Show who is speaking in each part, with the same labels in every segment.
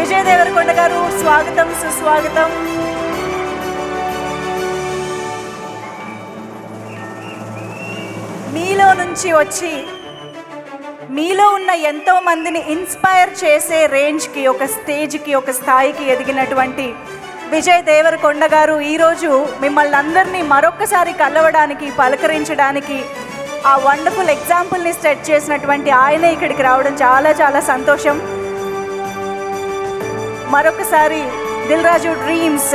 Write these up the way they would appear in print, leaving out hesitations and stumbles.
Speaker 1: విజయ్ దేవరకొండ గారు, స్వాగతం సుస్వాగతం. మీలో నుంచి వచ్చి మీలో ఉన్న ఎంతో మందిని ఇన్స్పైర్ చేసే రేంజ్కి, ఒక స్టేజ్కి, ఒక స్థాయికి ఎదిగినటువంటి విజయ్ దేవరకొండ గారు ఈరోజు మిమ్మల్ని అందరినీ మరొక్కసారి కలవడానికి, పలకరించడానికి, ఆ వండర్ఫుల్ ఎగ్జాంపుల్ని సెట్ చేసినటువంటి ఆయనే ఇక్కడికి రావడం చాలా చాలా సంతోషం. మరొకసారి దిల్ రాజు డ్రీమ్స్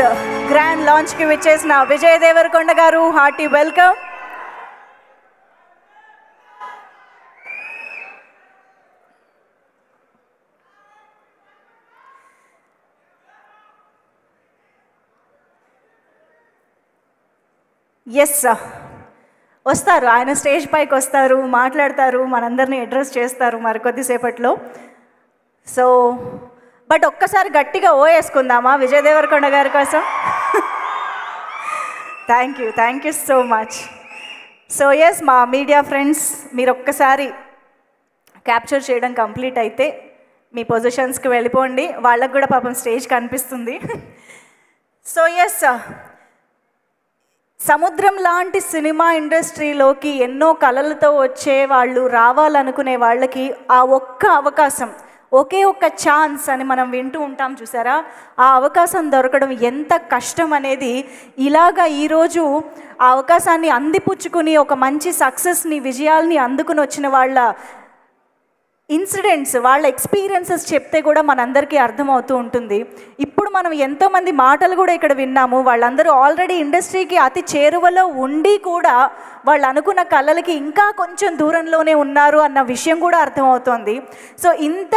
Speaker 1: గ్రాండ్ లాంచ్కి విచ్చేసిన విజయ్ దేవరకొండ గారు, హార్టీ వెల్కమ్. ఎస్, వస్తారు ఆయన, స్టేజ్ పైకి వస్తారు, మాట్లాడతారు, మనందరినీ అడ్రస్ చేస్తారు మరికొద్దిసేపట్లో. సో బట్ ఒక్కసారి గట్టిగా ఓ వేసుకుందామా విజయ్ దేవరకొండ గారి కోసం? Thank you so much. So yes, మా మీడియా ఫ్రెండ్స్, మీరు ఒక్కసారి క్యాప్చర్ చేయడం కంప్లీట్ అయితే మీ పొజిషన్స్కి వెళ్ళిపోండి, వాళ్ళకు కూడా పాపం స్టేజ్ కనిపిస్తుంది. సో ఎస్, సముద్రం లాంటి సినిమా ఇండస్ట్రీలోకి ఎన్నో కళలతో వచ్చే వాళ్ళు, రావాలనుకునే వాళ్ళకి ఆ ఒక్క అవకాశం, ఒకే ఒక్క ఛాన్స్ అని మనం వింటూ ఉంటాం చూసారా, ఆ అవకాశం దొరకడం ఎంత కష్టం అనేది ఇలాగా ఈరోజు ఆ అవకాశాన్ని అందిపుచ్చుకుని ఒక మంచి సక్సెస్ని, విజయాల్ని అందుకుని వచ్చిన వాళ్ళ ఇన్సిడెంట్స్, వాళ్ళ ఎక్స్పీరియన్సెస్ చెప్తే కూడా మనందరికీ అర్థమవుతూ ఉంటుంది. ఇప్పుడు మనం ఎంతోమంది మాటలు కూడా ఇక్కడ విన్నాము. వాళ్ళందరూ ఆల్రెడీ ఇండస్ట్రీకి అతి చేరువలో ఉండి కూడా వాళ్ళు అనుకున్న కళలకి ఇంకా కొంచెం దూరంలోనే ఉన్నారు అన్న విషయం కూడా అర్థమవుతోంది. సో ఇంత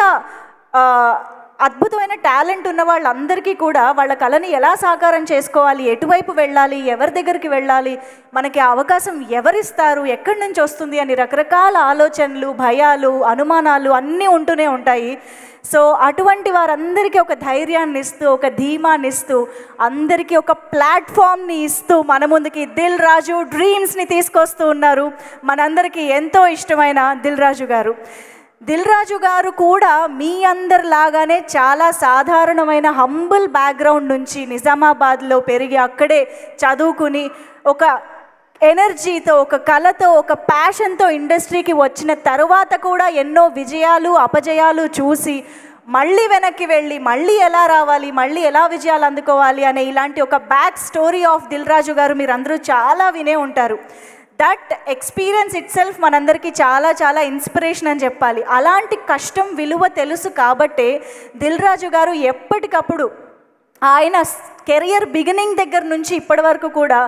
Speaker 1: అద్భుతమైన టాలెంట్ ఉన్న వాళ్ళందరికీ కూడా వాళ్ళ కళని ఎలా సాకారం చేసుకోవాలి, ఎటువైపు వెళ్ళాలి, ఎవరి దగ్గరికి వెళ్ళాలి, మనకి ఆ అవకాశం ఎవరిస్తారు, ఎక్కడి నుంచి వస్తుంది అని రకరకాల ఆలోచనలు, భయాలు, అనుమానాలు అన్నీ ఉంటూనే ఉంటాయి. సో అటువంటి వారందరికీ ఒక ధైర్యాన్ని ఇస్తూ, ఒక ధీమాన్ని ఇస్తూ, అందరికీ ఒక ప్లాట్ఫామ్ని ఇస్తూ మన ముందుకి దిల్ రాజు డ్రీమ్స్ని తీసుకొస్తూ ఉన్నారు మనందరికీ ఎంతో ఇష్టమైన దిల్ రాజు గారు. దిల్ రాజు గారు కూడా మీ అందరిలాగానే చాలా సాధారణమైన హంబుల్ బ్యాక్గ్రౌండ్ నుంచి నిజామాబాద్లో పెరిగి అక్కడే చదువుకుని ఒక ఎనర్జీతో, ఒక కళతో, ఒక ప్యాషన్తో ఇండస్ట్రీకి వచ్చిన తర్వాత కూడా ఎన్నో విజయాలు, అపజయాలు చూసి మళ్ళీ వెనక్కి వెళ్ళి మళ్ళీ ఎలా రావాలి, మళ్ళీ ఎలా విజయాలు అందుకోవాలి అనే ఇలాంటి ఒక back story of Dil Raju గారు మీరందరూ చాలా వినే ఉంటారు. దట్ ఎక్స్పీరియన్స్ ఇట్ సెల్ఫ్ మనందరికీ చాలా చాలా ఇన్స్పిరేషన్ అని చెప్పాలి. అలాంటి కష్టం విలువ తెలుసు కాబట్టే దిల్ రాజు గారు ఎప్పటికప్పుడు ఆయన కెరియర్ బిగినింగ్ దగ్గర నుంచి ఇప్పటి వరకు కూడా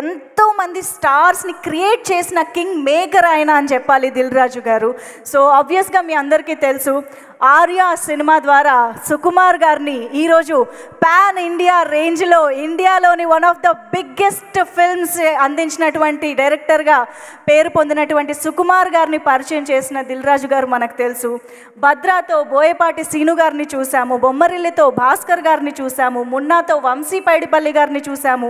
Speaker 1: ఎంతోమంది స్టార్స్ని క్రియేట్ చేసిన కింగ్ మేకర్ ఆయన అని చెప్పాలి దిల్ రాజు గారు. సో ఆబ్వియస్గా మీ అందరికీ తెలుసు, ఆర్య సినిమా ద్వారా సుకుమార్ గారిని ఈరోజు పాన్ ఇండియా రేంజ్లో, ఇండియాలోని one of the biggest films అందించినటువంటి డైరెక్టర్గా పేరు పొందినటువంటి సుకుమార్ గారిని పరిచయం చేసిన దిల్ రాజు గారు మనకు తెలుసు. భద్రాతో బోయపాటి సీను గారిని చూసాము, బొమ్మరిల్లితో భాస్కర్ గారిని చూసాము, మున్నాతో వంశీ పైడిపల్లి గారిని చూసాము,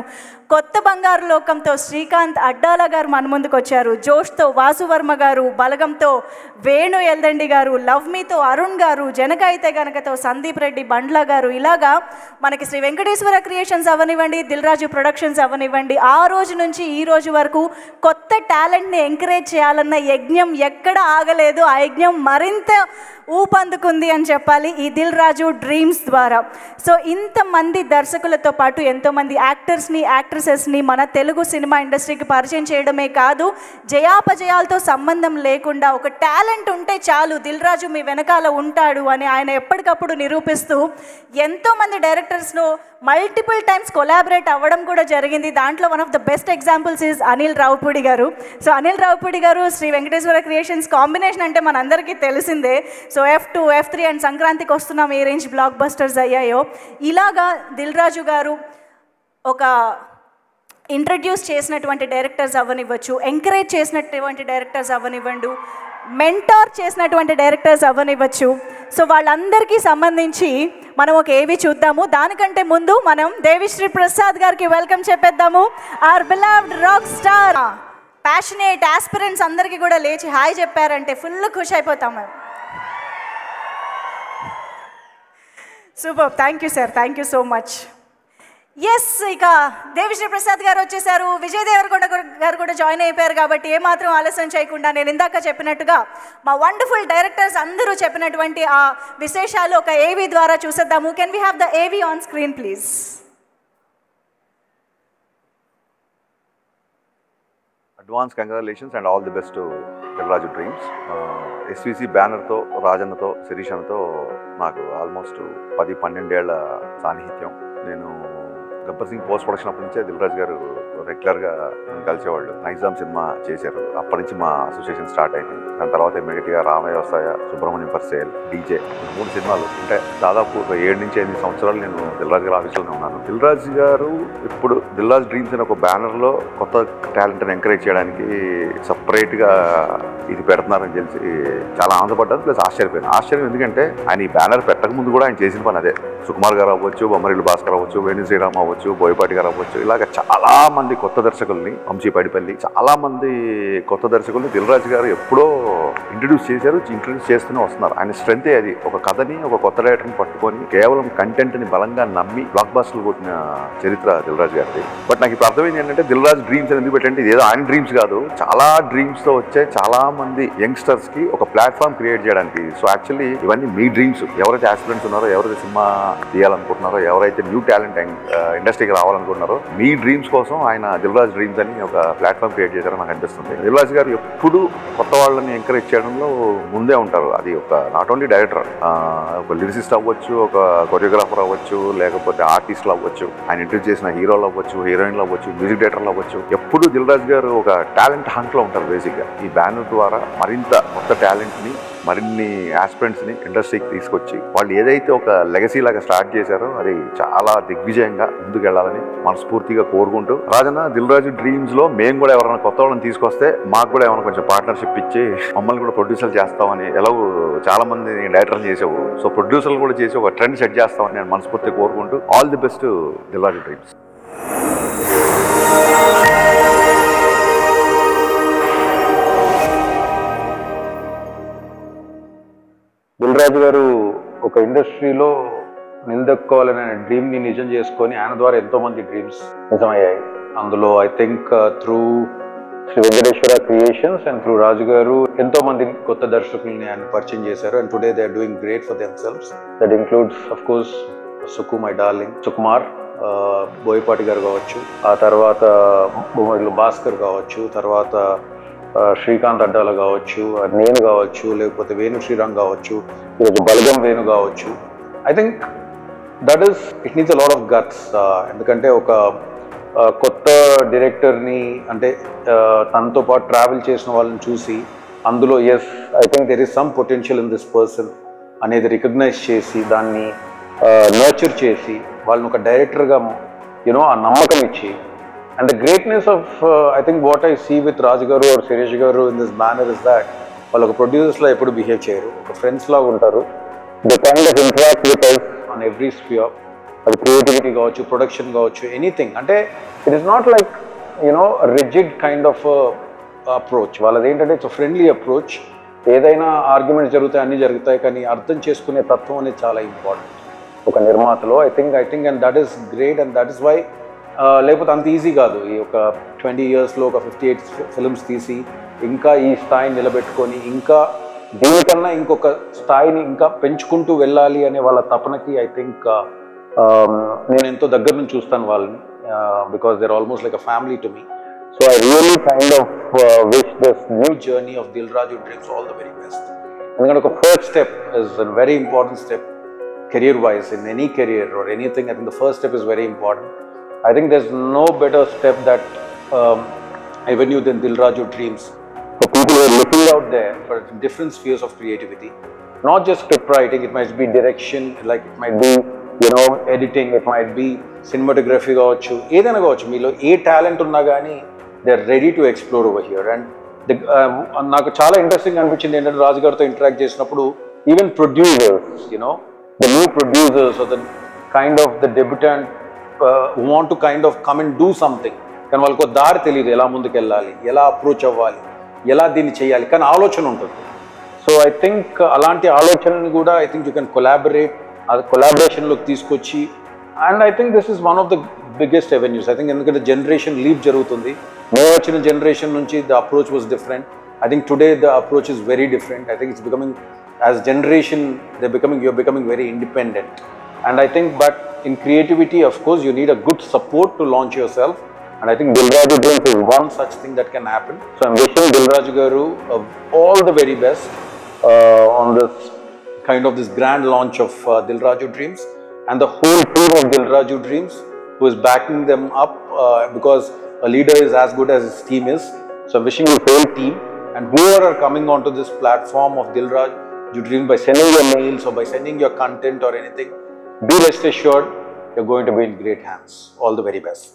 Speaker 1: కొత్త బంగారు లోకంతో శ్రీకాంత్ అడ్డాల గారు మన ముందుకు వచ్చారు, జోష్తో వాసువర్మ గారు, బలగంతో వేణు ఎల్దండి గారు, లవ్ మీతో అరుణ్ గారు, జనకైతే గనకతో సందీప్ రెడ్డి బండ్ల గారు, ఇలాగా మనకి శ్రీ వెంకటేశ్వర క్రియేషన్స్ అవనివ్వండి, దిల్ రాజు ప్రొడక్షన్స్ అవనివ్వండి, ఆ రోజు నుంచి ఈ రోజు వరకు కొత్త టాలెంట్ని ఎంకరేజ్ చేయాలన్న యజ్ఞం ఎక్కడ ఆగలేదు. ఆ యజ్ఞం మరింత ఊపందుకుంది అని చెప్పాలి ఈ దిల్ రాజు డ్రీమ్స్ ద్వారా. సో ఇంతమంది దర్శకులతో పాటు ఎంతోమంది యాక్టర్స్ని, యాక్ట్రెసెస్ని మన తెలుగు సినిమా ఇండస్ట్రీకి పరిచయం చేయడమే కాదు, జయాపజయాలతో సంబంధం లేకుండా ఒక టాలెంట్ ఉంటే చాలు దిల్ రాజు మీ వెనకాల ఉంటాడు అని ఆయన ఎప్పటికప్పుడు నిరూపిస్తూ ఎంతోమంది డైరెక్టర్స్ను మల్టిపుల్ టైమ్స్ కొలాబరేట్ అవ్వడం కూడా జరిగింది. దాంట్లో one of the best examples is Anil Ravipudi గారు. సో అనిల్ రావుపూడి గారు శ్రీ వెంకటేశ్వర క్రియేషన్స్ కాంబినేషన్ అంటే మనందరికీ తెలిసిందే. సో F2, F3 అండ్ సంక్రాంతికి వస్తున్నాం ఏ రేంజ్ బ్లాక్ బస్టర్స్ అయ్యాయో, ఇలాగా దిల్ రాజు గారు ఒక ఇంట్రడ్యూస్ చేసినటువంటి డైరెక్టర్స్ అవ్వనివ్వచ్చు, ఎంకరేజ్ చేసినటువంటి డైరెక్టర్స్ అవ్వనివ్వండు, మెంటార్ చేసినటువంటి డైరెక్టర్స్ అవ్వనివ్వచ్చు. సో వాళ్ళందరికీ సంబంధించి మనం ఒక ఏవి చూద్దాము. దానికంటే ముందు మనం దేవిశ్రీ ప్రసాద్ గారికి welcome చెప్పేద్దాము. Are beloved rock star, passionate aspirants అందరికీ కూడా లేచి హాయ్ చెప్పారంటే ఫుల్ ఖుషి అయిపోతాం మేము. Super, thank you sir, thank you so much. Yes, ఇక దేవిశ్రీ ప్రసాద్ గారు వచ్చేసారు, విజయ్ దేవరకొండ గారు కూడా జాయిన్ అయిపోయారు. కాబట్టి ఏమాత్రం ఆలస్యం చేయకుండా నేను ఇందాక చెప్పినట్టుగా మా వండర్ఫుల్ డైరెక్టర్స్ అందరూ చెప్పినటువంటి ఆ విశేషాలు ఒక ఏవీ ద్వారా చూసేద్దాము. కెన్ వీ హ్యావ్ ద ఏవీ on screen please?
Speaker 2: Advance congratulations and all the best to Dil Raju dreams. SVC బ్యానర్తో, రాజన్నతో, శిరీషన్తో నాకు ఆల్మోస్ట్ 10-12 ఏళ్ల సాన్నిహిత్యం. నేను గబ్బర్ సింగ్ పోస్ట్ ప్రొడక్షన్ అప్పటి నుంచే దిల్రాజు గారు రెగ్యులర్గా కలిసేవాళ్ళు. నైజాం సినిమా చేశారు, అప్పటి నుంచి మా అసోసియేషన్ స్టార్ట్ అయింది. దాని తర్వాత ఇమీడియట్గా Ramayya Vasthavayya, Subramanyam for sale, DJ, 3 సినిమాలు. అంటే దాదాపు ఒక 7 నుంచి 8 సంవత్సరాలు నేను దిల్రాజు గారి ఆఫీస్లోనే ఉన్నాను. దిల్రాజు గారు ఇప్పుడు దిల్రాజు డ్రీమ్స్ అనే ఒక బ్యానర్లో కొత్త టాలెంట్ని ఎంకరేజ్ చేయడానికి సపరేట్గా ఇది పెడుతున్నారని తెలిసి చాలా ఆనందపడ్డాను, ప్లస్ ఆశ్చర్యపోయాను. ఆశ్చర్యం ఎందుకంటే ఆయన ఈ బ్యానర్ పెట్టక ముందు కూడా ఆయన చేసిన పని అదే. సుకుమార్ గారు అవ్వచ్చు, బొమ్మరిల్లు భాస్కర్ అవ్వచ్చు, వేణు శ్రీరామ్ అవ్వచ్చు, బోయపాటి గారు అవ్వచ్చు, ఇలాగ చాలా మంది కొత్త దర్శకుల్ని, వంశీ పడిపల్లి, చాలా మంది కొత్త దర్శకుల్ని దిల్రాజు గారు ఎప్పుడో ఇంట్రడ్యూస్ చేశారు, ఇంట్రడ్యూస్ చేస్తూనే వస్తున్నారు. ఆయన స్ట్రెంతే అది. ఒక కథని, ఒక కొత్త డైరెక్టర్ని పట్టుకొని కేవలం కంటెంట్ని బలంగా నమ్మి బ్లాక్ బస్టర్లు కొట్టిన చరిత్ర దిల్రాజు గారిది. బట్ నాకు ఇప్పుడు అర్థమైంది ఏంటంటే దిల్రాజు డ్రీమ్స్ అని ఎందుకు పెట్టండి, ఇదేదో ఆయన డ్రీమ్స్ కాదు, చాలా డ్రీమ్స్తో వచ్చే చాలా మంది యంగ్స్టర్స్కి ఒక ప్లాట్ఫామ్ క్రియేట్ చేయడానికి. సో యాక్చువల్లీ ఇవన్నీ మీ డ్రీమ్స్. ఎవరైతే ఆస్పిరెంట్స్ ఉన్నారో, ఎవరైతే సినిమా తీయాలనుకుంటున్నారో, ఎవరైతే న్యూ టాలెంట్ ఇండస్ట్రీకి రావాలనుకుంటున్నారో, మీ డ్రీమ్స్ కోసం ఆయన దిల్రాజు డ్రీమ్స్ అని ఒక ప్లాట్ఫామ్ క్రియేట్ చేశారని నాకు అనిపిస్తుంది. దిల్రాజు గారు ఎప్పుడు కొత్త వాళ్ళని ఎంకరేజ్ చేయడంలో ముందే ఉంటారు. అది ఒక నాట్ ఓన్లీ డైరెక్టర్, ఒక లిరిసిస్ట్ అవ్వచ్చు, ఒక కొరియోగ్రాఫర్ అవ్వచ్చు, లేకపోతే ఆర్టిస్టులు అవ్వచ్చు, ఆయన ఇంట్రడ్యూస్ చేసిన హీరోలు అవ్వచ్చు, హీరోయిన్లు అవ్వచ్చు, మ్యూజిక్ డైరెక్టర్లు అవ్వచ్చు, ఎప్పుడు దిల్రాజు గారు ఒక టాలెంట్ హంట్లో ఉంటారు. బేసిక్గా ఈ బ్యానర్ ద్వారా మరింత కొత్త టాలెంట్ని, మరిన్ని ఆస్పిరెంట్స్ని ఇండస్ట్రీకి తీసుకొచ్చి వాళ్ళు ఏదైతే ఒక లెగసీ లాగా స్టార్ట్ చేశారో అది చాలా దిగ్విజయంగా ముందుకెళ్లాలని మనస్ఫూర్తిగా కోరుకుంటూ, రాజన్న దిల్రాజు డ్రీమ్స్లో మేము కూడా ఎవరైనా కొత్త వాళ్ళని తీసుకొస్తే మాకు కూడా ఏమైనా కొంచెం పార్ట్నర్షిప్ ఇచ్చి మమ్మల్ని కూడా ప్రొడ్యూసర్లు చేస్తామని, ఎలాగో చాలా మంది డైరెక్టర్లు చేసావు, సో ప్రొడ్యూసర్లు కూడా చేసి ఒక ట్రెండ్ సెట్ చేస్తామని నేను మనస్ఫూర్తిగా కోరుకుంటూ all the best Dil Raju dreams.
Speaker 3: Dil Raju గారు ఒక ఇండస్ట్రీలో నిలదొక్కోవాలనే డ్రీమ్ని నిజం చేసుకొని ఆయన ద్వారా ఎంతోమంది డ్రీమ్స్ నిజమయ్యాయి. అందులో I think through Sri Venkateswara Creations and through Raju garu ఎంతోమంది కొత్త దర్శకుల్ని ఆయన పరిచయం చేశారు. And today they are doing great for themselves. That includes of course Suku, my darling, Sukumar, Boyapati garu కావచ్చు, ఆ తర్వాత బొమ్మరిల్లు భాస్కర్ కావచ్చు, తర్వాత శ్రీకాంత్ అడ్డాల కావచ్చు, నేను కావచ్చు, లేకపోతే వేణు శ్రీరామ్ కావచ్చు, ఈరోజు బలగం వేణు కావచ్చు. I think that is it needs a lot of guts. ఎందుకంటే ఒక కొత్త డైరెక్టర్ని, అంటే తనతో పాటు ట్రావెల్ చేసిన వాళ్ళని చూసి అందులో yes I think there is some potential in this person అనేది రికగ్నైజ్ చేసి దాన్ని నర్చర్ చేసి వాళ్ళని ఒక డైరెక్టర్గా ఆ నమ్మకం ఇచ్చి. And the greatness of, I think what I see with Raj Garu or Suresh Garu in this manner is that వాళ్ళు ఒక ప్రొడ్యూసర్స్ లా ఎప్పుడు బిహేవ్ చేయరు, ఒక ఫ్రెండ్స్ లాగా ఉంటారు. They kind of interact with us on every sphere. అది creativity కావచ్చు, production కావచ్చు, ఎనీథింగ్. అంటే it is not like rigid kind of approach. వాళ్ళది ఏంటంటే ఇట్స్ ఫ్రెండ్లీ అప్రోచ్. ఏదైనా ఆర్గ్యుమెంట్స్ జరుగుతాయి, అన్నీ జరుగుతాయి, కానీ అర్థం చేసుకునే తత్వం అనేది చాలా ఇంపార్టెంట్ ఒక నిర్మాతలో. I think and that is great and that is why. లేకపోతే అంత ఈజీ కాదు. ఈ ఒక 20 yearsలో ఒక 58 ఫిల్మ్స్ తీసి ఇంకా ఈ స్థాయిని నిలబెట్టుకొని ఇంకా దీనికన్నా ఇంకొక స్థాయిని ఇంకా పెంచుకుంటూ వెళ్ళాలి అనే వాళ్ళ తపనకి ఐ థింక్ నేను ఎంతో దగ్గర నుంచి చూస్తాను వాళ్ళని, because they are almost like a family to me. So I really kind of wish this new journey of Dil Raju dreams all the very best. ఎందుకంటే ఒక first step is a very important step career wise in any career or anything. I think the first step is very important. I think there's no better step that avenue than Dilraju Dreams for people who are looking out there for different spheres of creativity, not just script writing. It might be direction, like it might be editing, it might be cinematography కావచ్చు, ఏదైనా కావచ్చు. మీలో ఏ talent ఉన్నా కానీ they are ready to explore over here. And నాకు చాలా interesting అనిపించింది ఏంటంటే రాజు గారితో ఇంటరాక్ట్ చేసినప్పుడు even producers, the new producers or the kind of the debutant who want to kind of come and do something, కానీ వాళ్ళకు దారి తెలియదు, ఎలా ముందుకు వెళ్ళాలి, ఎలా అప్రోచ్ అవ్వాలి, ఎలా దీన్ని చేయాలి, కానీ ఆలోచన ఉంటుంది. సో ఐ థింక్ అలాంటి ఆలోచనని కూడా I think you can collaborate అది కొలాబరేషన్లోకి తీసుకొచ్చి, and I think this is one of the biggest avenues. I think ఎందుకంటే జనరేషన్ లీప్ జరుగుతుంది. మేము వచ్చిన జనరేషన్ నుంచి the approach was different. I think today the approach is very different. I think it's becoming, as generation, you're becoming very independent. And I think, but in creativity, of course, you need a good support to launch yourself. And I think Dil Raju Dreams is one such thing that can happen. So I'm wishing Dil Raju Garu all the very best on this kind of this grand launch of Dil Raju Dreams, and the whole team of Dil Raju Dreams who is backing them up, because a leader is as good as his team is. So I'm wishing you a whole team. And whoever are coming onto this platform of Dil Raju Dreams by sending your mails or by sending your content or anything, be rest assured you're going to be in great hands. All the very best.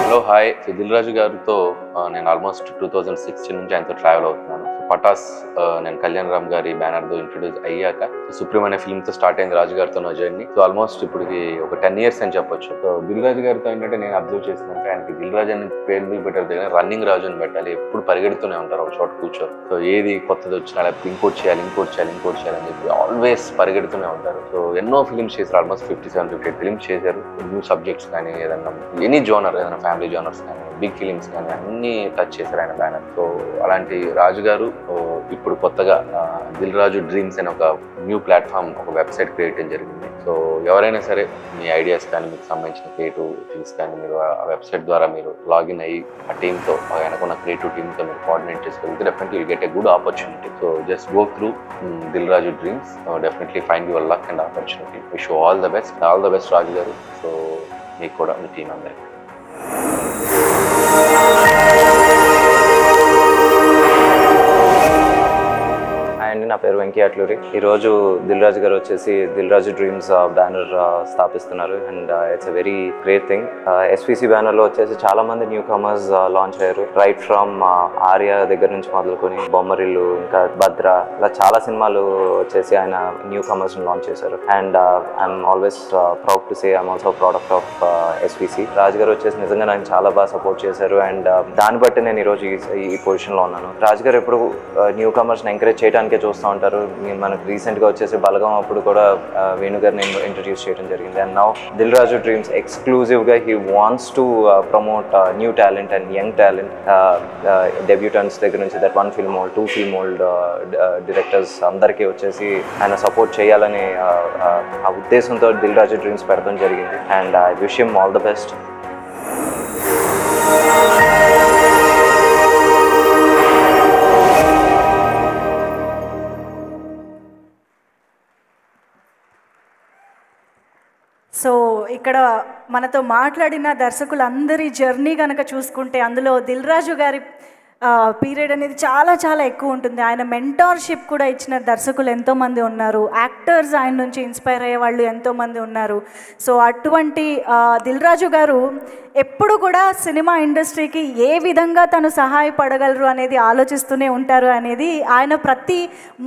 Speaker 4: Hello hi. So Dil Raju గారితో నేను almost 2016 నుంచి ఆయనతో travel అవుతున్నాను. పటాస్ నేను కళ్యాణ్ రామ్ గారి బ్యానర్తో introduce అయ్యాక supreme అనే ఫిల్మ్తో start అయింది రాజు గారితో నా జర్నీ. సో ఆల్మోస్ట్ ఇప్పటికి ఒక 10 years అని చెప్పొచ్చు. సో దిల్ రాజు గారితో ఏంటంటే నేను అబ్జర్వ్ చేసినంటే ఆయనకి దిల్ రాజు అని పేరు పెట్టారు దగ్గర రన్నింగ్ రాజు అని పెట్టాలి. ఎప్పుడు పరిగెడుతూనే ఉంటారు ఒక చోట కూర్చోరు. సో ఏది కొత్తది వచ్చినా లేకపోతే ఇంకోటి చేయాలి అని చెప్పి ఆల్వేస్ పరిగెడుతూనే ఉంటారు. సో ఎన్నో ఫిల్మ్స్ చేశారు. ఆల్మోస్ట్ 57-58 ఫిల్మ్స్ చేశారు. న్యూ సబ్జెక్ట్స్ కానీ ఏదైనా ఎనీ జోనర్, ఏదైనా ఫ్యామిలీ జోనర్స్ కానీ బిగ్ ఫిలిమ్స్ కానీ అన్నీ టచ్ చేశారు ఆయన బ్యానర్. సో అలాంటి రాజు గారు ఇప్పుడు కొత్తగా దిల్ రాజు డ్రీమ్స్ అనే ఒక న్యూ ప్లాట్ఫామ్, ఒక వెబ్సైట్ క్రియేట్ చేయడం జరిగింది. సో ఎవరైనా సరే మీ ఐడియాస్ కానీ మీకు సంబంధించిన క్రియేటివ్ థింగ్స్ కానీ మీరు ఆ వెబ్సైట్ ద్వారా మీరు లాగిన్ అయ్యి ఆ టీంతో, ఆయనకున్న క్రియేటివ్ టీమ్తో మీరు కోఆర్డినేట్ చేసుకోగలిగితే definitely will get a good opportunity. So just go through Dil Raju Dreams, definitely find your luck and opportunity. Wish you all the best Raju garu. So మీకు కూడా మీ టీం అందరికీ.
Speaker 5: అండి, నా పేరు వెంకీ అట్లూరి. ఈరోజు దిల్ రాజు గారు వచ్చేసి దిల్ రాజు డ్రీమ్స్ బ్యానర్ స్థాపిస్తున్నారు. And it's a very great thing. ఎస్పీసీ బ్యానర్లో వచ్చేసి చాలా మంది న్యూ కమర్స్ లాంచ్ అయ్యారు. రైట్ ఫ్రమ్ ఆర్య దగ్గర నుంచి మొదలుకొని బొమ్మరిల్లు, ఇంకా భద్ర, ఇలా చాలా సినిమాలు వచ్చేసి ఆయన న్యూ కమర్స్ లాంచ్ చేశారు. And I'm always proud to say I'm also product of ఎస్పీసీ. రాజు గారు వచ్చేసి నిజంగా నాకు చాలా బాగా సపోర్ట్ చేశారు. అండ్ దాన్ని బట్టి నేను ఈరోజు ఈ పొజిషన్లో ఉన్నాను. రాజు గారు ఎప్పుడు న్యూ కమర్స్ని ఎంకరేజ్ చేయడానికే చూస్తూ ఉంటారు. మనకు రీసెంట్గా వచ్చేసి బలగం అప్పుడు కూడా వేణు గారిని ఇంట్రడ్యూస్ చేయడం జరిగింది. And now Dil Raju Dreams ఎక్స్క్లూజివ్గా he wants to promote new talent and young talent, debutants దగ్గర నుంచి that 1 film old 2 film old directors అందరికీ వచ్చేసి ఆయన సపోర్ట్ చేయాలనే ఆ ఉద్దేశంతో దిల్ రాజు డ్రీమ్స్ పెడతాం జరిగింది. And I wish him all the best.
Speaker 1: So ఇక్కడ మనతో మాట్లాడిన దర్శకులందరి జర్నీ కనుక చూసుకుంటే అందులో దిల్ రాజు గారి పీరియడ్ అనేది చాలా ఎక్కువ ఉంటుంది. ఆయన మెంటార్షిప్ కూడా ఇచ్చిన దర్శకులు ఎంతోమంది ఉన్నారు. యాక్టర్స్ ఆయన నుంచి ఇన్స్పైర్ అయ్యే వాళ్ళు ఎంతోమంది ఉన్నారు. సో అటువంటి దిల్ రాజు గారు ఎప్పుడు కూడా సినిమా ఇండస్ట్రీకి ఏ విధంగా తను సహాయపడగలరు అనేది ఆలోచిస్తూనే ఉంటారు అనేది ఆయన ప్రతి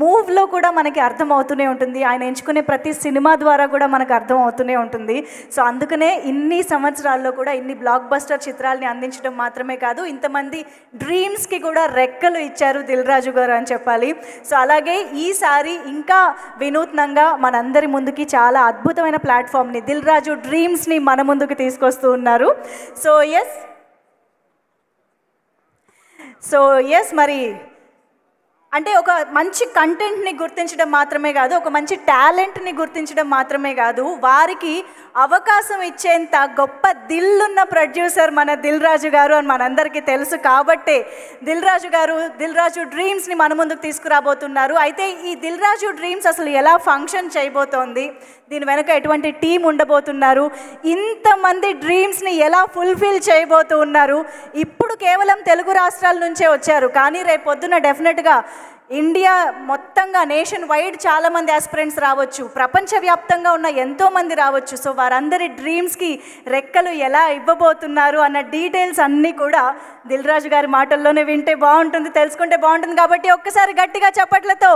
Speaker 1: మూవ్లో కూడా మనకి అర్థమవుతూనే ఉంటుంది. ఆయన ఎంచుకునే ప్రతి సినిమా ద్వారా కూడా మనకు అర్థమవుతూనే ఉంటుంది. సో అందుకనే ఇన్ని సంవత్సరాల్లో కూడా ఇన్ని బ్లాక్ బస్టర్ చిత్రాలని అందించడం మాత్రమే కాదు, ఇంతమంది డ్రీమ్స్కి కూడా రెక్కలు ఇచ్చారు దిల్ రాజు గారు అని చెప్పాలి. సో అలాగే ఈసారి ఇంకా వినూత్నంగా మనందరి ముందుకి చాలా అద్భుతమైన ప్లాట్ఫామ్ని దిల్ రాజు డ్రీమ్స్ని మన ముందుకు తీసుకొస్తూ ఉన్నారు. సో ఎస్ మరి అంటే ఒక మంచి కంటెంట్ని గుర్తించడం మాత్రమే కాదు, ఒక మంచి టాలెంట్ని గుర్తించడం మాత్రమే కాదు, వారికి అవకాశం ఇచ్చేంత గొప్ప దిల్లున్న ప్రొడ్యూసర్ మన దిల్ రాజు గారు అని మనందరికీ తెలుసు. కాబట్టే దిల్ రాజు గారు దిల్ రాజు డ్రీమ్స్ని మన ముందుకు తీసుకురాబోతున్నారు. అయితే ఈ దిల్ రాజు డ్రీమ్స్ అసలు ఎలా ఫంక్షన్ చేయబోతోంది, దీని వెనుక ఎటువంటి టీం ఉండబోతున్నారు, ఇంతమంది డ్రీమ్స్ని ఎలా ఫుల్ఫిల్ చేయబోతూ ఉన్నారు. ఇప్పుడు కేవలం తెలుగు రాష్ట్రాల నుంచే వచ్చారు, కానీ రేపు పొద్దున్న డెఫినెట్గా ఇండియా మొత్తంగా నేషన్ వైడ్ చాలామంది ఆస్పిరెంట్స్ రావచ్చు, ప్రపంచవ్యాప్తంగా ఉన్న ఎంతోమంది రావచ్చు. సో వారందరి డ్రీమ్స్కి రెక్కలు ఎలా ఇవ్వబోతున్నారు అన్న డీటెయిల్స్ అన్నీ కూడా దిల్ రాజు గారి మాటల్లోనే వింటే బాగుంటుంది, తెలుసుకుంటే బాగుంటుంది. కాబట్టి ఒక్కసారి గట్టిగా చప్పట్లతో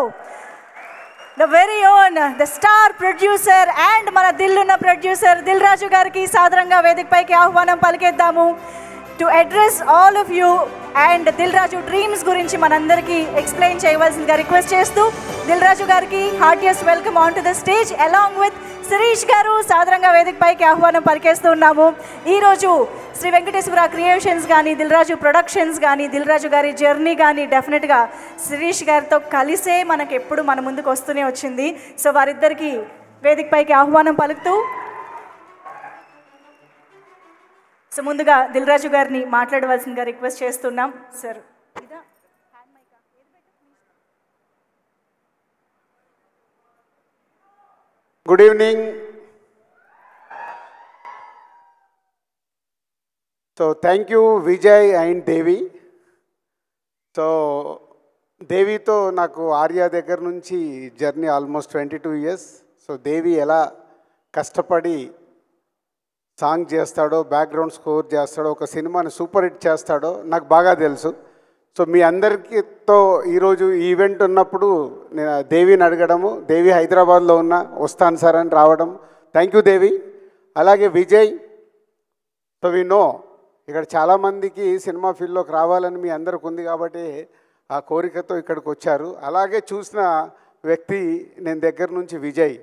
Speaker 1: the very own the star producer and మన దిల్లున్న ప్రొడ్యూసర్ దిల్ రాజు గారికి సాదరంగా వేదికపైకి ఆహ్వానం పలికేద్దాము. To address all of you and Dil Raju Dreams గురించి మనందరికీ ఎక్స్ప్లెయిన్ చేయవలసిందిగా రిక్వెస్ట్ చేస్తూ దిల్ రాజు గారికి heartiest welcome on to the stage along with Sirish garu సాదరంగా వేదికపైకి ఆహ్వానం పలికేస్తూ ఉన్నాము. ఈరోజు శ్రీ వెంకటేశ్వర క్రియేషన్స్ కానీ దిల్ రాజు ప్రొడక్షన్స్ కానీ దిల్ రాజు గారి జర్నీ కానీ డెఫినెట్గా శిరీష్ గారితో కలిసే మనకు ఎప్పుడు మన ముందుకు వస్తూనే వచ్చింది. సో వారిద్దరికి వేదికపైకి ఆహ్వానం పలుకుతూ సో ముందుగా దిల్ రాజు గారిని మాట్లాడవలసిందిగా రిక్వెస్ట్ చేస్తున్నాం. Sir
Speaker 6: good evening. So thank you Vijay and Devi. So దేవితో నాకు ఆర్యా దగ్గర నుంచి journey almost 22 years. So Devi ఎలా కష్టపడి సాంగ్ చేస్తాడో, బ్యాక్గ్రౌండ్ స్కోర్ చేస్తాడో, ఒక సినిమాని సూపర్ హిట్ చేస్తాడో నాకు బాగా తెలుసు. సో మీ అందరికీతో ఈరోజు ఈవెంట్ ఉన్నప్పుడు నేను దేవిని అడగడము, దేవి హైదరాబాద్లో ఉన్న వస్తాను సార్ అని రావడం, థ్యాంక్ యూ దేవి. అలాగే విజయ్. సో వి నో ఇక్కడ చాలామందికి సినిమా ఫీల్డ్లోకి రావాలని మీ అందరికి ఉంది కాబట్టి ఆ కోరికతో ఇక్కడికి వచ్చారు. అలాగే చూసిన వ్యక్తి నేను దగ్గర నుంచి విజయ్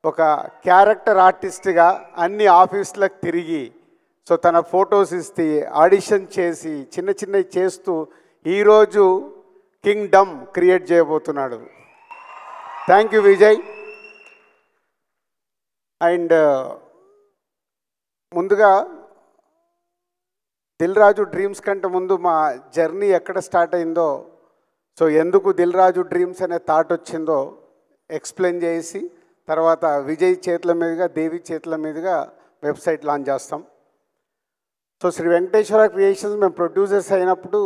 Speaker 6: ఒక క్యారెక్టర్ ఆర్టిస్ట్గా అన్ని ఆఫీసులకు తిరిగి సో తన ఫొటోస్ ఇస్తే ఆడిషన్ చేసి చిన్న చిన్నవి చేస్తూ ఈరోజు కింగ్డమ్ క్రియేట్ చేయబోతున్నాడు. Thank you Vijay. అండ్ ముందుగా దిల్ రాజు డ్రీమ్స్ కంటే ముందు మా జర్నీ ఎక్కడ స్టార్ట్ అయిందో, సో ఎందుకు దిల్ రాజు డ్రీమ్స్ అనే థాట్ వచ్చిందో ఎక్స్ప్లెయిన్ చేసి తర్వాత విజయ్ చేతుల మీదుగా దేవి చేతుల మీదుగా వెబ్సైట్ లాంచ్ చేస్తాం. సో శ్రీ వెంకటేశ్వర క్రియేషన్స్ మేము ప్రొడ్యూసర్స్ అయినప్పుడు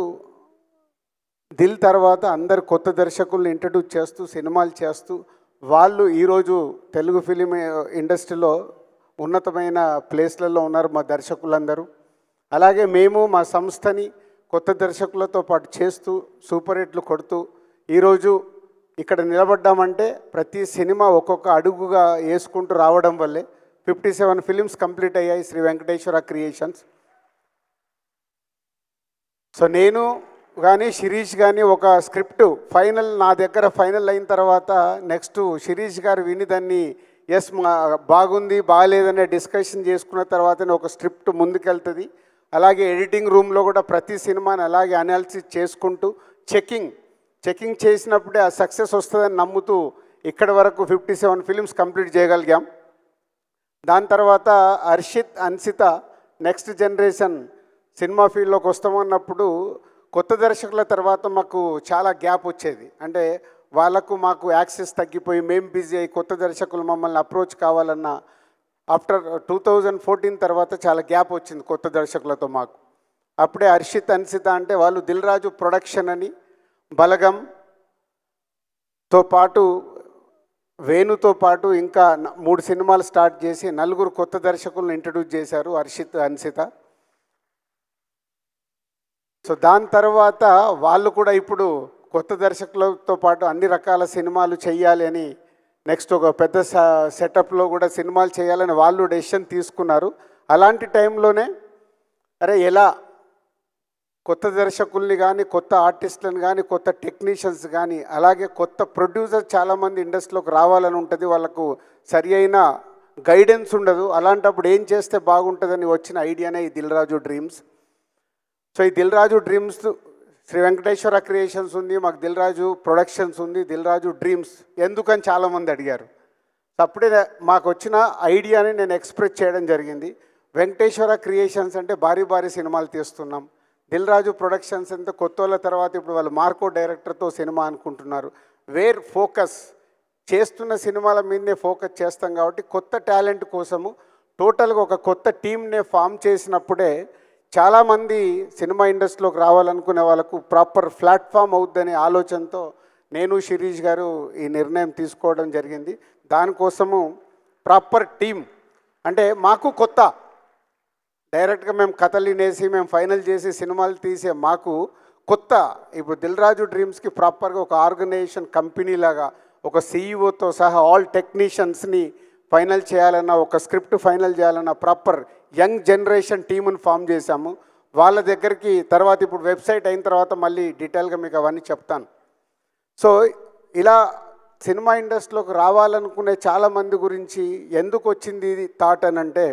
Speaker 6: దిల్ తర్వాత అందరు కొత్త దర్శకుల్ని ఇంట్రడ్యూస్ చేస్తూ సినిమాలు చేస్తూ వాళ్ళు ఈరోజు తెలుగు ఫిలిం ఇండస్ట్రీలో ఉన్నతమైన ప్లేస్లలో ఉన్నారు మా దర్శకులందరూ. అలాగే మేము మా సంస్థని కొత్త దర్శకులతో పాటు చేస్తూ సూపర్ హిట్లు కొడుతూ ఈరోజు ఇక్కడ నిలబడ్డామంటే ప్రతి సినిమా ఒక్కొక్క అడుగుగా వేసుకుంటూ రావడం వల్లే 57 ఫిలిమ్స్ కంప్లీట్ అయ్యాయి శ్రీ వెంకటేశ్వర క్రియేషన్స్. సో నేను కానీ శిరీష్ కానీ ఒక స్క్రిప్ట్ ఫైనల్ నా దగ్గర ఫైనల్ అయిన తర్వాత నెక్స్ట్ శిరీష్ గారు విని దాన్ని ఎస్ బాగుంది బాగాలేదనే డిస్కషన్ చేసుకున్న తర్వాతనే ఒక స్క్రిప్ట్ ముందుకెళ్తుంది. అలాగే ఎడిటింగ్ రూమ్లో కూడా ప్రతి సినిమాని అలాగే అనాలిసిస్ చేసుకుంటూ చెకింగ్ చేసినప్పుడే ఆ సక్సెస్ వస్తుందని నమ్ముతూ ఇక్కడి వరకు 57 ఫిలిమ్స్ కంప్లీట్ చేయగలిగాం. దాని తర్వాత Harshith Hansitha next generation cinema ఫీల్డ్లోకి వస్తామన్నప్పుడు కొత్త దర్శకుల తర్వాత మాకు చాలా గ్యాప్ వచ్చేది. అంటే వాళ్ళకు మాకు యాక్సెస్ తగ్గిపోయి మేము బిజీ అయ్యి కొత్త దర్శకులు మమ్మల్ని అప్రోచ్ కావాలన్న ఆఫ్టర్ 2014 తర్వాత చాలా గ్యాప్ వచ్చింది కొత్త దర్శకులతో మాకు. అప్పుడే హర్షిత్ అన్సిత అంటే వాళ్ళు దిల్ రాజు ప్రొడక్షన్ అని బలగంతో పాటు వేణుతో పాటు ఇంకా 3 సినిమాలు స్టార్ట్ చేసి 4 కొత్త దర్శకులను ఇంట్రడ్యూస్ చేశారు హర్షిత్ అన్సిత. సో దాని తర్వాత వాళ్ళు కూడా ఇప్పుడు కొత్త దర్శకులతో పాటు అన్ని రకాల సినిమాలు చేయాలి అని నెక్స్ట్ ఒక పెద్ద సెటప్లో కూడా సినిమాలు చేయాలని వాళ్ళు డెసిషన్ తీసుకున్నారు. అలాంటి టైంలోనే ఎలా కొత్త దర్శకుల్ని కానీ కొత్త ఆర్టిస్టులను కానీ కొత్త టెక్నీషియన్స్ కానీ అలాగే కొత్త ప్రొడ్యూసర్ చాలామంది ఇండస్ట్రీలోకి రావాలని ఉంటుంది, వాళ్ళకు సరి అయిన గైడెన్స్ ఉండదు. అలాంటప్పుడు ఏం చేస్తే బాగుంటుందని వచ్చిన ఐడియానే ఈ దిల్ రాజు డ్రీమ్స్. సో ఈ దిల్ రాజు డ్రీమ్స్ శ్రీ వెంకటేశ్వర క్రియేషన్స్ ఉంది, మాకు దిల్ రాజు ప్రొడక్షన్స్ ఉంది, దిల్ రాజు డ్రీమ్స్ ఎందుకని చాలామంది అడిగారు. అప్పుడే మాకు వచ్చిన ఐడియాని నేను ఎక్స్ప్రెస్ చేయడం జరిగింది. వెంకటేశ్వర క్రియేషన్స్ అంటే భారీ సినిమాలు తీస్తున్నాం, దిల్ రాజు ప్రొడక్షన్స్ అంటే కొత్త వాళ్ళ తర్వాత ఇప్పుడు వాళ్ళు మార్కో డైరెక్టర్తో సినిమా అనుకుంటున్నారు. వేర్ ఫోకస్ చేస్తున్న సినిమాల మీదనే ఫోకస్ చేస్తాం కాబట్టి కొత్త టాలెంట్ కోసము టోటల్గా ఒక కొత్త టీమ్నే ఫామ్ చేసినప్పుడే చాలామంది సినిమా ఇండస్ట్రీలోకి రావాలనుకునే వాళ్ళకు ప్రాపర్ ప్లాట్ఫామ్ అవుద్దనే ఆలోచనతో నేను శిరీష్ గారు ఈ నిర్ణయం తీసుకోవడం జరిగింది. దానికోసము ప్రాపర్ టీమ్ అంటే మాకు కొత్త డైరెక్ట్గా మేము కథలు వినేసి మేము ఫైనల్ చేసి సినిమాలు తీసే మాకు కొత్త ఇప్పుడు దిల్ రాజు డ్రీమ్స్కి ప్రాపర్గా ఒక ఆర్గనైజేషన్ కంపెనీ లాగా ఒక సీఈఓతో సహా ఆల్ టెక్నీషియన్స్ని ఫైనల్ చేయాలన్నా ఒక స్క్రిప్ట్ ఫైనల్ చేయాలన్నా ప్రాపర్ యంగ్ జనరేషన్ టీమును ఫామ్ చేశాము. వాళ్ళ దగ్గరికి తర్వాత ఇప్పుడు వెబ్సైట్ అయిన తర్వాత మళ్ళీ డీటెయిల్గా మీకు అవన్నీ చెప్తాను. సో ఇలా సినిమా ఇండస్ట్రీలోకి రావాలనుకునే చాలామంది గురించి ఎందుకు వచ్చింది ఇది థాట్ అని అంటే,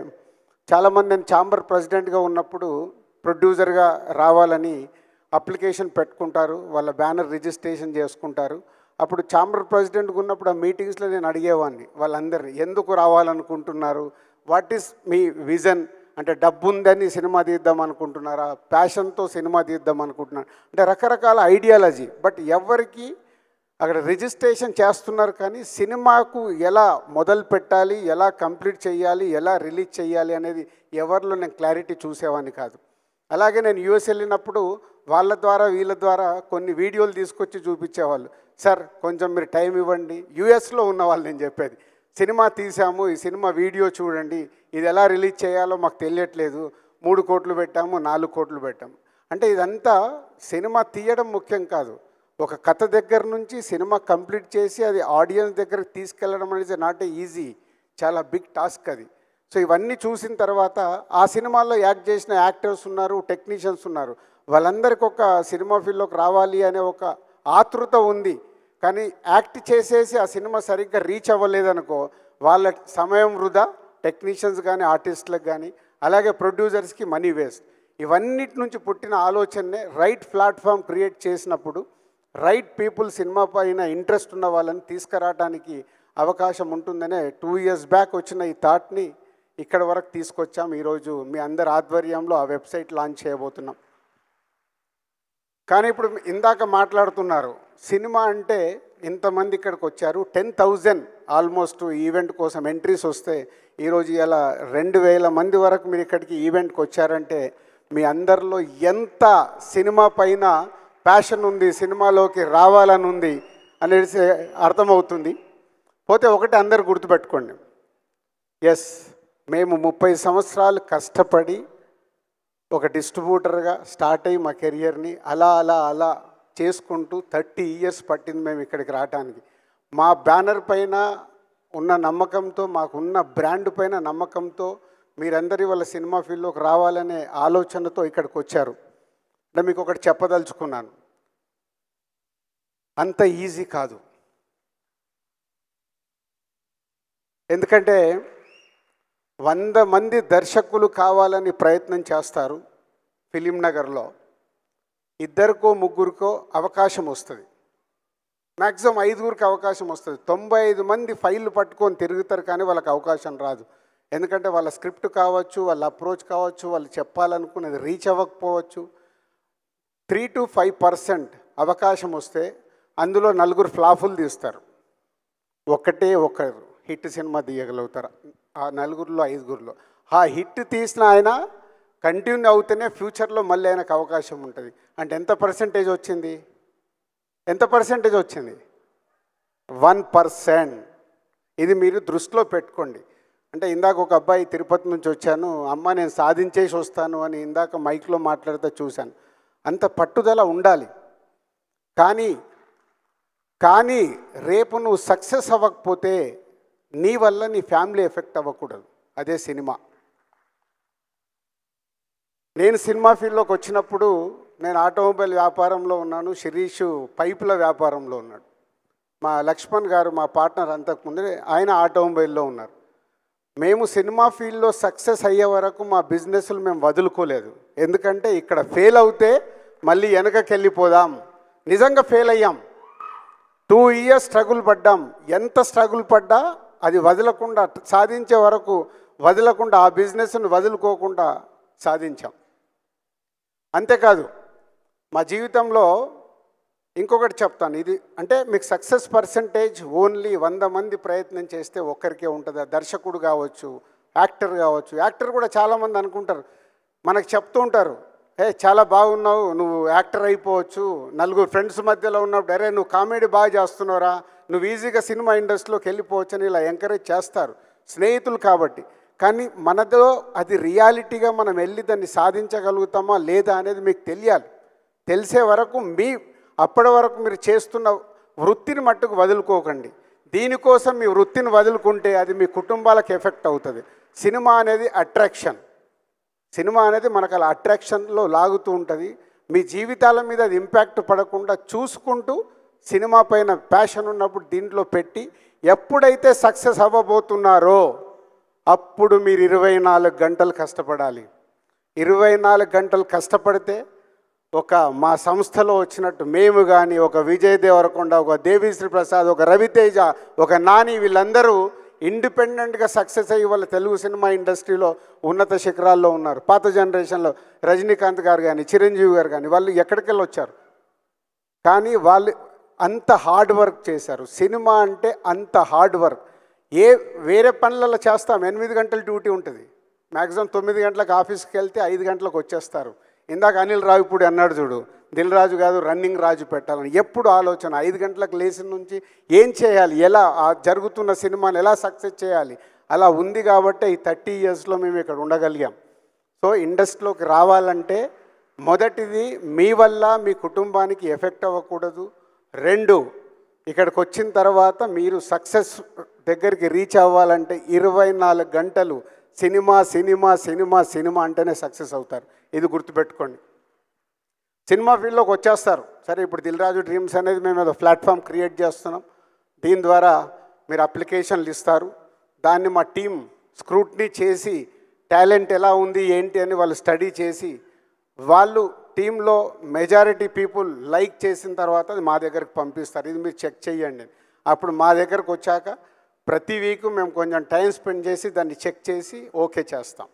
Speaker 6: చాలామంది నేను ఛాంబర్ ప్రెసిడెంట్గా ఉన్నప్పుడు ప్రొడ్యూసర్గా రావాలని అప్లికేషన్ పెట్టుకుంటారు, వాళ్ళ బ్యానర్ రిజిస్ట్రేషన్ చేసుకుంటారు. అప్పుడు ఛాంబర్ ప్రెసిడెంట్గా ఉన్నప్పుడు ఆ మీటింగ్స్లో నేను అడిగేవాడిని వాళ్ళందరినీ, ఎందుకు రావాలనుకుంటున్నారు, వాట్ ఈస్ మీ విజన్, అంటే డబ్బు ఉందని సినిమా తీద్దాం అనుకుంటున్నారా, ప్యాషన్తో సినిమా తీద్దాం అనుకుంటున్నారు, అంటే రకరకాల ఐడియాలజీ. బట్ ఎవరికి అక్కడ రిజిస్ట్రేషన్ చేస్తున్నారు కానీ సినిమాకు ఎలా మొదలు పెట్టాలి, ఎలా కంప్లీట్ చేయాలి, ఎలా రిలీజ్ చేయాలి అనేది ఎవరిలో నేను క్లారిటీ చూసేవాడిని కాదు. అలాగే నేను యూఎస్ వెళ్ళినప్పుడు వాళ్ళ ద్వారా వీళ్ళ ద్వారా కొన్ని వీడియోలు తీసుకొచ్చి చూపించేవాళ్ళు. సార్ కొంచెం మీరు టైం ఇవ్వండి, యూఎస్లో ఉన్న వాళ్ళు నేను చెప్పేది, సినిమా తీసాము, ఈ సినిమా వీడియో చూడండి, ఇది ఎలా రిలీజ్ చేయాలో మాకు తెలియట్లేదు, 3 కోట్లు పెట్టాము, 4 కోట్లు పెట్టాము. అంటే ఇదంతా సినిమా తీయడం ముఖ్యం కాదు, ఒక కథ దగ్గర నుంచి సినిమా కంప్లీట్ చేసి అది ఆడియన్స్ దగ్గరికి తీసుకెళ్ళడం అనేది నాట్ ఈజీ, చాలా బిగ్ టాస్క్ అది. సో ఇవన్నీ చూసిన తర్వాత ఆ సినిమాల్లో యాక్ట్ చేసిన యాక్టర్స్ ఉన్నారు, టెక్నీషియన్స్ ఉన్నారు, వాళ్ళందరికీ ఒక సినిమా ఫీల్డ్లోకి రావాలి అనే ఒక ఆతృత ఉంది. కానీ యాక్ట్ చేసేసి ఆ సినిమా సరిగ్గా రీచ్ అవ్వలేదనుకో వాళ్ళ సమయం వృధా, టెక్నీషియన్స్ కానీ ఆర్టిస్టులకు కానీ, అలాగే ప్రొడ్యూసర్స్కి మనీ వేస్ట్. ఇవన్నిటి నుంచి పుట్టిన ఆలోచననే రైట్ ప్లాట్ఫామ్ క్రియేట్ చేసినప్పుడు రైట్ పీపుల్ సినిమా పైన ఇంట్రెస్ట్ ఉన్న వాళ్ళని తీసుకురావడానికి అవకాశం ఉంటుందనే 2 years బ్యాక్ వచ్చిన ఈ థాట్ని ఇక్కడ వరకు తీసుకొచ్చాం. ఈరోజు మీ అందరి ఆధ్వర్యంలో ఆ వెబ్సైట్ లాంచ్ చేయబోతున్నాం. కానీ ఇప్పుడు ఇందాక మాట్లాడుతున్నారు, సినిమా అంటే ఇంతమంది ఇక్కడికి వచ్చారు, 10,000 ఆల్మోస్ట్ ఈవెంట్ కోసం ఎంట్రీస్ వస్తే ఈరోజు ఇలా 2,000 మంది వరకు మీరు ఇక్కడికి ఈవెంట్కి వచ్చారంటే మీ అందరిలో ఎంత సినిమా పైన ప్యాషన్ ఉంది, సినిమాలోకి రావాలని ఉంది అనేది అర్థమవుతుంది. పోతే ఒకటి అందరు గుర్తుపెట్టుకోండి, ఎస్ మేము 30 సంవత్సరాలు కష్టపడి ఒక డిస్ట్రిబ్యూటర్గా స్టార్ట్ అయ్యి మా కెరియర్ని అలా అలా అలా చేసుకుంటూ 30 years పట్టింది మేము ఇక్కడికి రావడానికి. మా బ్యానర్ పైన ఉన్న నమ్మకంతో, మాకున్న బ్రాండ్ పైన నమ్మకంతో మీరందరి వాళ్ళ సినిమా ఫీల్డ్లోకి రావాలనే ఆలోచనతో ఇక్కడికి వచ్చారు. అంటే మీకు ఒకటి చెప్పదలుచుకున్నాను, అంత ఈజీ కాదు. ఎందుకంటే 100 మంది దర్శకులు కావాలని ప్రయత్నం చేస్తారు, ఫిలిం నగర్లో 2కో 3కో అవకాశం వస్తుంది, మ్యాక్సిమం 5గురికి అవకాశం వస్తుంది. 95 మంది ఫైళ్ళు పట్టుకొని తిరుగుతారు కానీ వాళ్ళకి అవకాశం రాదు. ఎందుకంటే వాళ్ళ స్క్రిప్ట్ కావచ్చు, వాళ్ళ అప్రోచ్ కావచ్చు, వాళ్ళు చెప్పాలనుకున్నది రీచ్ అవ్వకపోవచ్చు. 3 to 5% అవకాశం వస్తే అందులో 4 ఫ్లాపులు తీస్తారు, ఒకరు హిట్ సినిమా తీయగలుగుతారు. ఆ 4లో 5గురిలో ఆ హిట్ తీసిన ఆయన కంటిన్యూ అవుతూనే ఫ్యూచర్లో మళ్ళీ ఆయనకు అవకాశం ఉంటుంది. అంటే ఎంత పర్సెంటేజ్ వచ్చింది? 1%. ఇది మీరు దృష్టిలో పెట్టుకోండి. అంటే ఇందాక ఒక అబ్బాయి తిరుపతి నుంచి వచ్చాను, అమ్మ నేను సాధించేసి వస్తాను అని ఇందాక మైక్లో మాట్లాడితే చూశాను. అంత పట్టుదల ఉండాలి. కానీ రేపు నువ్వు సక్సెస్ అవ్వకపోతే నీ వల్ల నీ ఫ్యామిలీ ఎఫెక్ట్ అవ్వకూడదు. అదే సినిమా. నేను సినిమా ఫీల్డ్లోకి వచ్చినప్పుడు నేను ఆటోమొబైల్ వ్యాపారంలో ఉన్నాను, శిరీష్ పైపుల వ్యాపారంలో ఉన్నాడు. మా లక్ష్మణ్ గారు మా పార్ట్నర్ అంతకుముందే ఆయన ఆటోమొబైల్లో ఉన్నారు. మేము సినిమా ఫీల్డ్లో సక్సెస్ అయ్యే వరకు మా బిజినెస్లు మేము వదులుకోలేదు. ఎందుకంటే ఇక్కడ ఫెయిల్ అవుతే మళ్ళీ వెనకకి వెళ్ళిపోదాం. నిజంగా ఫెయిల్ అయ్యాం, 2 years స్ట్రగుల్ పడ్డాం. ఎంత స్ట్రగుల్ పడ్డా అది వదలకుండా సాధించే వరకు వదలకుండా ఆ బిజినెస్ను వదులుకోకుండా సాధించాం. అంతేకాదు మా జీవితంలో ఇంకొకటి చెప్తాను, ఇది అంటే మీకు సక్సెస్ పర్సంటేజ్ ఓన్లీ 100 మంది ప్రయత్నం చేస్తే ఒక్కరికే ఉంటుంది. దర్శకుడు కావచ్చు, యాక్టర్ కావచ్చు. యాక్టర్ కూడా చాలామంది అనుకుంటారు, మనకు చెప్తూ ఉంటారు, చాలా బాగున్నావు, నువ్వు యాక్టర్ అయిపోవచ్చు. 4 ఫ్రెండ్స్ మధ్యలో ఉన్నప్పుడు అరే నువ్వు కామెడీ బాగా చేస్తున్నావురా, నువ్వు ఈజీగా సినిమా ఇండస్ట్రీలోకి వెళ్ళిపోవచ్చు అని ఇలా ఎంకరేజ్ చేస్తారు స్నేహితులు కాబట్టి. కానీ మనలో అది రియాలిటీగా మనం వెళ్ళి దాన్ని సాధించగలుగుతామా లేదా అనేది మీకు తెలియాలి. తెలిసే వరకు అప్పటి వరకు మీరు చేస్తున్న వృత్తిని మట్టుకు వదులుకోకండి. దీనికోసం మీ వృత్తిని వదులుకుంటే అది మీ కుటుంబాలకు ఎఫెక్ట్ అవుతుంది. సినిమా అనేది అట్రాక్షన్. సినిమా అనేది మనకు అలా అట్రాక్షన్లో లాగుతూ ఉంటుంది. మీ జీవితాల మీద అది ఇంపాక్ట్ పడకుండా చూసుకుంటూ సినిమా పైన ప్యాషన్ ఉన్నప్పుడు దీంట్లో పెట్టి ఎప్పుడైతే సక్సెస్ అవ్వబోతున్నారో అప్పుడు మీరు 24 గంటలు కష్టపడాలి. 24 గంటలు కష్టపడితే ఒక మా సంస్థలో వచ్చినట్టు మేము కానీ, ఒక విజయ్ దేవరకొండ, ఒక దేవిశ్రీ ప్రసాద్, ఒక రవితేజ, ఒక నాని, వీళ్ళందరూ ఇండిపెండెంట్గా సక్సెస్ అయ్యి వాళ్ళ తెలుగు సినిమా ఇండస్ట్రీలో ఉన్నత శిఖరాల్లో ఉన్నారు. పాత జనరేషన్లో రజనీకాంత్ గారు కానీ, చిరంజీవి గారు కానీ, వాళ్ళు ఎక్కడికి వెళ్ళి వచ్చారు. కానీ వాళ్ళు అంత హార్డ్ వర్క్ చేశారు. సినిమా అంటే అంత హార్డ్ వర్క్. వేరే పనులలో చేస్తాం, 8 గంటల డ్యూటీ ఉంటుంది. మ్యాక్సిమం 9 గంటలకు ఆఫీస్కి వెళ్తే 5 గంటలకు వచ్చేస్తారు. ఇందాక అనిల్ రావిపూడి అన్నాడు చూడు, దిల్ రాజు కాదు రన్నింగ్ రాజు పెట్టాలని. ఎప్పుడు ఆలోచన 5 గంటలకు లేచిన నుంచి ఏం చేయాలి, ఎలా జరుగుతున్న సినిమాని ఎలా సక్సెస్ చేయాలి, అలా ఉంది కాబట్టి ఈ 30 ఇయర్స్లో మేము ఇక్కడ ఉండగలిగాం. సో ఇండస్ట్రీలోకి రావాలంటే మొదటిది మీ వల్ల మీ కుటుంబానికి ఎఫెక్ట్ అవ్వకూడదు. 2, ఇక్కడికి వచ్చిన తర్వాత మీరు సక్సెస్ దగ్గరికి రీచ్ అవ్వాలంటే 24 గంటలు సినిమా సినిమా సినిమా సినిమా అంటేనే సక్సెస్ అవుతారు. ఇది గుర్తుపెట్టుకోండి. సినిమా ఫీల్డ్లోకి వచ్చేస్తారు. సరే, ఇప్పుడు దిల్ రాజు డ్రీమ్స్ అనేది మేము ఏదో ప్లాట్ఫామ్ క్రియేట్ చేస్తున్నాం. దీని ద్వారా మీరు అప్లికేషన్లు ఇస్తారు. దాన్ని మా టీం స్క్రూట్నీ చేసి టాలెంట్ ఎలా ఉంది ఏంటి అని వాళ్ళు స్టడీ చేసి వాళ్ళు టీంలో మెజారిటీ పీపుల్ లైక్ చేసిన తర్వాత అది మా దగ్గరకు పంపిస్తారు. ఇది మీరు చెక్ చేయండి. అప్పుడు మా దగ్గరకు వచ్చాక ప్రతి వీక్ మేము కొంచెం టైం స్పెండ్ చేసి దాన్ని చెక్ చేసి ఓకే చేస్తాం.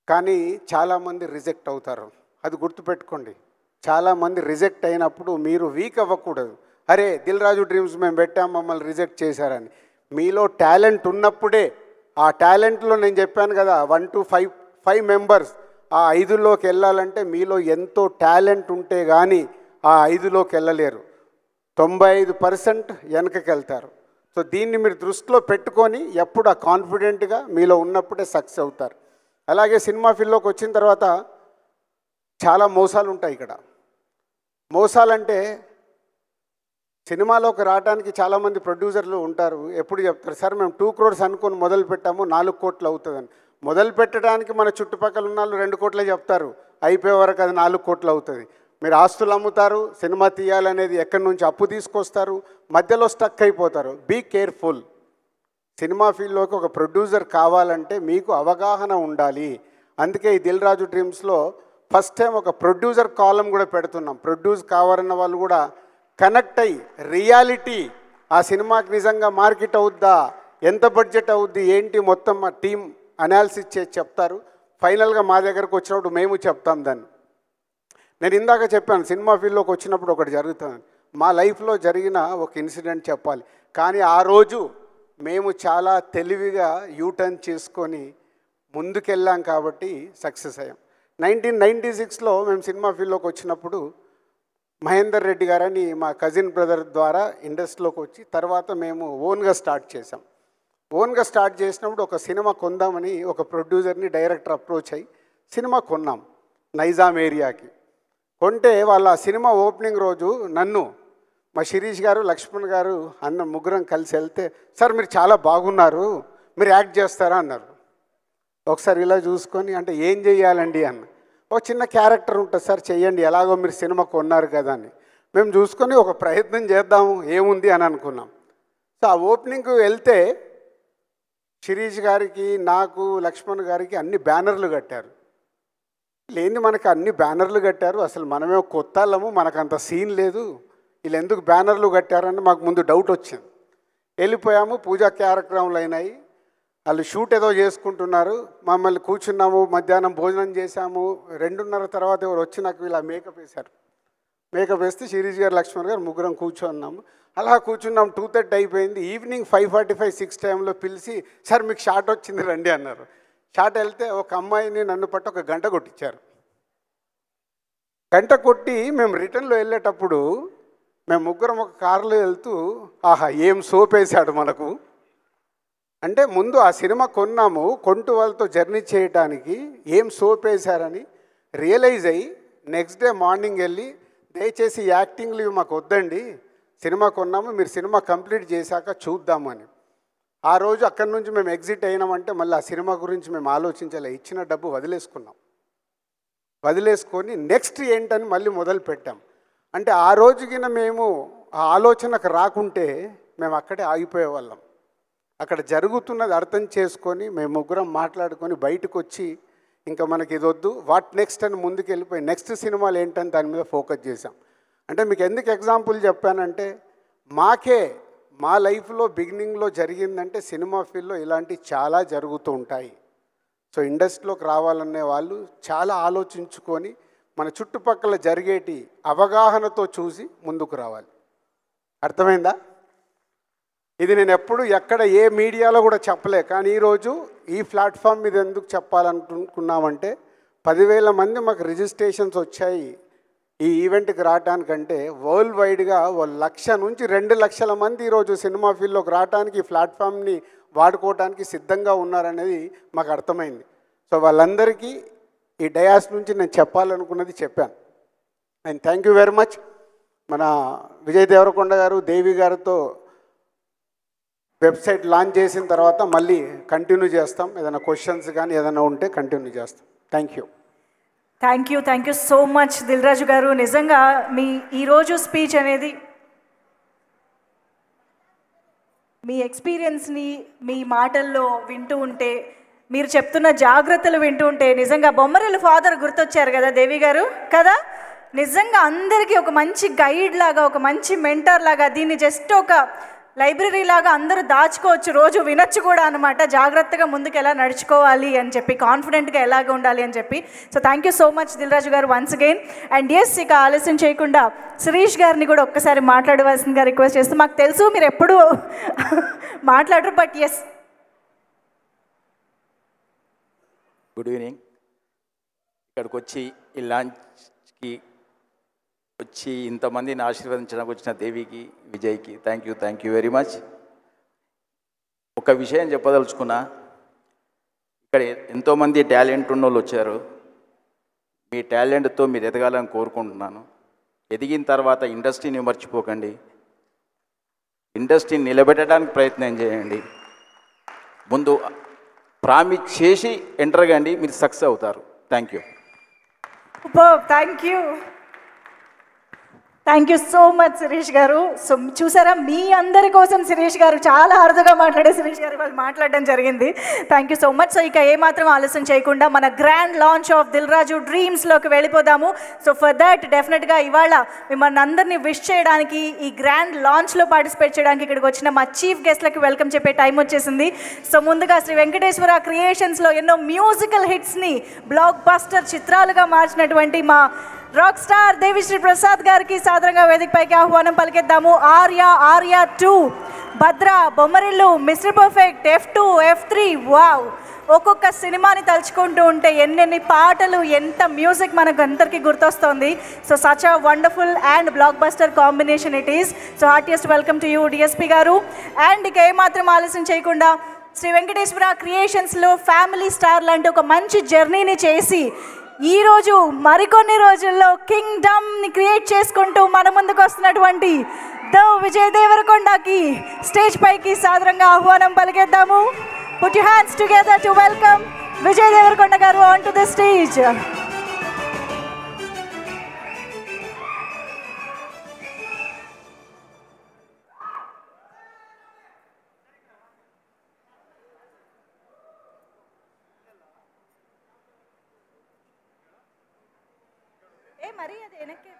Speaker 6: కానీ చాలామంది రిజెక్ట్ అవుతారు. అది గుర్తుపెట్టుకోండి. చాలామంది రిజెక్ట్ అయినప్పుడు మీరు వీక్ అవ్వకూడదు. అరే దిల్ రాజు డ్రీమ్స్ మేము పెట్టాం, మమ్మల్ని రిజెక్ట్ చేశారని. మీలో టాలెంట్ ఉన్నప్పుడే, ఆ టాలెంట్లో నేను చెప్పాను కదా 1 to 5 మెంబర్స్, ఆ 5లోకి వెళ్ళాలంటే మీలో ఎంతో టాలెంట్ ఉంటే కానీ ఆ 5లోకి వెళ్ళలేరు. 95% వెనకకి వెళ్తారు. సో దీన్ని మీరు దృష్టిలో పెట్టుకొని ఎప్పుడు ఆ కాన్ఫిడెంట్గా మీలో ఉన్నప్పుడే సక్సెస్ అవుతారు. అలాగే సినిమా ఫీల్డ్లోకి వచ్చిన తర్వాత చాలా మోసాలు ఉంటాయి. ఇక్కడ మోసాలంటే సినిమాలోకి రావడానికి చాలామంది ప్రొడ్యూసర్లు ఉంటారు. ఎప్పుడు చెప్తారు, సార్ మేము 2 crores అనుకొని మొదలు పెట్టాము, 4 కోట్లు అవుతుందని. మొదలు పెట్టడానికి మన చుట్టుపక్కల ఉన్న వాళ్ళు 2 కోట్లే చెప్తారు, అయిపోయే వరకు అది 4 కోట్లు అవుతుంది. మీరు ఆస్తులు అమ్ముతారు, సినిమా తీయాలనేది ఎక్కడి నుంచి అప్పు తీసుకొస్తారు, మధ్యలో స్టక్ అయిపోతారు. Be careful. సినిమా ఫీల్డ్లోకి ఒక ప్రొడ్యూసర్ కావాలంటే మీకు అవగాహన ఉండాలి. అందుకే ఈ దిల్ రాజు డ్రీమ్స్లో ఫస్ట్ టైం ఒక ప్రొడ్యూసర్ కాలం కూడా పెడుతున్నాం. ప్రొడ్యూస్ కావాలన్న వాళ్ళు కూడా కనెక్ట్ అయ్యి రియాలిటీ, ఆ సినిమాకి నిజంగా మార్కెట్ అవుద్దా, ఎంత బడ్జెట్ అవుద్ది ఏంటి, మొత్తం మా టీం అనాలిసిస్ చేసి చెప్తారు. ఫైనల్గా మా దగ్గరకు వచ్చినప్పుడు మేము చెప్తాం దాన్ని. నేను ఇందాక చెప్పాను, సినిమా ఫీల్డ్లోకి వచ్చినప్పుడు ఒకటి జరుగుతుంది. మా లైఫ్లో జరిగిన ఒక ఇన్సిడెంట్ చెప్పాలి. కానీ ఆ రోజు మేము చాలా తెలివిగా యూటర్న్ చేసుకొని ముందుకెళ్ళాం కాబట్టి సక్సెస్ అయ్యాం. 1996లో మేము సినిమా ఫీల్డ్లోకి వచ్చినప్పుడు మహేందర్ రెడ్డి గారని మా కజిన్ బ్రదర్ ద్వారా ఇండస్ట్రీలోకి వచ్చి తర్వాత మేము ఓన్గా స్టార్ట్ చేసాం. ఓన్గా స్టార్ట్ చేసినప్పుడు ఒక సినిమా కొందామని ఒక ప్రొడ్యూసర్ని డైరెక్టర్ అప్రోచ్ అయ్యి సినిమా కొన్నాం నైజాం ఏరియాకి. కొంటే వాళ్ళ సినిమా ఓపెనింగ్ రోజు నన్ను, మా శిరీష్ గారు, లక్ష్మణ్ గారు అన్న ముగ్గురం కలిసి వెళ్తే, సార్ మీరు చాలా బాగున్నారు, మీరు యాక్ట్ చేస్తారా అన్నారు. ఒకసారి ఇలా చూసుకొని, అంటే ఏం చెయ్యాలండి అన్న. ఒక చిన్న క్యారెక్టర్ ఉంటుంది సార్, చెయ్యండి, ఎలాగో మీరు సినిమా కొన్నారు కదా అని. మేము చూసుకొని ఒక ప్రయత్నం చేద్దాము ఏముంది అని అనుకున్నాం. సో ఆ ఓపెనింగ్కి వెళ్తే శిరీష్ గారికి, నాకు, లక్ష్మణ్ గారికి అన్ని బ్యానర్లు కట్టారు. లేని మనకు అన్ని బ్యానర్లు కట్టారు, అసలు మనమే కొత్త వాళ్ళము, మనకు అంత సీన్ లేదు, వీళ్ళు ఎందుకు బ్యానర్లు కట్టారని మాకు ముందు డౌట్ వచ్చింది. వెళ్ళిపోయాము, పూజా కార్యక్రమాలు అయినాయి, వాళ్ళు షూట్ ఏదో చేసుకుంటున్నారు, మమ్మల్ని కూర్చున్నాము, మధ్యాహ్నం భోజనం చేశాము. 2:30 తర్వాత ఎవరు వచ్చి నాకు ఇలా మేకప్ వేశారు. మేకప్ వేస్తే శిరీష్ గారు, లక్ష్మణ్ గారు ముగ్గురం కూర్చున్నాము. అలా కూర్చున్నాం. 2:30 అయిపోయింది. ఈవినింగ్ 5:45, 6 టైంలో పిలిచి, సార్ మీకు షాట్ వచ్చింది రండి అన్నారు. షాట్ వెళ్తే ఒక అమ్మాయిని నన్ను పట్టి 1 గంట కొట్టించారు. గంట కొట్టి మేము రిటర్న్లో వెళ్ళేటప్పుడు మేము ముగ్గురం ఒక కారులో వెళ్తూ, ఆహా ఏం సోప్ వేసాడు మనకు. అంటే ముందు ఆ సినిమా కొన్నాము, కొంటూ వాళ్ళతో జర్నీ చేయడానికి ఏం సోప్ వేశారని రియలైజ్ అయ్యి నెక్స్ట్ డే మార్నింగ్ వెళ్ళి, దయచేసి యాక్టింగ్లు ఇవి మాకు వద్దండి, సినిమా కొన్నాము, మీరు సినిమా కంప్లీట్ చేశాక చూద్దామని. ఆ రోజు అక్కడి నుంచి మేము ఎగ్జిట్ అయినామంటే మళ్ళీ ఆ సినిమా గురించి మేము ఆలోచించాలి. ఇచ్చిన డబ్బు వదిలేసుకున్నాం. వదిలేసుకొని నెక్స్ట్ ఏంటని మళ్ళీ మొదలు పెట్టాం. అంటే ఆ రోజుకిన మేము ఆ ఆలోచనకు రాకుంటే మేము అక్కడే ఆగిపోయేవాళ్ళం. అక్కడ జరుగుతున్నది అర్థం చేసుకొని మేము ముగ్గురం మాట్లాడుకొని బయటకు వచ్చి ఇంకా మనకి ఇది వద్దు, వాట్ నెక్స్ట్ అని ముందుకు వెళ్ళిపోయి నెక్స్ట్ సినిమాలు ఏంటని దాని మీద ఫోకస్ చేశాం. అంటే మీకు ఎందుకు ఎగ్జాంపుల్ చెప్పానంటే మా లైఫ్లో బిగినింగ్లో జరిగిందంటే సినిమా ఫీల్డ్లో ఇలాంటివి చాలా జరుగుతూ ఉంటాయి. సో ఇండస్ట్రీలోకి రావాలనే వాళ్ళు చాలా ఆలోచించుకొని మన చుట్టుపక్కల జరిగేటి అవగాహనతో చూసి ముందుకు రావాలి. అర్థమైందా? ఇది నేను ఎప్పుడు ఎక్కడ ఏ మీడియాలో కూడా చెప్పలే, కానీ ఈరోజు ఈ ప్లాట్ఫామ్ మీద ఎందుకు చెప్పాలనుకున్నామంటే 10,000 మంది మాకు రిజిస్ట్రేషన్స్ వచ్చాయి ఈ ఈవెంట్కి రావడానికంటే వరల్డ్ వైడ్గా 1,00,000 నుంచి 2,00,000 మంది ఈరోజు సినిమా ఫీల్డ్లోకి రావడానికి ఈ ప్లాట్ఫామ్ని వాడుకోవడానికి సిద్ధంగా ఉన్నారనేది మాకు అర్థమైంది. సో వాళ్ళందరికీ ఈ డయాస్ నుంచి నేను చెప్పాలనుకున్నది చెప్పాను. And thank you very much. మన విజయ్ దేవరకొండ గారు దేవి గారితో వెబ్సైట్ లాంచ్ చేసిన తర్వాత మళ్ళీ కంటిన్యూ చేస్తాం. ఏదైనా క్వశ్చన్స్ కానీ ఏదైనా ఉంటే కంటిన్యూ చేస్తాం. Thank you.
Speaker 1: Thank you so much Dil Raju garu. నిజంగా మీ ఈరోజు స్పీచ్ అనేది మీ ఎక్స్పీరియన్స్ని మీ మాటల్లో వింటూ ఉంటే, మీరు చెప్తున్న జాగ్రత్తలు వింటూ ఉంటే నిజంగా బొమ్మరిల్లు ఫాదర్ గుర్తొచ్చారు కదా దేవి గారు కదా. నిజంగా అందరికీ ఒక మంచి గైడ్ లాగా, ఒక మంచి మెంటర్ లాగా, దీన్ని జస్ట్ ఒక లైబ్రరీ లాగా అందరూ దాచుకోవచ్చు, రోజు వినొచ్చు కూడా అనమాట. జాగ్రత్తగా ముందుకు ఎలా నడుచుకోవాలి అని చెప్పి, కాన్ఫిడెంట్గా ఎలాగ ఉండాలి అని చెప్పి. So thank you so much Dil Raju garu once again. And yes, ఇక ఆలస్యం చేయకుండా శిరీష్ గారిని కూడా ఒక్కసారి మాట్లాడవలసిందిగా రిక్వెస్ట్ చేస్తూ, మాకు తెలుసు మీరు ఎప్పుడూ మాట్లాడరు, బట్ ఎస్.
Speaker 7: Good evening. ఇక్కడికి వచ్చి ఈ లాంచ్కి వచ్చి ఇంతమందిని ఆశీర్వదించడానికి వచ్చిన దేవికి, విజయ్కి థ్యాంక్ యూ వెరీ మచ్. ఒక విషయం చెప్పదలుచుకున్నా, ఇక్కడ ఎంతోమంది టాలెంట్ ఉన్న వాళ్ళు వచ్చారు. మీ టాలెంట్తో మీరు ఎదగాలని కోరుకుంటున్నాను. ఎదిగిన తర్వాత ఇండస్ట్రీని మర్చిపోకండి, ఇండస్ట్రీని నిలబెట్టడానికి ప్రయత్నం చేయండి. ముందు ప్రామిస్ చేసి ఎంటర్ కండి, మీరు సక్సెస్ అవుతారు. Thank you.
Speaker 1: Thank you so much Shirish గారు. సో చూసారా, మీ అందరి కోసం శిరీష్ గారు చాలా అరుదుగా మాట్లాడే శిరీష్ గారు వాళ్ళు మాట్లాడడం జరిగింది. Thank you so much. So ఇక ఏమాత్రం ఆలస్యం చేయకుండా మన గ్రాండ్ లాంచ్ ఆఫ్ దిల్ రాజు డ్రీమ్స్లోకి వెళ్ళిపోదాము. సో ఫర్ దట్ డెఫినెట్గా ఇవాళ మిమ్మల్ని అందరినీ విష్ చేయడానికి, ఈ గ్రాండ్ లాంచ్లో పార్టిసిపేట్ చేయడానికి ఇక్కడికి వచ్చిన మా చీఫ్ గెస్ట్లకి వెల్కమ్ చెప్పే టైం వచ్చేసింది. సో ముందుగా శ్రీ వెంకటేశ్వర క్రియేషన్స్లో ఎన్నో మ్యూజికల్ హిట్స్ని బ్లాక్ బస్టర్ చిత్రాలుగా మార్చినటువంటి మా రాక్ స్టార్ దేవిశ్రీ ప్రసాద్ గారికి సాదరంగా వేదికపైకి ఆహ్వానం పలికిద్దాము. ఆర్య 2, భద్ర, Bommarillu, mister perfect, F2, F3, wow. ఒక్కొక్క సినిమాని తలుచుకుంటూ ఉంటే ఎన్నెన్ని పాటలు, ఎంత మ్యూజిక్ మనకు అందరికీ గుర్తొస్తుంది. So such a wonderful and block buster combination it is. So heartiest welcome to you DSP గారు. అండ్ ఇక ఏమాత్రం ఆలస్యం చేయకుండా శ్రీ వెంకటేశ్వర క్రియేషన్స్లో ఫ్యామిలీ స్టార్ లాంటి ఒక మంచి జర్నీని చేసి ఈరోజు మరికొన్ని రోజుల్లో కింగ్డమ్ని క్రియేట్ చేసుకుంటూ మన ముందుకు వస్తున్నటువంటి ద విజయ్ దేవరకొండకి స్టేజ్ పైకి సాదరంగా ఆహ్వానం పలికేద్దాము. Put your hands together to welcome Vijay Devarakonda garu on to the stage. మరి అది వెనక్కి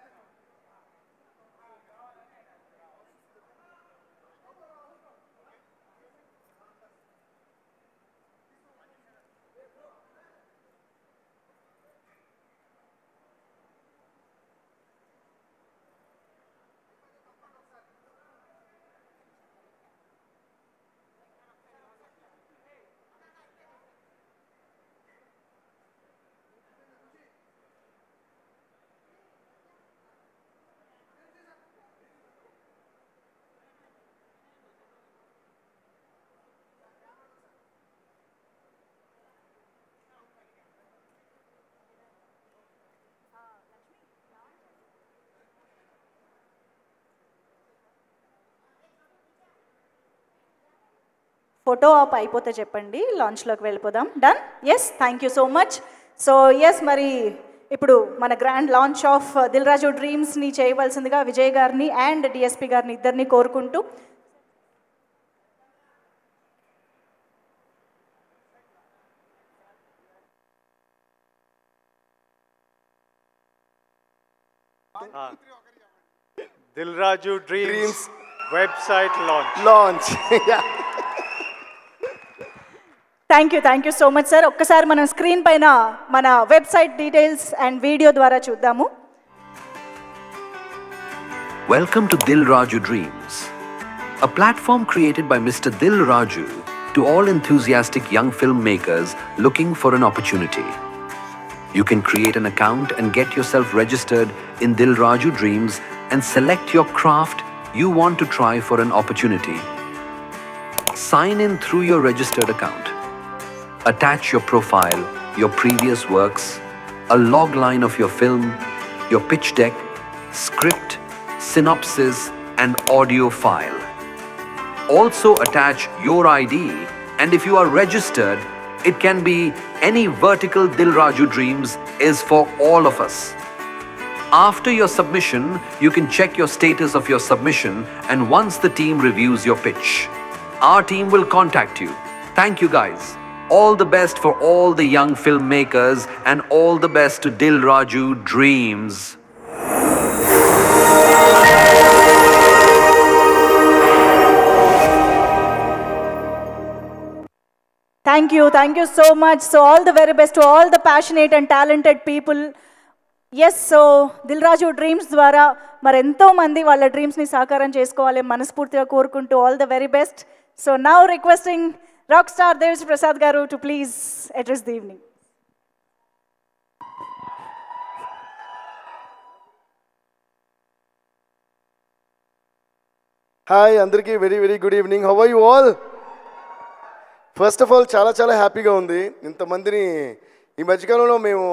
Speaker 1: ఫోటో ఆప్ అయిపోతే చెప్పండి, లాంచ్లోకి వెళ్ళిపోదాం. Done? Yes, thank you so much. So yes, మరి ఇప్పుడు మన grand launch of Dil Raju డ్రీమ్స్ని చేయవలసిందిగా విజయ్ గారిని అండ్ డిఎస్పి గారిని ఇద్దరిని కోరుకుంటూ
Speaker 8: Dil Raju dreams website launch.
Speaker 1: Thank you so much sir. ఒక్కసారి మనం స్క్రీన్ పైన మన వెబ్సైట్ డీటెయిల్స్ అండ్ వీడియో ద్వారా చూద్దాము.
Speaker 9: Welcome to Dil Raju Dreams, a platform created by Mr. Dil Raju to all enthusiastic young filmmakers looking for an opportunity. You can create an account and get yourself registered in Dil Raju Dreams and select your craft you want to try for an opportunity. Sign in through your registered account. Attach your profile, your previous works, a log line of your film, your pitch deck, script, synopsis, and audio file. Also attach your ID, and if you are registered, it can be any vertical Dil Raju Dreams is for all of us. After your submission, you can check your status of your submission, and once the team reviews your pitch, our team will contact you. Thank you guys. All the best for all the young filmmakers and all the best to Dil Raju Dreams.
Speaker 1: Thank you so much. So all the very best to all the passionate and talented people. Yes, so Dil Raju Dreams ద్వారా మరి ఎంతో మంది వాళ్ళ డ్రీమ్స్ని సాకారం చేసుకోవాలి మనస్ఫూర్తిగా కోరుకుంటూ all the very best. So now requesting rock star Devi Sri Prasad గారు to please address the evening.
Speaker 10: Hi అందరికీ very very good evening. How are you all? First of all చాలా చాలా హ్యాపీగా ఉంది. ఇంతమందిని ఈ మధ్యకాలంలో మేము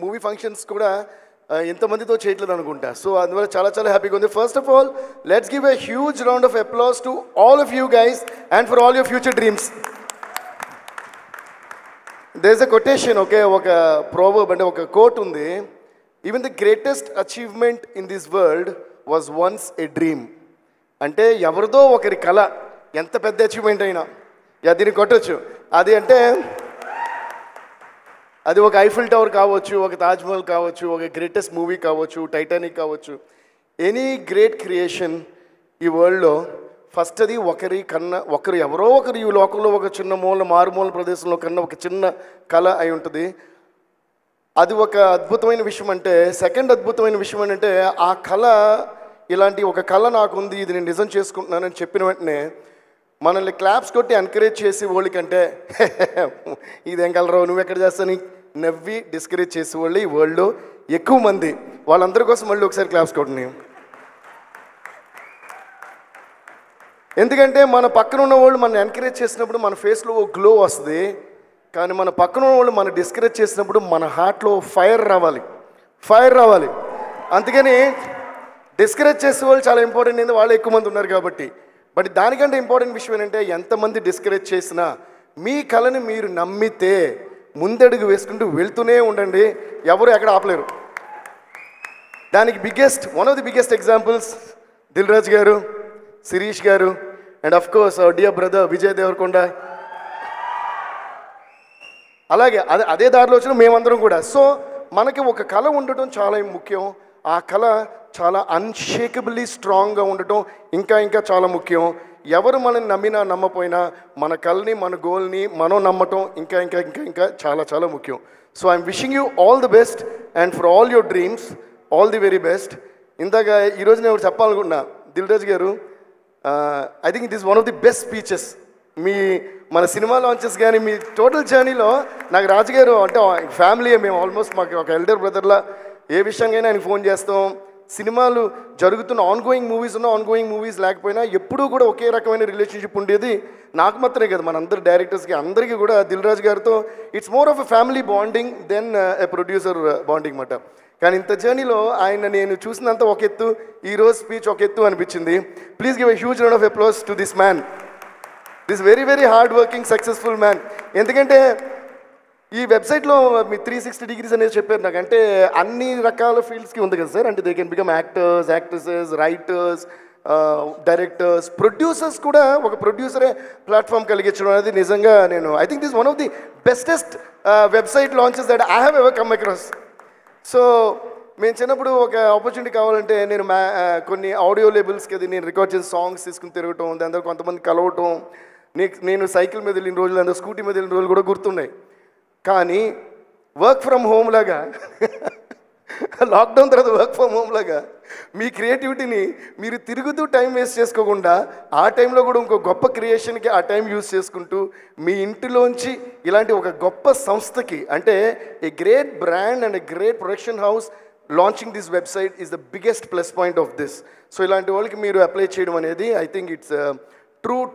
Speaker 10: మూవీ ఫంక్షన్స్ కూడా ఎంతమందితో చేయట్లేదు అనుకుంటా. సో అందువల్ల చాలా చాలా హ్యాపీగా ఉంది. First of all let's give a huge round of applause to all of you guys and for all your future dreams. There is a quotation, ఒక ప్రోవర్బ్ అంటే ఒక కోట్ ఉంది. Even the greatest achievement in this world was once a dream. అంటే ఎవరిదో ఒకరి కళ, ఎంత పెద్ద అచీవ్మెంట్ అయినా దీన్ని కొట్టచ్చు. అది అంటే అది ఒక ఐఫిల్ టవర్ కావచ్చు, ఒక తాజ్మహల్ కావచ్చు, ఒక గ్రేటెస్ట్ మూవీ కావచ్చు, టైటానిక్ కావచ్చు. ఎనీ గ్రేట్ క్రియేషన్ ఈ వరల్డ్లో ఫస్ట్ అది ఒకరు ఎవరో ఒకరు ఈ లోకంలో ఒక చిన్న మారుమూల ప్రదేశంలో కన్నా ఒక చిన్న కళ అయి ఉంటుంది. అది ఒక అద్భుతమైన విషయం. అంటే సెకండ్ అద్భుతమైన విషయం ఏంటంటే ఆ కళ, ఇలాంటి ఒక కళ నాకుంది, ఇది నేను నిజం చేసుకుంటున్నానని చెప్పిన వెంటనే మనల్ని క్లాప్స్ కొట్టి ఎంకరేజ్ చేసే వాళ్ళకంటే ఇదేం కలరావు నువ్వు ఎక్కడ చేస్తాను నవ్వి డిస్కరేజ్ చేసే వాళ్ళు ఈ వరల్డ్లో ఎక్కువ మంది. వాళ్ళందరి కోసం మళ్ళీ ఒకసారి క్లాప్స్ కొట్టని. ఎందుకంటే మన పక్కన ఉన్న వాళ్ళు మనం ఎంకరేజ్ చేసినప్పుడు మన ఫేస్లో ఓ గ్లో వస్తుంది. కానీ మన పక్కన ఉన్న వాళ్ళు మనం డిస్కరేజ్ చేసినప్పుడు మన హార్ట్లో ఫైర్ రావాలి. అందుకని డిస్కరేజ్ చేసే వాళ్ళు చాలా ఇంపార్టెంట్. ఏంటంటే వాళ్ళు ఎక్కువ మంది ఉన్నారు కాబట్టి. బట్ దానికంటే ఇంపార్టెంట్ విషయం ఏంటంటే ఎంతమంది డిస్కరేజ్ చేసినా మీ కళని మీరు నమ్మితే ముందడుగు వేసుకుంటూ వెళ్తూనే ఉండండి, ఎవరు ఎక్కడ ఆపలేరు. దానికి one of the biggest examples Dil Raju garu, Sirish garu, and of course our dear brother Vijay Deverakonda. అలాగే అదే దారిలో వచ్చిన మేమందరం కూడా. సో మనకి ఒక కళ ఉండటం చాలా ముఖ్యం. ఆ కళ చాలా అన్షేకబుల్లీ స్ట్రాంగ్గా ఉండటం ఇంకా చాలా ముఖ్యం. ఎవరు మనల్ని నమ్మినా నమ్మపోయినా మన కళని, మన గోల్ని మనం నమ్మటం ఇంకా చాలా ముఖ్యం. So I'm wishing you all the best and for all your dreams all the very best. ఇందాక ఈరోజు నేను చెప్పాలనుకుంటున్నా, దిల్ రాజు గారు, I think it is one of the best speeches. మన సినిమా లాంచెస్ కానీ మీ టోటల్ జర్నీలో నాకు రాజుగారు అంటే ఫ్యామిలీ, మేము ఆల్మోస్ట్ మాకు ఒక ఎల్డర్ బ్రదర్లా ఏ విషయంగానే ఆయనకు ఫోన్ చేస్తాం. సినిమాలు జరుగుతున్న ఆన్గోయింగ్ మూవీస్ లేకపోయినా ఎప్పుడూ కూడా ఒకే రకమైన రిలేషన్షిప్ ఉండేది. నాకు మాత్రమే కదా, మనందరు డైరెక్టర్స్కి అందరికీ కూడా దిల్ రాజు గారితో it's more of a family bonding than a producer bonding మాట. కానీ ఇంత జర్నీలో ఆయన నేను చూసినంత ఒక ఎత్తు, ఈరోజు స్పీచ్ ఒక ఎత్తు అనిపించింది. Please give a huge round of applause to this man. This very very hard working successful man. ఎందుకంటే ఈ వెబ్సైట్లో మీ 360 degrees అనేది చెప్పారు నాకు. అంటే అన్ని రకాల ఫీల్డ్స్కి ఉంది కదా సార్. అంటే they can become actors, actresses, writers, directors, producers కూడా. ఒక ప్రొడ్యూసరే ప్లాట్ఫామ్ కలిగించడం అనేది నిజంగా నేను I think this one of the bestest website launches that I have ever come across. So మేము చిన్నప్పుడు ఒక ఆపర్చునిటీ కావాలంటే నేను కొన్ని ఆడియో లేబుల్స్కి అది నేను రికార్డ్ చేసిన సాంగ్స్ తీసుకుని తిరగటం, దాని తర్వాత కొంతమంది కలవటం, నేను సైకిల్ మీద వెళ్ళిన రోజులు, అందరూ స్కూటీ మీద వెళ్ళిన రోజులు కూడా గుర్తున్నాయి. కానీ వర్క్ ఫ్రమ్ హోమ్ లాగా లాక్డౌన్ తర్వాత వర్క్ ఫ్రమ్ హోమ్ లాగా మీ క్రియేటివిటీని మీరు తిరుగుతూ టైం వేస్ట్ చేసుకోకుండా ఆ టైంలో కూడా ఇంకో గొప్ప క్రియేషన్కి ఆ టైం యూజ్ చేసుకుంటూ మీ ఇంటిలోంచి ఇలాంటి ఒక గొప్ప సంస్థకి, అంటే a great brand and a great production house launching this website is the biggest plus point of this. So ఇలాంటి వాళ్ళకి మీరు అప్లై చేయడం అనేది I think it's true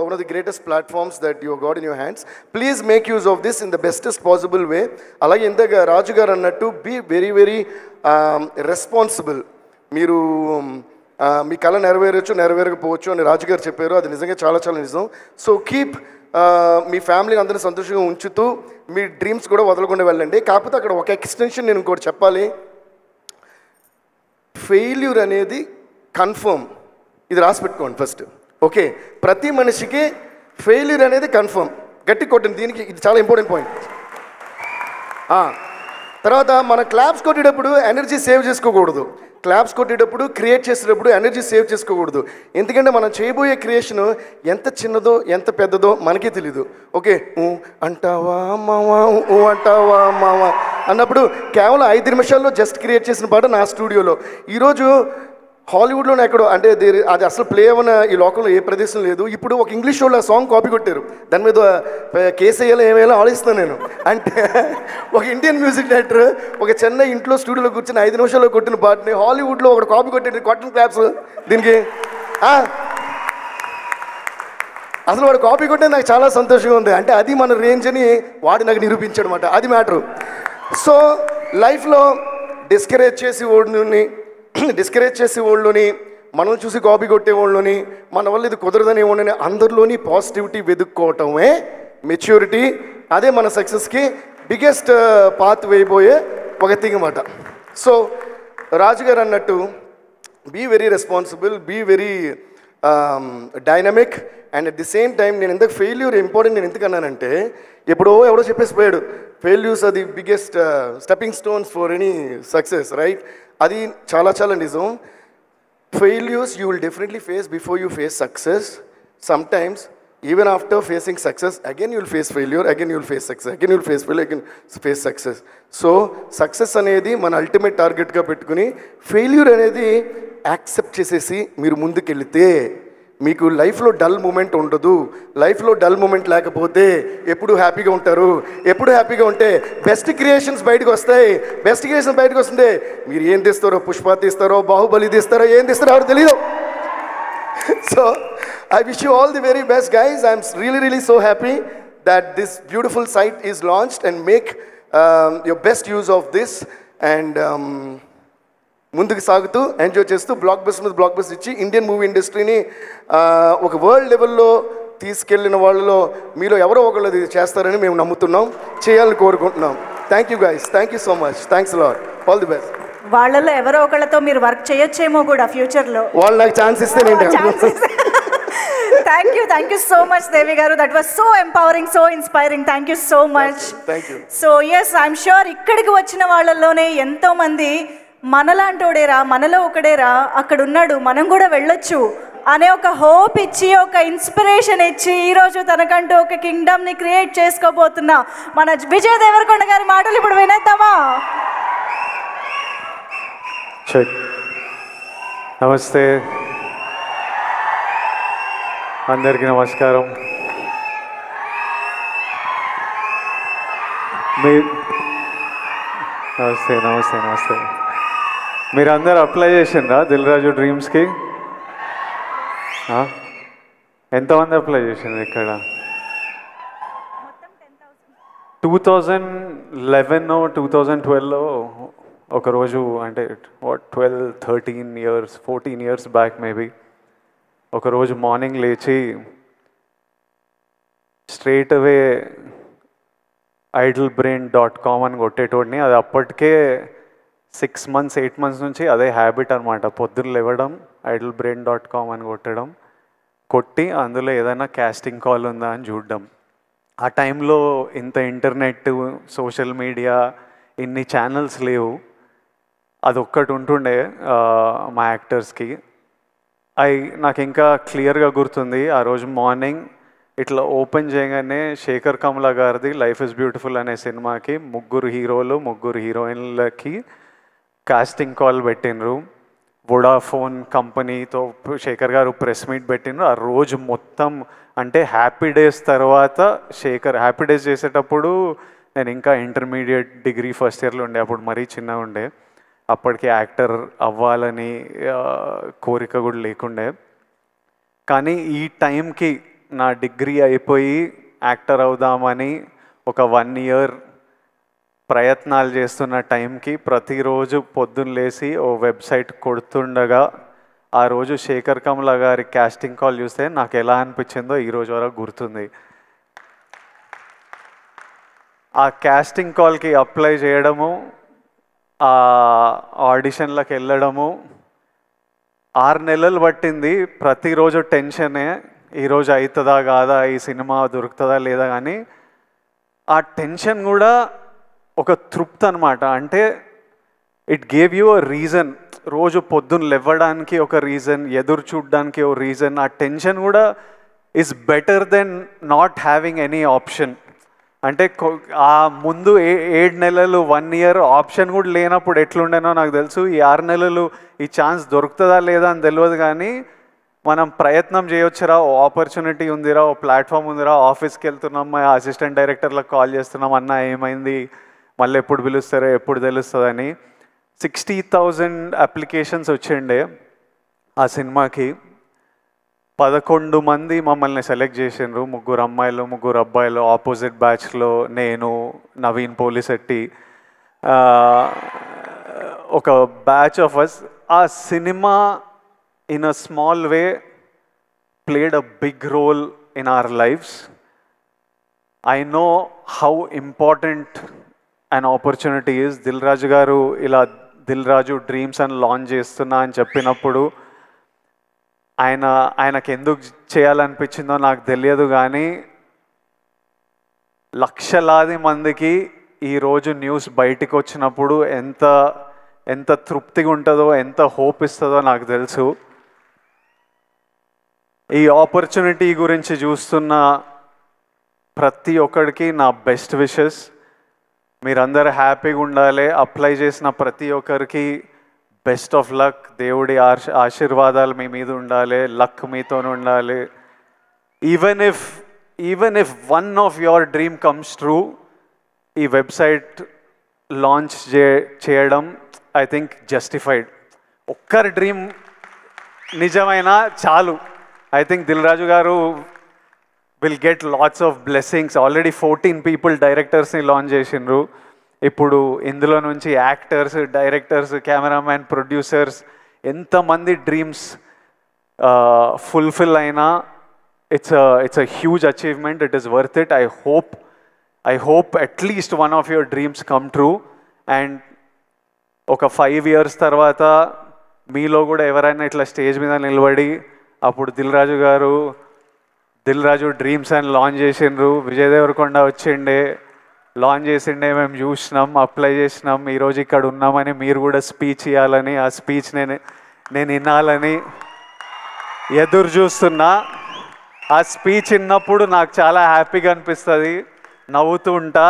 Speaker 10: one of the greatest platforms that you have got in your hands. Please make use of this in the bestest possible way. Alage indaga Raju garu annattu be very very responsible. Meeru మీ కళ నెరవేరకపోవచ్చు అని రాజు గారు చెప్పారు. అది నిజంగా చాలా చాలా నిజం. So keep me ఫ్యామిలీని అందరినీ సంతోషంగా ఉంచుతూ మీ డ్రీమ్స్ కూడా వదలకుండా వెళ్ళండి. కాకపోతే అక్కడ ఒక ఎక్స్టెన్షన్ నేను ఇంకోటి చెప్పాలి. ఫెయిల్యూర్ అనేది కన్ఫర్మ్. ఇది రాసి పెట్టుకోండి ఫస్ట్. ఓకే, ప్రతి మనిషికి ఫెయిల్యూర్ అనేది కన్ఫర్మ్. గట్టి కొట్టండి దీనికి, ఇది చాలా ఇంపార్టెంట్ పాయింట్. తర్వాత మన క్లాప్స్ కొట్టేటప్పుడు ఎనర్జీ సేవ్ చేసుకోకూడదు. క్లాప్స్ కొట్టేటప్పుడు క్రియేట్ చేసేటప్పుడు ఎనర్జీ సేవ్ చేసుకోకూడదు. ఎందుకంటే మనం చేయబోయే క్రియేషన్ ఎంత చిన్నదో ఎంత పెద్దదో మనకే తెలీదు. ఓకే, అంటావా మావా, అంటావా మావా అన్నప్పుడు కేవలం 5 నిమిషాల్లో జస్ట్ క్రియేట్ చేసిన పాట నా స్టూడియోలో. ఈరోజు హాలీవుడ్లోనే ఎక్కడో, అంటే అది అసలు ప్లే అవ్వన ఈ లోకంలో ఏ ప్రదేశం లేదు. ఇప్పుడు ఒక ఇంగ్లీష్ వాళ్ళు ఆ సాంగ్ కాపీ కొట్టారు. దాని మీద కేసు వేయాలో ఏమేయాలో ఆలోచిస్తాను నేను. అంటే ఒక ఇండియన్ మ్యూజిక్ డైరెక్టర్ ఒక చెన్నై ఇంట్లో స్టూడియోలో కూర్చొని 5 నిమిషాల్లో కొట్టిన పాటని హాలీవుడ్లో ఒకటి కాపీ కొట్టాడు. కాటన్ క్లాప్స్ దీనికి. అసలు వాడు కాపీ కొట్టే నాకు చాలా సంతోషంగా ఉంది. అంటే అది మన రేంజ్ అని వాడు నాకు నిరూపించాడు అనమాట. అది మ్యాటరు. సో లైఫ్లో డిస్కరేజ్ చేసే వాళ్ళని, మనం చూసి కాపీ కొట్టే వాళ్ళని, మన వల్ల ఇది కుదరదని వాళ్ళని అందరిలోని పాజిటివిటీ వెతుక్కోవటమే మెచ్యూరిటీ. అదే మన సక్సెస్కి బిగ్గెస్ట్ పాత్ వేయబోయే ఒక థింగ్ అన్నమాట. సో రాజుగారు అన్నట్టు be very responsible, be very dynamic and at the same time. నేను ఎందుకు ఫెయిల్యూర్ ఇంపార్టెంట్ నేను ఎందుకన్నానంటే, ఎవడో చెప్పేసి పోయాడు ఫెయిల్యూర్స్ అది biggest stepping stones for any success, right? అది చాలా చాలా నిజం. Failures you will definitely face before you face success. Sometimes even after facing success again you will face failure, again you will face success, again you will face failure, again face success. So success అనేది మన ultimate టార్గెట్గా పెట్టుకుని failure అనేది accept చేసేసి మీరు ముందుకెళ్తే మీకు లైఫ్లో డల్ మూమెంట్ ఉండదు. లైఫ్లో డల్ మూమెంట్ లేకపోతే ఎప్పుడు హ్యాపీగా ఉంటారు. ఎప్పుడు హ్యాపీగా ఉంటే బెస్ట్ క్రియేషన్స్ బయటకు వస్తాయి. బెస్ట్ క్రియేషన్స్ బయటకు వస్తుంటే మీరు ఏం తీస్తారో, పుష్ప తీస్తారో, బాహుబలి తీస్తారో, ఏం తీస్తారో ఎవరు తెలియదు. So I wish you all the very best, guys. I'm really so happy that this beautiful site is launched and make your best use of this and ముందుకు సాగుతూ ఎంజాయ్ చేస్తూ బ్లాక్ బస్టర్ ఇచ్చి ఇండియన్ మూవీ ఇండస్ట్రీని ఒక world లెవెల్లో తీసుకెళ్లిన వాళ్ళలో మీలో ఎవరో ఒకళ్ళు ఇది చేస్తారని మేము నమ్ముతున్నాం, చేయాలని కోరుకుంటున్నాం. Thank you guys, thank you so much, thanks lot, all the best.
Speaker 1: వాళ్ళలో ఎవరో ఒకళ్ళతో మీరు వర్క్ చేయొచ్చేమో కూడా ఫ్యూచర్లో.
Speaker 10: వాళ్ళు నాకు ఛాన్స్ ఇస్తే నేను.
Speaker 1: Thank you so much, Devi garu. That was so empowering, so inspiring. Thank you so much.
Speaker 10: Thank you.
Speaker 1: So yes, I'm sure ఇక్కడికి వచ్చిన వాళ్ళలోనే ఎంతో మంది మనలాంటోడేరా, మనలో ఒకడేరా అక్కడ ఉన్నాడు, మనం కూడా వెళ్ళొచ్చు అనే ఒక హోప్ ఇచ్చి, ఒక ఇన్స్పిరేషన్ ఇచ్చి ఈరోజు తనకంటూ ఒక కింగ్డమ్ని క్రియేట్ చేసుకోబోతున్నా మన విజయ్ దేవరకొండ గారి మాటలు ఇప్పుడు వినేద్దామా?
Speaker 8: నమస్తే అందరికీ, నమస్కారం. నమస్తే. మీరు అందరు అప్లై చేసిండ్రా దిల్ రాజు డ్రీమ్స్కి? ఎంతమంది అప్లై చేసిండ్రు ఇక్కడ? 2011 2012లో ఒకరోజు, అంటే 12-13 years 14 years బ్యాక్ మేబీ, ఒకరోజు మార్నింగ్ లేచి స్ట్రైట్ అవే idlebrain.com అని కొట్టేటోడిని. అది అప్పటికే 6 months 8 months నుంచి అదే హ్యాబిట్ అనమాట. పొద్దున్న లేవడం, idlebrain.com అని కొట్టి అందులో ఏదైనా కాస్టింగ్ కాల్ ఉందా అని చూడడం. ఆ టైంలో ఇంత ఇంటర్నెట్, సోషల్ మీడియా, ఇన్ని ఛానల్స్ లేవు. అది ఒక్కటి ఉంటుండే మా యాక్టర్స్కి. నాకు ఇంకా క్లియర్గా గుర్తుంది, ఆ రోజు మార్నింగ్ ఇట్లా ఓపెన్ చేయగానే శేఖర్ కమలా గారిది లైఫ్ ఇస్ బ్యూటిఫుల్ అనే సినిమాకి 3 హీరోలు 3 హీరోయిన్లకి కాస్టింగ్ కాల్ పెట్టినరు. వొడాఫోన్ కంపెనీతో శేఖర్ గారు ప్రెస్ మీట్ పెట్టినరు. ఆ రోజు మొత్తం అంటే హ్యాపీ డేస్ తర్వాత హ్యాపీ డేస్ చేసేటప్పుడు నేను ఇంకా ఇంటర్మీడియట్ డిగ్రీ ఫస్ట్ ఇయర్లో ఉండే, అప్పుడు మరీ చిన్నగా ఉండే. అప్పటికి యాక్టర్ అవ్వాలని కోరిక కూడా లేకుండే. కానీ ఈ టైంకి నా డిగ్రీ అయిపోయి యాక్టర్ అవుదామని ఒక 1 year ప్రయత్నాలు చేస్తున్న టైంకి ప్రతిరోజు పొద్దున్న లేచి ఓ వెబ్సైట్ కొడుతుండగా ఆ రోజు శేఖర్ కమలా గారి కాస్టింగ్ కాల్ చూస్తే నాకు ఎలా అనిపించిందో ఈరోజు వరకు గుర్తుంది. ఆ కాస్టింగ్ కాల్కి అప్లై చేయడము, ఆ ఆడిషన్లకు వెళ్ళడము 6 నెలలు పట్టింది. ప్రతిరోజు టెన్షనే, ఈరోజు అవుతుందా కాదా, ఈ సినిమా దొరుకుతుందా లేదా. కానీ ఆ టెన్షన్ కూడా ఒక తృప్తి అనమాట. అంటే it gave you a reason. రోజు పొద్దున్న లేవడానికి ఒక రీజన్, ఎదురు చూడడానికి ఒక రీజన్. ఆ టెన్షన్ కూడా is better than not having any option. అంటే ఆ ముందు 7 నెలలు 1 year ఆప్షన్ కూడా లేనప్పుడు ఎట్లుండేనో నాకు తెలుసు. ఈ 6 నెలలు ఈ ఛాన్స్ దొరుకుతుందా లేదా అని తెలియదు, కానీ మనం ప్రయత్నం చేయొచ్చురా, ఓ ఆపర్చునిటీ ఉందిరా, ఓ ప్లాట్ఫామ్ ఉందిరా, ఆఫీస్కి వెళ్తున్నాం, అసిస్టెంట్ డైరెక్టర్లకు కాల్ చేస్తున్నాం, అన్న ఏమైంది, మళ్ళీ ఎప్పుడు పిలుస్తారో ఎప్పుడు తెలుస్తుందని. 60,000 అప్లికేషన్స్ వచ్చిండే ఆ సినిమాకి. 11 మంది మమ్మల్ని సెలెక్ట్ చేసిండ్రు, 3 అమ్మాయిలు 3 అబ్బాయిలు. ఆపోజిట్ బ్యాచ్లో నేను, నవీన్ పోలిశెట్టి, ఒక బ్యాచ్ ఆఫ్ అస్. ఆ cinema in a small way played a big role in our lives. I know how important an opportunity is. Dil Raju garu ila Dil Raju Dreams and launch చేస్తున్నా అని చెప్పినప్పుడు ఆయనకి ఎందుకు చేయాలనిపించిందో నాకు తెలియదు, కానీ లక్షలాది మందికి ఈరోజు న్యూస్ బయటికి వచ్చినప్పుడు ఎంత తృప్తిగా ఉంటుందో, ఎంత హోప్ ఇస్తుందో నాకు తెలుసు. ఈ ఆపర్చునిటీ గురించి చూస్తున్న ప్రతి ఒక్కడికి నా బెస్ట్ విషెస్. మీరందరూ హ్యాపీగా ఉండాలి. అప్లై చేసిన ప్రతి ఒక్కరికి బెస్ట్ ఆఫ్ లక్. దేవుడి ఆశీర్వాదాలు మీ మీద ఉండాలి, లక్ మీతో ఉండాలి. Even if one of your dream comes true, ఈ వెబ్సైట్ లాంచ్ చేయడం ఐ థింక్ జస్టిఫైడ్. ఒక్కరి డ్రీమ్ నిజమైనా చాలు. I think Dil Raju garu will get lots of blessings. Already 14 people directors ni launch చేసిండ్రు. ఇప్పుడు ఇందులో నుంచి యాక్టర్స్, డైరెక్టర్స్, కెమెరామ్యాన్, ప్రొడ్యూసర్స్ ఎంతమంది డ్రీమ్స్ ఫుల్ఫిల్ అయినా it's a huge achievement. It is worth it. I hope at least one of your dreams come true. And ఒక 5 years తర్వాత మీలో కూడా ఎవరైనా ఇట్లా స్టేజ్ మీద నిలబడి అప్పుడు దిల్ రాజు డ్రీమ్స్ అని లాంచ్ చేసిండ్రు, విజయ్ దేవరకొండ వచ్చిండే, లాంచ్ చేసిండే, మేము చూసినాం, అప్లై చేసినాం, ఈరోజు ఇక్కడ ఉన్నామని మీరు కూడా స్పీచ్ ఇవ్వాలని, ఆ స్పీచ్ నేను వినాలని ఎదురు చూస్తున్నా. ఆ స్పీచ్ విన్నప్పుడు నాకు చాలా హ్యాపీగా అనిపిస్తుంది, నవ్వుతూ ఉంటా.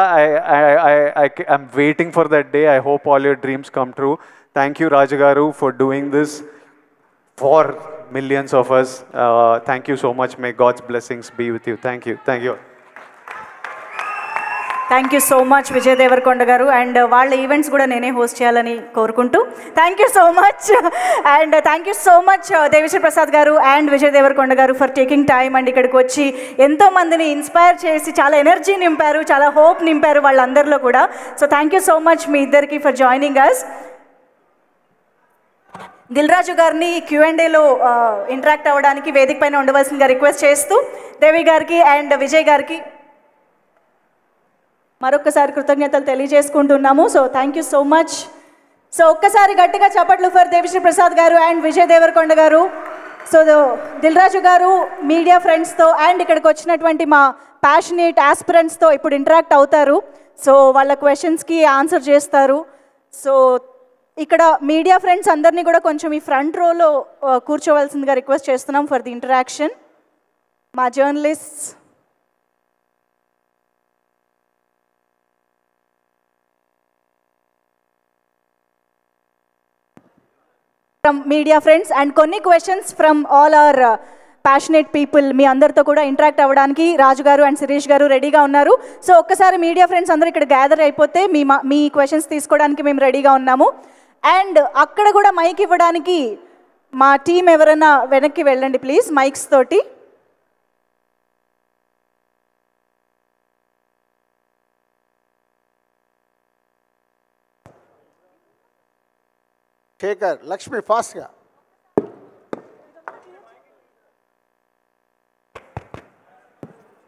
Speaker 8: I'm waiting for that day. I hope all your dreams come true. Thank you Raju garu for doing this for millions of us. Thank you so much. May God's blessings be with you. Thank you. Thank you.
Speaker 1: Thank you so much Vijay Devarakonda గారు. And వాళ్ళ events కూడా నేనే host చేయాలని కోరుకుంటూ thank you so much. And thank you so much Devi Sri Prasad గారు and Vijay Devarakonda గారు for taking time and ఇక్కడికి వచ్చి ఎంతోమందిని ఇన్స్పైర్ చేసి చాలా ఎనర్జీ నింపారు, చాలా హోప్ నింపారు వాళ్ళందరిలో కూడా. So thank you so much మీ ఇద్దరికి for joining us. Dil Raju గారిని Q&Aలో ఇంటరాక్ట్ అవ్వడానికి వేదిక పైన ఉండవలసిందిగా రిక్వెస్ట్ చేస్తూ దేవి గారికి అండ్ విజయ్ గారికి మరొకసారి కృతజ్ఞతలు తెలియజేసుకుంటున్నాము. So thank you so much. So ఒక్కసారి గట్టిగా చప్పట్లు ఫర్ దేవిశ్రీ ప్రసాద్ గారు అండ్ విజయ్ దేవరకొండ గారు. సో దిల్ రాజు గారు మీడియా ఫ్రెండ్స్తో అండ్ ఇక్కడికి వచ్చినటువంటి మా ప్యాషనేట్ ఆస్పిరెంట్స్తో ఇప్పుడు ఇంటరాక్ట్ అవుతారు. సో వాళ్ళ క్వశ్చన్స్కి ఆన్సర్ చేస్తారు. సో ఇక్కడ మీడియా ఫ్రెండ్స్ అందరినీ కూడా కొంచెం ఈ ఫ్రంట్ రోలో కూర్చోవలసిందిగా రిక్వెస్ట్ చేస్తున్నాం ఫర్ ది ఇంటరాక్షన్. మా journalists from media friends and కొన్ని questions from all our passionate people మీ అందరితో కూడా ఇంటరాక్ట్ అవ్వడానికి రాజు గారు అండ్ శిరీష్ గారు రెడీగా ఉన్నారు. సో ఒక్కసారి మీడియా ఫ్రెండ్స్ అందరూ ఇక్కడ గ్యాదర్ అయిపోతే మీ క్వశ్చన్స్ తీసుకోవడానికి మేము రెడీగా ఉన్నాము. అండ్ అక్కడ కూడా మైక్ ఇవ్వడానికి మా టీం ఎవరైనా వెనక్కి వెళ్ళండి ప్లీజ్ మైక్స్ తోటి.
Speaker 6: శేఖర్, లక్ష్మి ఫాస్ట్గా.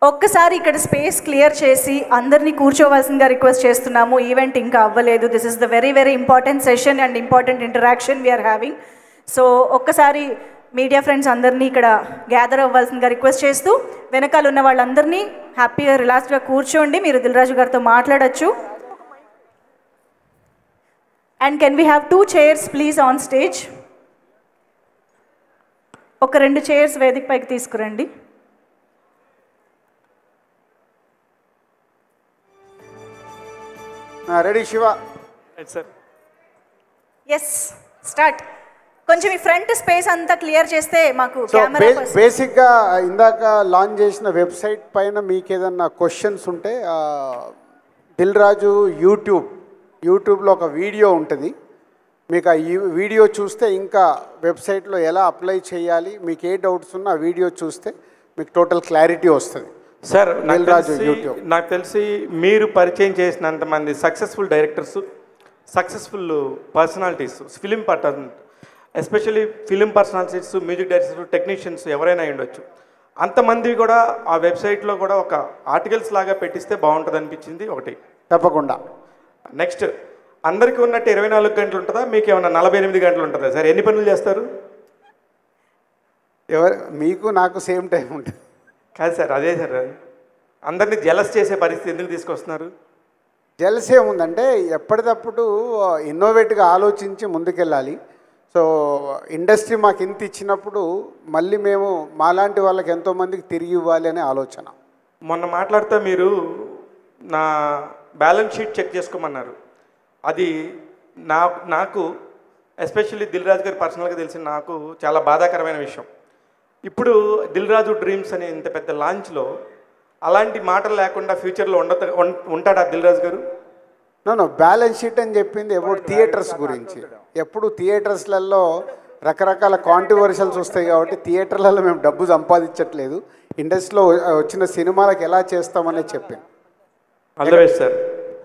Speaker 1: ఒక్కసారి ఇక్కడ స్పేస్ క్లియర్ చేసి అందరినీ కూర్చోవలసిందిగా రిక్వెస్ట్ చేస్తున్నాము. ఈవెంట్ ఇంకా అవ్వలేదు. This is the very very important session and important interaction we're having. So ఒక్కసారి మీడియా ఫ్రెండ్స్ అందరినీ ఇక్కడ గ్యాదర్ అవ్వాల్సిందిగా రిక్వెస్ట్ చేస్తూ వెనకాల ఉన్న వాళ్ళందరినీ హ్యాపీగా రిలాక్స్గా కూర్చోండి. మీరు దిల్ రాజు గారితో మాట్లాడచ్చు. And can we have 2 chairs please on stage. ఒక 2 chairs వేదిక పైకి తీసుకురండి.
Speaker 6: Ready Shiva?
Speaker 8: Sir
Speaker 1: yes start. కొంచెం ఈ ఫ్రంట్ స్పేస్ అంతా క్లియర్ చేస్తే మాకు కెమెరా
Speaker 6: బేసిక్గా ఇందాక లాంచ్ చేసిన వెబ్సైట్ పైన మీకు ఏదన్నా క్వశ్చన్స్ ఉంటే దిల్ రాజు యూట్యూబ్లో ఒక వీడియో ఉంటుంది. మీకు ఆ వీడియో చూస్తే ఇంకా వెబ్సైట్లో ఎలా అప్లై చేయాలి, మీకు ఏ డౌట్స్ ఉన్నా ఆ వీడియో చూస్తే మీకు టోటల్ క్లారిటీ వస్తుంది.
Speaker 11: సార్
Speaker 6: యూట్యూబ్
Speaker 11: నాకు తెలిసి మీరు పరిచయం చేసినంత మంది successful directors, successful personalities, film partner, especially film personalities, music directors, technicians ఎవరైనా ఉండొచ్చు, అంతమంది కూడా ఆ వెబ్సైట్లో కూడా ఒక ఆర్టికల్స్ లాగా పెట్టిస్తే బాగుంటుంది అనిపించింది ఒకటి.
Speaker 6: తప్పకుండా.
Speaker 11: నెక్స్ట్, అందరికీ ఉన్నట్టు 24 గంటలు ఉంటుందా, మీకు ఏమైనా 48 గంటలు ఉంటుందా సార్? ఎన్ని పనులు చేస్తారు?
Speaker 6: మీకు నాకు సేమ్ టైం ఉంటుంది.
Speaker 11: కాదు సార్, అదే సార్, అందరినీ జలస్ చేసే పరిస్థితి ఎందుకు తీసుకొస్తున్నారు?
Speaker 6: జలస్ ఏముందంటే ఎప్పటికప్పుడు ఇన్నోవేటివ్గా ఆలోచించి ముందుకెళ్ళాలి. సో ఇండస్ట్రీ మాకు ఇంత ఇచ్చినప్పుడు మళ్ళీ మేము మాలాంటి వాళ్ళకి ఎంతోమందికి తిరిగి ఇవ్వాలి అనే ఆలోచన.
Speaker 11: మొన్న మాట్లాడితే మీరు నా బ్యాలెన్స్ షీట్ చెక్ చేసుకోమన్నారు. అది నాకు ఎస్పెషల్లీ దిల్ రాజు గారి పర్సనల్గా తెలిసిన నాకు చాలా బాధాకరమైన విషయం. ఇప్పుడు దిల్ రాజు డ్రీమ్స్ అనే ఇంత పెద్ద లాంచ్లో అలాంటి మాటలు లేకుండా ఫ్యూచర్లో ఉంటాడా దిల్ రాజు గారు?
Speaker 6: నో బ్యాలెన్స్ షీట్ అని చెప్పింది అబౌట్ థియేటర్స్ గురించి. ఎప్పుడు థియేటర్స్లలో రకరకాల కాంట్రవర్షియల్స్ వస్తాయి కాబట్టి థియేటర్లలో మేము డబ్బు సంపాదించట్లేదు, ఇండస్ట్రీలో వచ్చిన సినిమాలకు ఎలా చేస్తామనే చెప్పింది.
Speaker 11: సార్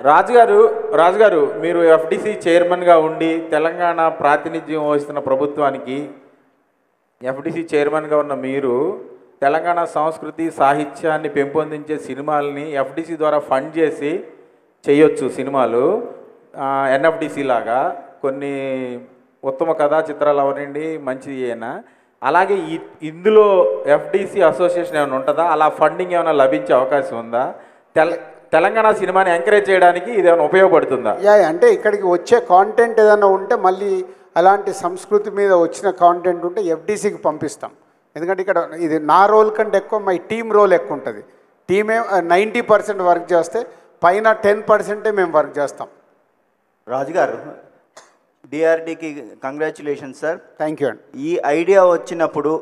Speaker 7: రాజుగారు మీరు ఎఫ్డిసి చైర్మన్గా ఉండి తెలంగాణ ప్రాతినిధ్యం వహిస్తున్న ప్రభుత్వానికి ఎఫ్డిసి చైర్మన్గా ఉన్న మీరు తెలంగాణ సంస్కృతి సాహిత్యాన్ని పెంపొందించే సినిమాలని ఎఫ్డిసి ద్వారా ఫండ్ చేసి చేయొచ్చు. సినిమాలు ఎన్ఎఫ్డిసి లాగా కొన్ని ఉత్తమ కథా చిత్రాలు అవనండి మంచి అయినా. అలాగే ఇందులో ఎఫ్డిసి అసోసియేషన్ ఏమైనా ఉంటుందా? అలా ఫండింగ్ ఏమైనా లభించే అవకాశం ఉందా? తెలంగాణ సినిమాని ఎంకరేజ్ చేయడానికి ఇది ఏమైనా ఉపయోగపడుతుందా?
Speaker 6: అంటే ఇక్కడికి వచ్చే కాంటెంట్ ఏదైనా ఉంటే మళ్ళీ అలాంటి సంస్కృతి మీద వచ్చిన కాంటెంట్ ఉంటే ఎఫ్డిసికి పంపిస్తాం. ఎందుకంటే ఇక్కడ ఇది నా రోల్ కంటే ఎక్కువ మై టీమ్ రోల్ ఎక్కువ ఉంటుంది. టీమే 90% వర్క్ చేస్తే పైన 10% మేము వర్క్ చేస్తాం.
Speaker 12: రాజుగారు, డిఆర్డీకి కంగ్రాచులేషన్స్ సార్.
Speaker 6: థ్యాంక్ యూ అండి.
Speaker 12: ఈ ఐడియా వచ్చినప్పుడు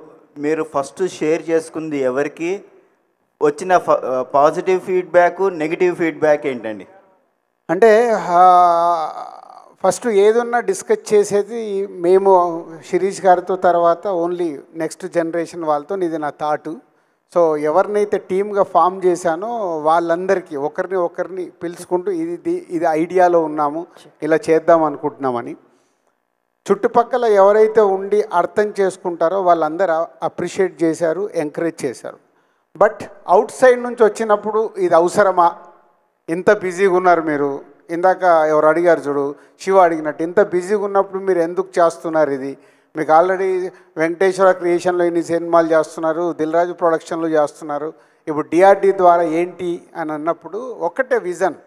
Speaker 12: మీరు ఫస్ట్ షేర్ చేసుకుంది ఎవరికి? వచ్చిన పాజిటివ్ ఫీడ్బ్యాక్, నెగిటివ్ ఫీడ్బ్యాక్ ఏంటండి?
Speaker 6: అంటే ఫస్ట్ ఏదన్నా డిస్కస్ చేసేది మేము శిరీష్ గారితో, తర్వాత ఓన్లీ నెక్స్ట్ జనరేషన్ వాళ్ళతో. ఇది నా థాటు. సో ఎవరినైతే టీమ్గా ఫామ్ చేశానో వాళ్ళందరికీ ఒకరిని పిలుచుకుంటూ ఇది ఐడియాలో ఉన్నాము, ఇలా చేద్దాం అనుకుంటున్నామని. చుట్టుపక్కల ఎవరైతే ఉండి అర్థం చేసుకుంటారో వాళ్ళందరూ అప్రిషియేట్ చేశారు, ఎంకరేజ్ చేశారు. బట్ అవుట్ సైడ్ నుంచి వచ్చినప్పుడు ఇది అవసరమా, ఇంత బిజీగా ఉన్నారు మీరు, ఇందాక ఎవరు అడిగారు చూడు, శివ అడిగినట్టు, ఇంత బిజీగా ఉన్నప్పుడు మీరు ఎందుకు చేస్తున్నారు ఇది, మీకు ఆల్రెడీ వెంకటేశ్వర క్రియేషన్లో ఇన్ని సినిమాలు చేస్తున్నారు, దిల్ రాజు ప్రొడక్షన్లో చేస్తున్నారు, ఇప్పుడు డిఆర్డి ద్వారా ఏంటి అని అన్నప్పుడు ఒకటే విజన్,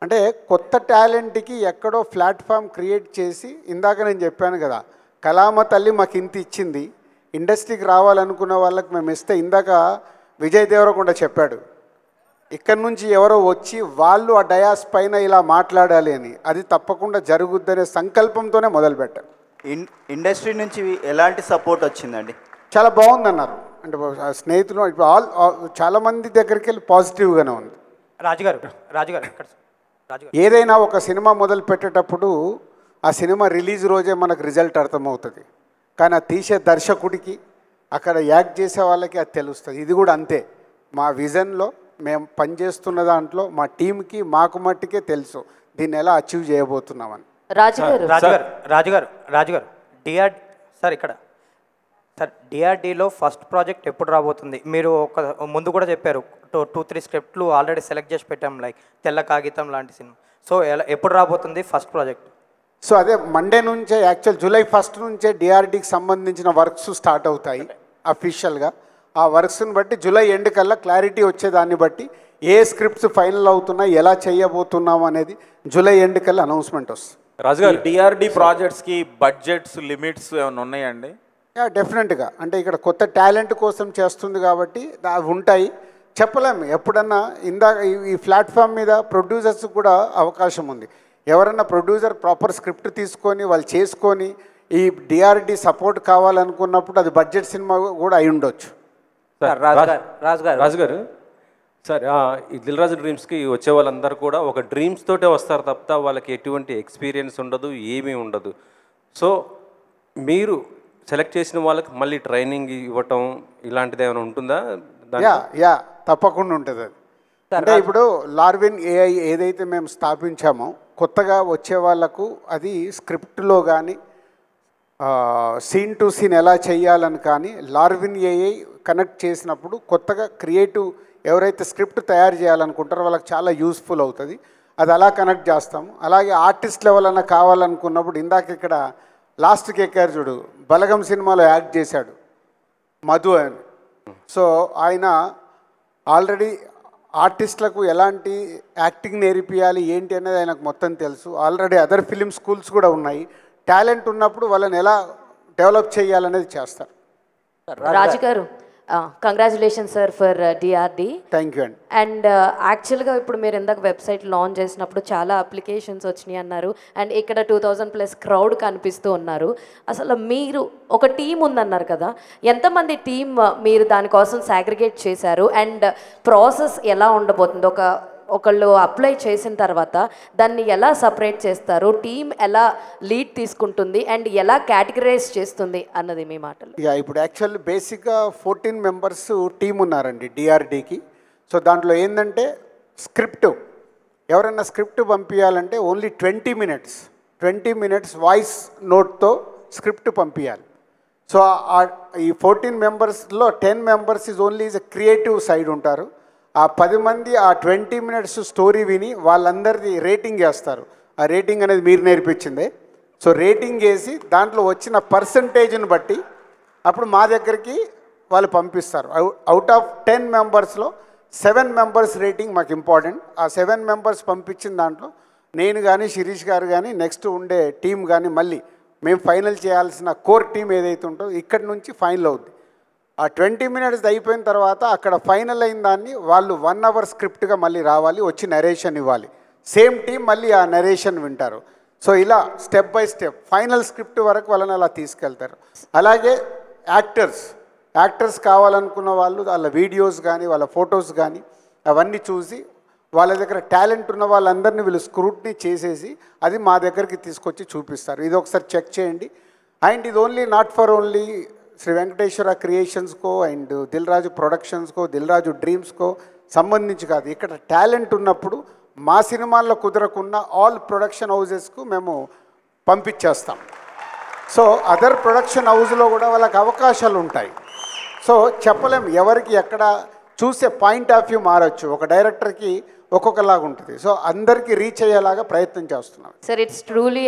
Speaker 6: అంటే కొత్త టాలెంట్కి ఎక్కడో ప్లాట్ఫామ్ క్రియేట్ చేసి, ఇందాక నేను చెప్పాను కదా కళామ తల్లి మాకు ఇంత ఇచ్చింది, ఇండస్ట్రీకి రావాలనుకున్న వాళ్ళకి మేము ఇస్తే, ఇందాక విజయ్ దేవరకొండ చెప్పాడు ఇక్కడ నుంచి ఎవరో వచ్చి వాళ్ళు ఆ డయాస్ పైన ఇలా మాట్లాడాలి అని, అది తప్పకుండా జరుగుద్దనే సంకల్పంతోనే మొదలుపెట్టాం.
Speaker 12: ఇండస్ట్రీ నుంచి ఎలాంటి సపోర్ట్ వచ్చిందండి?
Speaker 6: చాలా బాగుందన్నారు, అంటే స్నేహితులు ఇప్పుడు చాలామంది దగ్గరికి వెళ్ళి పాజిటివ్గానే ఉంది.
Speaker 13: రాజుగారు
Speaker 6: ఏదైనా ఒక సినిమా మొదలు పెట్టేటప్పుడు ఆ సినిమా రిలీజ్ రోజే మనకు రిజల్ట్ అర్థమవుతుంది, కానీ ఆ తీసే దర్శకుడికి అక్కడ యాక్ట్ చేసే వాళ్ళకి అది తెలుస్తుంది. ఇది కూడా అంతే, మా విజన్లో మేము పనిచేస్తున్న దాంట్లో మా టీంకి మాకు మట్టుకే తెలుసు దీన్ని ఎలా అచీవ్ చేయబోతున్నామని.
Speaker 13: రాజుగారు డిఆర్డీలో ఫస్ట్ ప్రాజెక్ట్ ఎప్పుడు రాబోతుంది? మీరు ఒక ముందు కూడా చెప్పారు 2-3 స్క్రిప్ట్లు ఆల్రెడీ సెలెక్ట్ చేసి పెట్టాం, లైక్ తెల్ల కాగితం లాంటి సినిమా. సో ఎప్పుడు రాబోతుంది ఫస్ట్ ప్రాజెక్ట్?
Speaker 6: సో అదే మండే నుంచే, యాక్చువల్ జూలై 1 నుంచే డిఆర్డీకి సంబంధించిన వర్క్స్ స్టార్ట్ అవుతాయి అఫీషియల్గా. ఆ వర్క్స్ని బట్టి జూలై ఎండ్ కల్లా క్లారిటీ వచ్చేదాన్ని బట్టి ఏ స్క్రిప్ట్స్ ఫైనల్ అవుతున్నాయి, ఎలా చేయబోతున్నాం అనేది జూలై ఎండ్ కల్లా అనౌన్స్మెంట్ వస్తుంది.
Speaker 7: రాజుగారు, డిఆర్డి ప్రాజెక్ట్స్కి బడ్జెట్స్ లిమిట్స్ ఏమైనా ఉన్నాయండి?
Speaker 6: డెఫినెట్గా, అంటే ఇక్కడ కొత్త టాలెంట్ కోసం చేస్తుంది కాబట్టి అవి ఉంటాయి, చెప్పలేము ఎప్పుడన్నా. ఇందాక ఈ ప్లాట్ఫామ్ మీద ప్రొడ్యూసర్స్ కూడా అవకాశం ఉంది, ఎవరన్నా ప్రొడ్యూసర్ ప్రాపర్ స్క్రిప్ట్ తీసుకొని వాళ్ళు చేసుకొని ఈ డిఆర్డి సపోర్ట్ కావాలనుకున్నప్పుడు అది బడ్జెట్ సినిమా కూడా అయి ఉండొచ్చు.
Speaker 14: రాజుగారు సార్, ఈ దిల్ రాజు డ్రీమ్స్కి వచ్చే వాళ్ళందరూ కూడా ఒక డ్రీమ్స్ తోటే వస్తారు తప్ప వాళ్ళకి ఎటువంటి ఎక్స్పీరియన్స్ ఉండదు, ఏమీ ఉండదు. సో మీరు సెలెక్ట్ చేసిన వాళ్ళకి మళ్ళీ ట్రైనింగ్ ఇవ్వటం ఇలాంటిది ఏమైనా ఉంటుందా?
Speaker 6: యా తప్పకుండా ఉంటుంది అది. అంటే ఇప్పుడు లార్విన్ ఏఐ ఏదైతే మేము స్థాపించామో కొత్తగా వచ్చే వాళ్ళకు అది స్క్రిప్ట్లో కానీ సీన్ టు సీన్ ఎలా చేయాలని కానీ లార్విన్ ఏఐ కనెక్ట్ చేసినప్పుడు కొత్తగా క్రియేటివ్ ఎవరైతే స్క్రిప్ట్ తయారు చేయాలనుకుంటారో వాళ్ళకి చాలా యూస్ఫుల్ అవుతుంది, అది అలా కనెక్ట్ చేస్తాము. అలాగే ఆర్టిస్ట్ లెవెల్ అన్న కావాలనుకున్నప్పుడు ఇందాక ఇక్కడ లాస్ట్కి ఎక్కారు చూడు, బలగం సినిమాలో యాక్ట్ చేశాడు మధు అని. సో ఆయన ఆల్రెడీ ఆర్టిస్టులకు ఎలాంటి యాక్టింగ్ నేర్పియాలి ఏంటి అనేది ఆయనకు మొత్తం తెలుసు. ఆల్రెడీ అదర్ ఫిలిం స్కూల్స్ కూడా ఉన్నాయి, టాలెంట్ ఉన్నప్పుడు వాళ్ళని ఎలా డెవలప్ చేయాలనేది చేస్తారు.
Speaker 15: రాజుగారు, congratulation sir for DRD.
Speaker 6: Thank you అండి.
Speaker 15: అండ్ యాక్చువల్గా ఇప్పుడు మీరు ఇందాక వెబ్సైట్ లాంచ్ చేసినప్పుడు చాలా అప్లికేషన్స్ వచ్చినాయి అన్నారు, అండ్ ఇక్కడ 2000+ క్రౌడ్ కనిపిస్తూ ఉన్నారు. అసలు మీరు ఒక టీం ఉందన్నారు కదా, ఎంతమంది టీం మీరు దానికోసం సాగ్రిగేట్ చేశారు, అండ్ ప్రాసెస్ ఎలా ఉండబోతుంది? ఒకళ్ళు అప్లై చేసిన తర్వాత దాన్ని ఎలా సపరేట్ చేస్తారు, టీం ఎలా లీడ్ తీసుకుంటుంది, అండ్ ఎలా కేటగరైజ్ చేస్తుంది అన్నది మీ మాటలు.
Speaker 6: ఇప్పుడు యాక్చువల్ బేసిక్గా 14 మెంబర్స్ టీం ఉన్నారండి డిఆర్డీకి. సో దాంట్లో ఏంటంటే స్క్రిప్ట్, ఎవరైనా స్క్రిప్ట్ పంపించాలంటే ఓన్లీ 20 మినిట్స్ వాయిస్ నోట్తో స్క్రిప్ట్ పంపించాలి. సో ఈ 14 మెంబర్స్లో 10 members is only is creative side ఉంటారు. ఆ 10 మంది ఆ 20 మినిట్స్ స్టోరీ విని వాళ్ళందరిది రేటింగ్ వేస్తారు. ఆ రేటింగ్ అనేది మీరు నేర్పించిందే. సో రేటింగ్ వేసి దాంట్లో వచ్చిన పర్సంటేజ్ని బట్టి అప్పుడు మా దగ్గరికి వాళ్ళు పంపిస్తారు. అవుట్ ఆఫ్ 10 మెంబర్స్లో 7 మెంబర్స్ రేటింగ్ మాకు ఇంపార్టెంట్. ఆ 7 మెంబర్స్ పంపించిన దాంట్లో నేను కానీ శిరీష్ గారు కానీ నెక్స్ట్ ఉండే టీం కానీ మళ్ళీ మేము ఫైనల్ చేయాల్సిన కోర్ టీం ఏదైతే ఉంటుందో ఇక్కడి నుంచి ఫైనల్ అవుద్ది. ఆ 20 మినిట్స్ అయిపోయిన తర్వాత అక్కడ ఫైనల్ అయిన దాన్ని వాళ్ళు 1 అవర్ స్క్రిప్ట్గా మళ్ళీ రావాలి, వచ్చి నరేషన్ ఇవ్వాలి. సేమ్ టీం మళ్ళీ ఆ నరేషన్ వింటారు. సో ఇలా step by step final script వరకు వాళ్ళని అలా తీసుకెళ్తారు. అలాగే యాక్టర్స్ కావాలనుకున్న వాళ్ళు వాళ్ళ వీడియోస్ కానీ వాళ్ళ ఫొటోస్ కానీ అవన్నీ చూసి వాళ్ళ దగ్గర టాలెంట్ ఉన్న వాళ్ళందరినీ వీళ్ళు స్క్రూట్నీ చేసేసి అది మా దగ్గరికి తీసుకొచ్చి చూపిస్తారు. ఇది ఒకసారి చెక్ చేయండి. అండ్ ఇది only not for only Sri Venkateswara క్రియేషన్స్కో అండ్ దిల్ రాజు ప్రొడక్షన్స్కో దిల్ రాజు డ్రీమ్స్కో సంబంధించి కాదు. ఇక్కడ టాలెంట్ ఉన్నప్పుడు మా సినిమాల్లో కుదరకున్న ఆల్ ప్రొడక్షన్ హౌజెస్కు మేము పంపించేస్తాం. సో అదర్ ప్రొడక్షన్ హౌస్లో కూడా వాళ్ళకి అవకాశాలు ఉంటాయి. సో చెప్పలేం ఎవరికి ఎక్కడ చూసే పాయింట్ ఆఫ్ వ్యూ మారచ్చు. ఒక డైరెక్టర్కి ఒక్కొక్కలాగా ఉంటుంది. సో అందరికీ రీచ్ అయ్యేలాగా ప్రయత్నం చేస్తున్నాం.
Speaker 15: Sir it's truly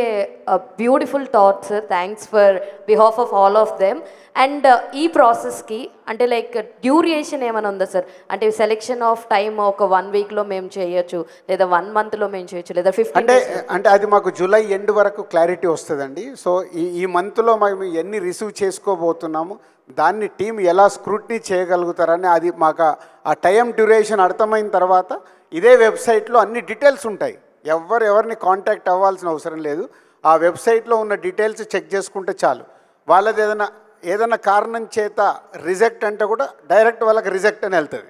Speaker 15: beautiful thought sir. Thanks for behalf of all of them. And ఈ ప్రాసెస్కి అంటే లైక్ డ్యూరేషన్ ఏమైనా ఉందా సార్? అంటే సెలెక్షన్ ఆఫ్ టైమ్ ఒక 1 వీక్లో మేము చేయొచ్చు, లేదా 1 మంత్లో మేము చేయొచ్చు, లేదా 15
Speaker 6: అంటే అది మాకు జూలై ఎండ్ వరకు క్లారిటీ వస్తుందండి. సో ఈ మంత్లో మేము ఎన్ని రిసీవ్ చేసుకోబోతున్నాము, దాన్ని టీం ఎలా స్క్రూటినీ చేయగలుగుతారని అది మాకు ఆ టైం డ్యూరేషన్ అర్థమైన తర్వాత ఇదే వెబ్సైట్లో అన్ని డీటెయిల్స్ ఉంటాయి. ఎవరిని కాంటాక్ట్ అవ్వాల్సిన అవసరం లేదు. ఆ వెబ్సైట్లో ఉన్న డీటెయిల్స్ చెక్ చేసుకుంటే చాలు. వాళ్ళది ఏదైనా కారణం చేత రిజెక్ట్ అంటే కూడా డైరెక్ట్ వాళ్ళకి రిజెక్ట్ అని వెళ్తుంది.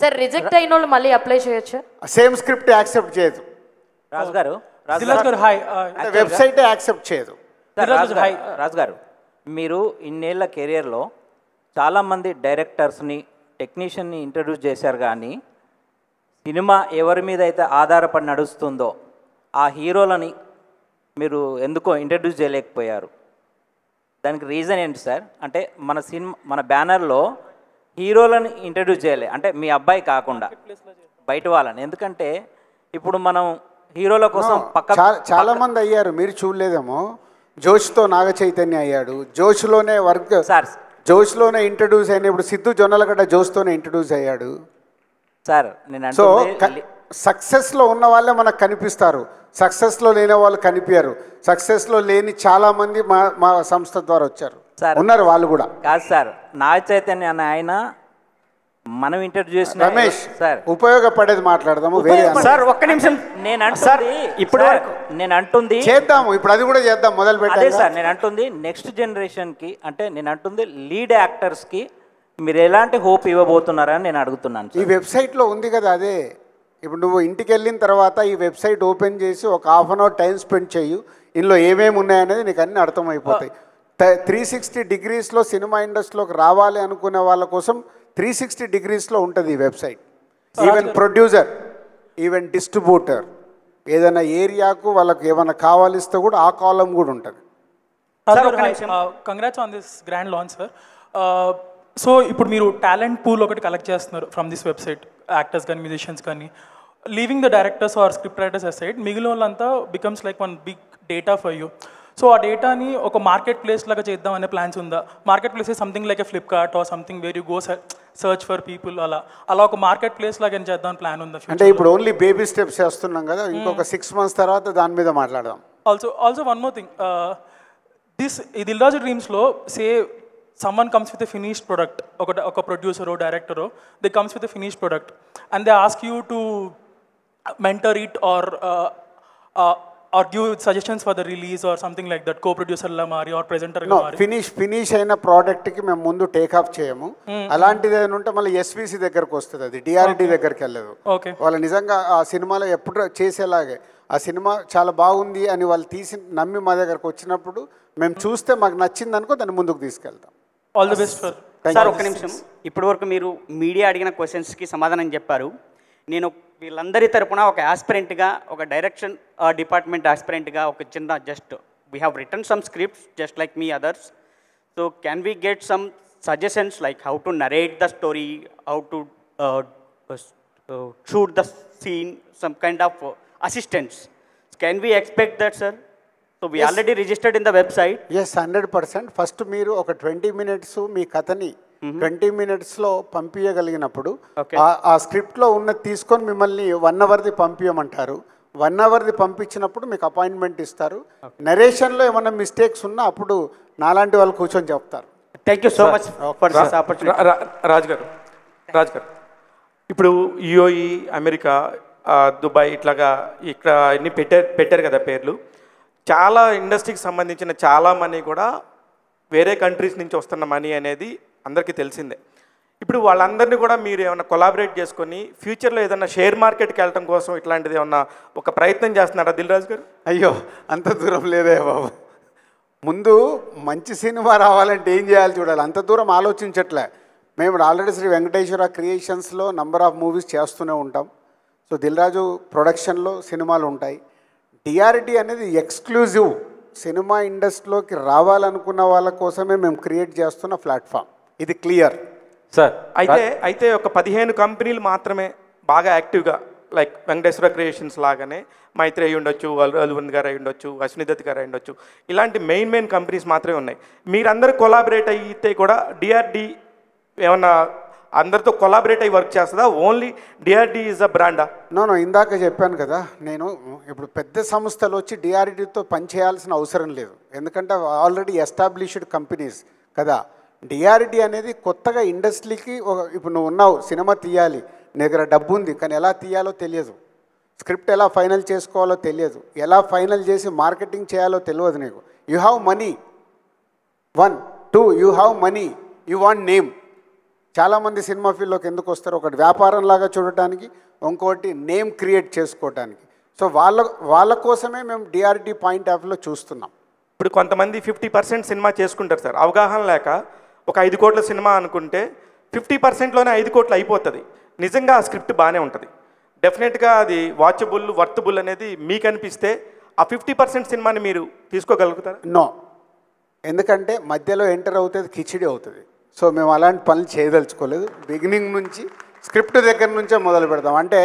Speaker 15: సార్ రిజెక్ట్ అయిన వాళ్ళు మళ్ళీ అప్లై చేయొచ్చు?
Speaker 6: సేమ్ స్క్రిప్ట్ యాక్సెప్ట్ చేయదు.
Speaker 16: రాజు గారు
Speaker 6: హాయ్ వెబ్సైటే యాక్సెప్ట్ చేయదు.
Speaker 16: రాజు గారు, మీరు ఇన్నేళ్ల కెరియర్లో చాలామంది డైరెక్టర్స్ని, టెక్నీషియన్ని ఇంట్రడ్యూస్ చేశారు, కానీ సినిమా ఎవరి మీద అయితే ఆధారపడి నడుస్తుందో ఆ హీరోలని మీరు ఎందుకో ఇంట్రడ్యూస్ చేయలేకపోయారు. దానికి రీజన్ ఏంటి సార్? అంటే మన బ్యానర్లో హీరోలను ఇంట్రడ్యూస్ చేయలే, అంటే మీ అబ్బాయి కాకుండా బయట వాళ్ళని. ఎందుకంటే ఇప్పుడు మనం హీరోల కోసం
Speaker 6: చాలా మంది అయ్యారు, మీరు చూడలేదేమో. జోష్తో నాగ చైతన్య అయ్యాడు, జోష్లోనే ఇంట్రడ్యూస్ అయిన. ఇప్పుడు సిద్ధు జొన్నలగడ్డ జోష్తోనే ఇంట్రడ్యూస్ అయ్యాడు
Speaker 16: సార్. నేను
Speaker 6: సో సక్సెస్లో ఉన్న వాళ్ళే మనకు కనిపిస్తారు, సక్సెస్లో లేని వాళ్ళు కనిపించారు. సక్సెస్లో లేని చాలామంది మా సంస్థ ద్వారా వచ్చారు, ఉన్నారు వాళ్ళు కూడా.
Speaker 16: కాదు సార్, నాగ చైతన్య అనే ఆయన మనం ఇంటర్వ్యూ చేసిన
Speaker 6: రమేష్ సార్ ఉపయోగపడేది మాట్లాడదాము.
Speaker 16: సార్ ఒక్క నిమిషం, నేను అంటుంది
Speaker 6: చేద్దాము, ఇప్పుడు అది కూడా చేద్దాం, మొదలు పెట్టాలి
Speaker 16: సార్. నేను అంటుంది నెక్స్ట్ జనరేషన్కి, అంటే నేను అంటుంది లీడ్ యాక్టర్స్కి మీరు ఎలాంటి హోప్ ఇవ్వబోతున్నారని నేను అడుగుతున్నాను.
Speaker 6: ఈ వెబ్సైట్లో ఉంది కదా, అదే ఇప్పుడు నువ్వు ఇంటికి వెళ్ళిన తర్వాత ఈ వెబ్సైట్ ఓపెన్ చేసి ఒక ½ అవర్ టైం స్పెండ్ చేయు, ఇందులో ఏమేమి ఉన్నాయనేది నీకు అన్నీ అర్థమైపోతాయి. 360 డిగ్రీస్లో సినిమా ఇండస్ట్రీలోకి రావాలి అనుకునే వాళ్ళ కోసం 360 డిగ్రీస్లో ఉంటుంది ఈ website. Even producer, even distributor, ఏదైనా ఏరియాకు వాళ్ళకి ఏమైనా కావాలిస్తే కూడా ఆ కాలం కూడా ఉంటుంది.
Speaker 17: Congrats on this grand launch sir. So ఇప్పుడు మీరు టాలెంట్ పూల్ ఒకటి కలెక్ట్ చేస్తున్నారు ఫ్రమ్ దిస్ వెబ్సైట్, యాక్టర్స్ కానీ మ్యూజిషియన్స్ కానీ. Leaving the directors or script writers aside, మిగిలిన వాళ్ళంతా becomes like one big data for you. So ఆ డేటాని ఒక మార్కెట్ ప్లేస్ లాగా చేద్దాం అనే ప్లాన్స్ ఉందా? Market place something like a Flipkart or something where you go search for people, అలా ఒక మార్కెట్ ప్లేస్ లాగా చేద్దాం ప్లాన్ ఉందా?
Speaker 6: అంటే ఇప్పుడు ఓన్లీ బేబీ స్టెప్స్ చేస్తున్నాం కదా, ఇంకొక 6 months తర్వాత దాని మీద మాట్లాడదాం.
Speaker 17: Also one more thing, this Dil Raju డ్రీమ్స్లో say someone comes with a finished product, oka producer or director, they comes with a finished product and they ask you to mentor it or give suggestions for the release or something like that, co-producer la mari or presenter la mari.
Speaker 6: Finish అయిన product కి మేము ముందు take off చేయము. అలాంటిది ఏదైనా ఉంటే మళ్ళీ SVC దగ్గరకు వస్తుంది, అది డిఆర్డి దగ్గరికి వెళ్ళదు. వాళ్ళు నిజంగా ఆ సినిమాలో ఎప్పుడు చేసేలాగే ఆ సినిమా చాలా బాగుంది అని వాళ్ళు తీసి నమ్మి మా దగ్గరకు వచ్చినప్పుడు మేము చూస్తే మాకు నచ్చింది అనుకో దాన్ని ముందుకు తీసుకెళ్తాం.
Speaker 17: All the best for.
Speaker 18: Sir ఒక్క నిమిషం, ఇప్పటి వరకు మీరు మీడియా అడిగిన క్వశ్చన్స్కి సమాధానం చెప్పారు. నేను వీళ్ళందరి తరపున ఒక ఆస్పిరెంట్గా, ఒక డైరెక్షన్ డిపార్ట్మెంట్ ఆస్పిరెంట్గా ఒక చిన్న just we have written some scripts just like me others. So can we get some suggestions like how to narrate the story, how to shoot the scene, some kind of assistants? Can we expect that, sir? So we already registered in the website.
Speaker 6: Yes, 100%. First మీరు ఒక 20 minutes మీ కథని 20 minutesలో పంపించగలిగినప్పుడు ఆ స్క్రిప్ట్లో ఉన్నది తీసుకొని మిమ్మల్ని 1 hourది పంపించమంటారు. 1 hourది పంపించినప్పుడు మీకు అపాయింట్మెంట్ ఇస్తారు. నరేషన్లో ఏమైనా మిస్టేక్స్ ఉన్నా అప్పుడు నాలాంటి వాళ్ళు కూర్చొని చెప్తారు.
Speaker 18: Thank you so much for this opportunity.
Speaker 11: Raj గారు ఇప్పుడు యుఏఈ, అమెరికా, దుబాయ్ ఇట్లాగా ఇక్కడ అన్ని పెట్టారు కదా పేర్లు. చాలా ఇండస్ట్రీకి సంబంధించిన చాలా మనీ కూడా వేరే కంట్రీస్ నుంచి వస్తున్న మనీ అనేది అందరికీ తెలిసిందే. ఇప్పుడు వాళ్ళందరినీ కూడా మీరు ఏమైనా కొలాబరేట్ చేసుకొని ఫ్యూచర్లో ఏదైనా షేర్ మార్కెట్కి వెళ్ళడం కోసం ఇట్లాంటిది ఏమన్నా ఒక ప్రయత్నం చేస్తున్నారా దిల్ రాజు గారు?
Speaker 6: అయ్యో అంత దూరం లేదే బాబు. ముందు మంచి సినిమా రావాలంటే ఏం చేయాలి చూడాలి, అంత దూరం ఆలోచించట్లే. మేము ఆల్రెడీ శ్రీ వెంకటేశ్వర క్రియేషన్స్లో నంబర్ ఆఫ్ మూవీస్ చేస్తూనే ఉంటాం. సో దిల్ రాజు ప్రొడక్షన్లో సినిమాలు ఉంటాయి. డిఆర్డి అనేది ఎక్స్క్లూజివ్ సినిమా ఇండస్ట్రీలోకి రావాలనుకున్న వాళ్ళ కోసమే మేము క్రియేట్ చేస్తున్న ప్లాట్ఫామ్. ఇది క్లియర్.
Speaker 14: సార్
Speaker 11: అయితే ఒక 15 కంపెనీలు మాత్రమే బాగా యాక్టివ్గా లైక్ వెంకటేశ్వర క్రియేషన్స్ లాగానే మైత్రి అయి ఉండొచ్చు, అల్లువన్ గారు అయి ఉండొచ్చు, అశ్వినిదత్ గారు అయి ఉండొచ్చు, ఇలాంటి మెయిన్ కంపెనీస్ మాత్రమే ఉన్నాయి. మీరందరూ కొలాబరేట్ అయితే కూడా డిఆర్డి ఏమన్నా అందరితో కొలాబరేట్ అయ్యి వర్క్ చేస్తుందా? ఓన్లీ డిఆర్డి ఈజ్ అ బ్రాండా?
Speaker 6: నో ఇందాక చెప్పాను కదా, నేను ఇప్పుడు పెద్ద సంస్థలు వచ్చి డిఆర్డితో పనిచేయాల్సిన అవసరం లేదు. ఎందుకంటే ఆల్రెడీ ఎస్టాబ్లిష్డ్ కంపెనీస్ కదా. డిఆర్డి అనేది కొత్తగా ఇండస్ట్రీకి ఇప్పుడు నువ్వు ఉన్నావు, సినిమా తీయాలి, నీ దగ్గర డబ్బు ఉంది, కానీ ఎలా తీయాలో తెలియదు, స్క్రిప్ట్ ఎలా ఫైనల్ చేసుకోవాలో తెలియదు, ఎలా ఫైనల్ చేసి మార్కెటింగ్ చేయాలో తెలియదు నీకు. You have money, 1 2 you have money, you want name. చాలామంది సినిమా ఫీల్డ్లోకి ఎందుకు వస్తారు? ఒకటి వ్యాపారంలాగా చూడటానికి, ఇంకోటి నేమ్ క్రియేట్ చేసుకోవటానికి. సో వాళ్ళ కోసమే మేము డిఆర్డి పాయింట్ ఆఫ్ వ్యూలో చూస్తున్నాం.
Speaker 11: ఇప్పుడు కొంతమంది 50% సినిమా చేసుకుంటారు సార్, అవగాహన లేక. ఒక 5 కోట్ల సినిమా అనుకుంటే 50%లోనే 5 కోట్లు అయిపోతుంది. నిజంగా ఆ స్క్రిప్ట్ బాగానే ఉంటుంది, డెఫినెట్గా అది వాచబుల్ వర్తబుల్ అనేది మీకు అనిపిస్తే ఆ 50% సినిమాని మీరు తీసుకోగలుగుతారు?
Speaker 6: నో, ఎందుకంటే మధ్యలో ఎంటర్ అవుతుంది, కిచిడి అవుతుంది. సో మేము అలాంటి పనులు చేయదలుచుకోలేదు. బిగినింగ్ నుంచి స్క్రిప్ట్ దగ్గర నుంచే మొదలు పెడతాం. అంటే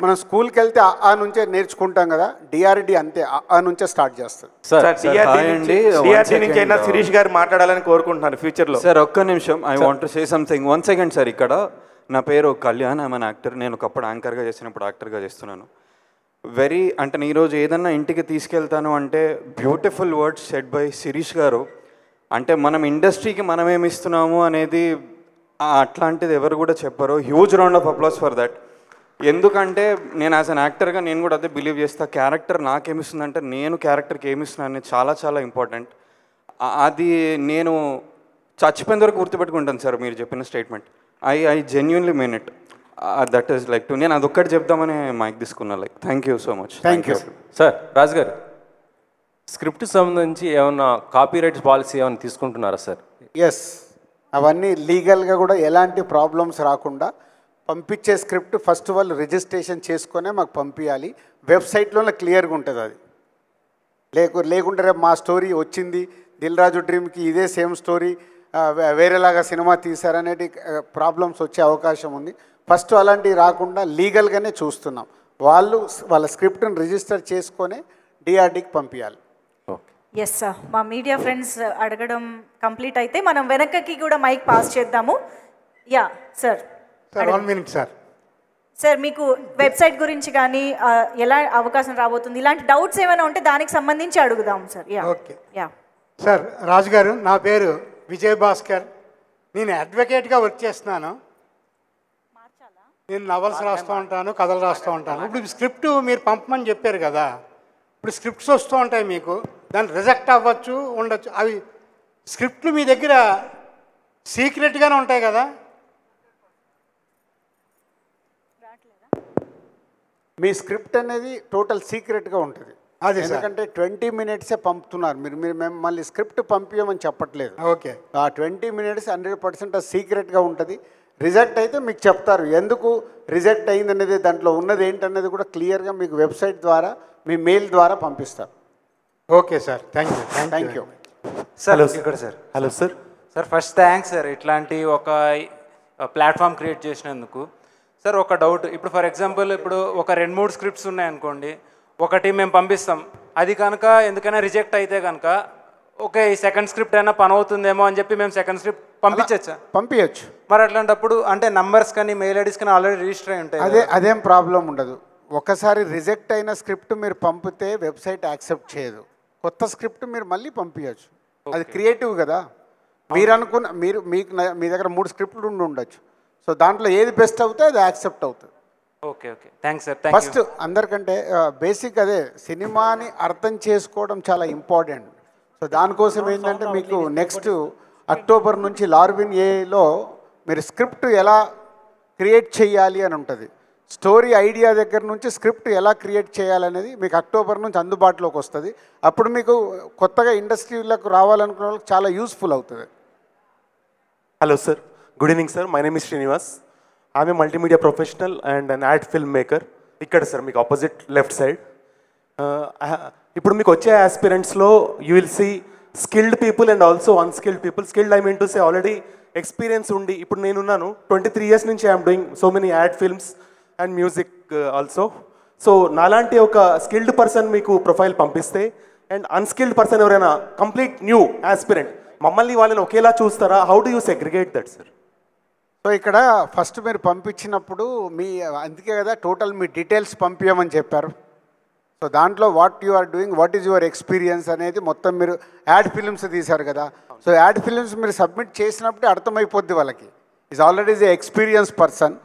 Speaker 6: మనం స్కూల్కి వెళ్తే ఆ నుంచే నేర్చుకుంటాం కదా, డిఆర్డి అంతే, ఆ నుంచే స్టార్ట్ చేస్తుంది.
Speaker 11: డిఆర్డి నుంచి అయినా శిరీష్ గారు మాట్లాడాలని కోరుకుంటున్నాను ఫ్యూచర్లో.
Speaker 19: సార్ ఒక్క నిమిషం, I want to say something. 1 second sir. ఇక్కడ నా పేరు కళ్యాణ్, ఐఎమ్ అన్ యాక్టర్. నేను ఒకప్పుడు యాంకర్గా చేసినప్పుడు యాక్టర్గా చేస్తున్నాను. అంటే నేను ఈరోజు ఏదన్నా ఇంటికి తీసుకెళ్తాను అంటే beautiful words said by Shirish గారు. అంటే మనం ఇండస్ట్రీకి మనం ఏమి ఇస్తున్నాము అనేది అట్లాంటిది ఎవరు కూడా చెప్పరు. Huge round of applause for that. ఎందుకంటే నేను యాజ్ అన్ యాక్టర్గా నేను కూడా అదే బిలీవ్ చేస్తా, క్యారెక్టర్ నాకేమిస్తుందంటే నేను క్యారెక్టర్కి ఏమిస్తున్నాను అనేది చాలా చాలా ఇంపార్టెంట్. అది నేను చచ్చిపోయిన వరకు గుర్తుపెట్టుకుంటాను సార్ మీరు చెప్పిన statement. I genuinely mean it. That is like to, నేను అదొక్కటి చెప్దామని మైక్ తీసుకున్నా. Like thank you so much.
Speaker 6: Thank you
Speaker 14: sir. Raju garu, script సంబంధించి ఏమన్నా కాపీ రైట్స్ పాలసీ ఏమైనా తీసుకుంటున్నారా సార్?
Speaker 6: ఎస్, అవన్నీ లీగల్గా కూడా ఎలాంటి ప్రాబ్లమ్స్ రాకుండా పంపించే స్క్రిప్ట్ ఫస్ట్ వాళ్ళు రిజిస్ట్రేషన్ చేసుకొనే మాకు పంపించాలి. వెబ్సైట్లోనే క్లియర్గా ఉంటుంది అది. లేకుంటే రేపు మా స్టోరీ వచ్చింది, దిల్ రాజు డ్రీమ్కి ఇదే సేమ్ స్టోరీ వేరేలాగా సినిమా తీశారనేటి ప్రాబ్లమ్స్ వచ్చే అవకాశం ఉంది. ఫస్ట్ అలాంటివి రాకుండా లీగల్గానే చూస్తున్నాం. వాళ్ళ స్క్రిప్ట్ని రిజిస్టర్ చేసుకొనే డిఆర్డీకి పంపించాలి.
Speaker 1: ఎస్ సార్, మా మీడియా ఫ్రెండ్స్ అడగడం కంప్లీట్ అయితే మనం వెనక్కి కూడా మైక్ పాస్ చేద్దాము. Yeah sir.
Speaker 20: 1 minute sir.
Speaker 1: Sir, మీకు వెబ్సైట్ గురించి కానీ ఎలా అవకాశం రాబోతుంది, ఇలాంటి డౌట్స్ ఏమైనా ఉంటే దానికి సంబంధించి అడుగుదాం sir. Yeah
Speaker 20: okay.
Speaker 1: Yeah
Speaker 20: sir, Raju garu, నా పేరు విజయ్ భాస్కర్. నేను అడ్వకేట్గా వర్క్ చేస్తున్నాను. నేను నవల్స్ రాస్తూ ఉంటాను, కథలు రాస్తూ ఉంటాను. ఇప్పుడు స్క్రిప్ట్ మీరు పంపమని చెప్పారు కదా, ఇప్పుడు స్క్రిప్ట్స్ వస్తూ ఉంటాయి మీకు, దాన్ని రిజెక్ట్ అవ్వచ్చు, ఉండొచ్చు. అవి స్క్రిప్ట్లు మీ దగ్గర సీక్రెట్గానే ఉంటాయి కదా?
Speaker 6: మీ స్క్రిప్ట్ అనేది టోటల్ సీక్రెట్గా ఉంటుంది.
Speaker 20: అదే,
Speaker 6: ఎందుకంటే 20 minutesే పంపుతున్నారు మీరు. మేము మళ్ళీ స్క్రిప్ట్ పంపించమని చెప్పట్లేదు.
Speaker 20: ఓకే.
Speaker 6: ఆ 20 minutes 100% సీక్రెట్గా ఉంటుంది. రిజెక్ట్ అయితే మీకు చెప్తారు ఎందుకు రిజెక్ట్ అయింది అనేది, దాంట్లో ఉన్నది ఏంటనేది కూడా క్లియర్గా మీకు వెబ్సైట్ ద్వారా మీ మెయిల్ ద్వారా పంపిస్తారు.
Speaker 20: Okay sir, thank you.
Speaker 6: Thank you
Speaker 21: sir. ఇక్కడ sir. Hello sir. Sir, first thanks sir ఇట్లాంటి ఒక ప్లాట్ఫామ్ క్రియేట్ చేసినందుకు. సార్, ఒక డౌట్. ఇప్పుడు ఫర్ ఎగ్జాంపుల్ ఇప్పుడు ఒక 2-3 స్క్రిప్ట్స్ ఉన్నాయనుకోండి, ఒకటి మేము పంపిస్తాం, అది కనుక ఎందుకైనా రిజెక్ట్ అయితే కనుక ఓకే ఈ సెకండ్ స్క్రిప్ట్ అయినా పని అవుతుందేమో అని చెప్పి మేము సెకండ్ స్క్రిప్ట్ పంపించచ్చా?
Speaker 6: పంపించచ్చు.
Speaker 21: మరి అట్లాంటప్పుడు అంటే నంబర్స్ కానీ మెయిల్ ఐడీస్ కానీ ఆల్రెడీ రిజిస్టర్ అయి ఉంటాయి.
Speaker 6: అదేం ప్రాబ్లం ఉండదు. ఒకసారి రిజెక్ట్ అయిన స్క్రిప్ట్ మీరు పంపితే వెబ్సైట్ యాక్సెప్ట్ చేయదు. కొత్త స్క్రిప్ట్ మీరు మళ్ళీ పంపించచ్చు. అది క్రియేటివ్ కదా. మీరు అనుకున్న మీ దగ్గర 3 స్క్రిప్ట్లు ఉండొచ్చు. సో దాంట్లో ఏది బెస్ట్ అవుతే అది యాక్సెప్ట్ అవుతుంది.
Speaker 21: Okay okay, thanks sir.
Speaker 6: First అందరికంటే బేసిక్ అదే, సినిమాని అర్థం చేసుకోవడం చాలా ఇంపార్టెంట్. సో దానికోసం ఏంటంటే మీకు నెక్స్ట్ అక్టోబర్ నుంచి లార్విన్ ఏలో మీరు స్క్రిప్ట్ ఎలా క్రియేట్ చేయాలి అని ఉంటుంది. స్టోరీ ఐడియా దగ్గర నుంచి స్క్రిప్ట్ ఎలా క్రియేట్ చేయాలనేది మీకు అక్టోబర్ నుంచి అందుబాటులోకి వస్తుంది. అప్పుడు మీకు కొత్తగా ఇండస్ట్రీలకు రావాలనుకున్న వాళ్ళకి చాలా యూస్ఫుల్ అవుతుంది.
Speaker 22: Hello sir, good evening sir. My name is Srinivas. I'm a multimedia professional and an ad film maker. ఇక్కడ సార్ మీకు ఆపోజిట్ లెఫ్ట్ సైడ్. ఇప్పుడు మీకు వచ్చే ఆస్పిరెంట్స్లో you will see skilled people and also unskilled people. Skilled I mean to say already experience ఉండి ఇప్పుడు నేనున్నాను 23 years నుంచి I'm doing so many ad films and music also. So నాలాంటి ఒక స్కిల్డ్ పర్సన్ మీకు ప్రొఫైల్ పంపిస్తే అండ్ అన్స్కిల్డ్ పర్సన్ ఎవరైనా complete new aspirant మమ్మల్ని వాళ్ళని ఒకేలా చూస్తారా? How do you segregate that sir?
Speaker 6: So ఇక్కడ ఫస్ట్ మీరు పంపించినప్పుడు మీ అందుకే కదా టోటల్ మీ డీటెయిల్స్ పంపించమని చెప్పారు. సో దాంట్లో what you are doing, what is your experience అనేది మొత్తం మీరు యాడ్ ఫిలిమ్స్ తీశారు కదా. సో యాడ్ ఫిలిమ్స్ మీరు సబ్మిట్ చేసినప్పుడే అర్థమైపోద్ది వాళ్ళకి. Is already is a experience person.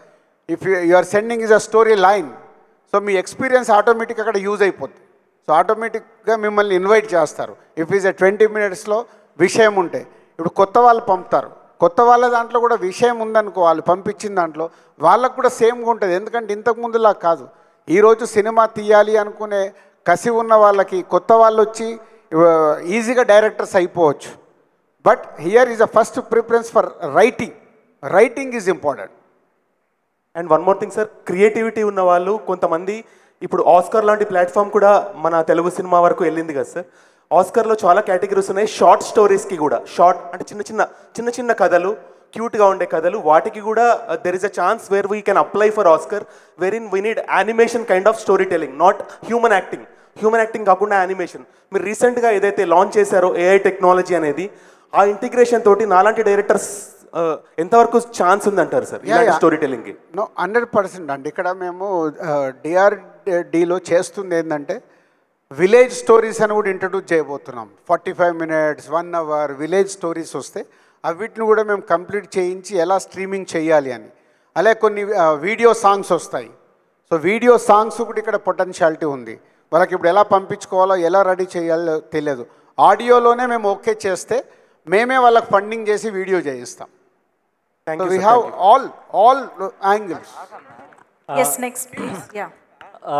Speaker 6: If you are sending is a story line, so మీ ఎక్స్పీరియన్స్ ఆటోమేటిక్ అక్కడ యూజ్ అయిపోద్ది. సో ఆటోమేటిక్గా మిమ్మల్ని ఇన్వైట్ చేస్తారు. ఇఫ్ ఈజ్ ఎ 20 minutesలో విషయం ఉంటే, ఇప్పుడు కొత్త వాళ్ళు పంపుతారు, కొత్త వాళ్ళ దాంట్లో కూడా విషయం ఉందనుకో, వాళ్ళు పంపించిన దాంట్లో వాళ్ళకు కూడా సేమ్గా ఉంటుంది. ఎందుకంటే ఇంతకుముందులా కాదు, ఈరోజు సినిమా తీయాలి అనుకునే కసి ఉన్న వాళ్ళకి కొత్త వాళ్ళు వచ్చి ఈజీగా డైరెక్టర్స్ అయిపోవచ్చు. But here is a first preference for writing. Writing is important.
Speaker 22: And one more thing sir, creativity ఉన్న వాళ్ళు కొంతమంది, ఇప్పుడు ఆస్కర్ లాంటి ప్లాట్ఫామ్ కూడా మన తెలుగు సినిమా వరకు వెళ్ళింది కదా సార్. ఆస్కర్లో చాలా కేటగిరీస్ ఉన్నాయి. షార్ట్ స్టోరీస్కి కూడా, షార్ట్ అంటే చిన్న చిన్న కథలు, క్యూట్గా ఉండే కథలు, వాటికి కూడా there is a chance where we can apply for Oscar, wherein we need animation kind of story telling, not human acting. Human acting కాకుండా యానిమేషన్. మీరు రీసెంట్గా ఏదైతే లాంచ్ చేశారో ఏఐ టెక్నాలజీ అనేది, ఆ ఇంటిగ్రేషన్ తోటి నాలాంటి డైరెక్టర్స్ ఎంతవరకు ఛాన్స్ ఉందంటారు సార్ ఇలాంటి స్టోరీ టెలింగ్కి?
Speaker 6: 100% అండి. ఇక్కడ మేము డిఆర్డిలో చేస్తుంది ఏంటంటే విలేజ్ స్టోరీస్ అని కూడా ఇంట్రడ్యూస్ చేయబోతున్నాం. 45 minutes 1 hour విలేజ్ స్టోరీస్ వస్తే వీటిని కూడా మేము కంప్లీట్ చేయించి ఎలా స్ట్రీమింగ్ చేయాలి అని. అలాగే కొన్ని వీడియో సాంగ్స్ వస్తాయి. సో వీడియో సాంగ్స్ కూడా ఇక్కడ పొటెన్షియాలిటీ ఉంది. వాళ్ళకి ఇప్పుడు ఎలా పంపించుకోవాలో, ఎలా రెడీ చేయాలో తెలియదు. ఆడియోలోనే మేము ఓకే చేస్తే మేమే వాళ్ళకి ఫండింగ్ చేసి వీడియో చేయిస్తాం. So we have all angles.
Speaker 1: Yes next please. Yeah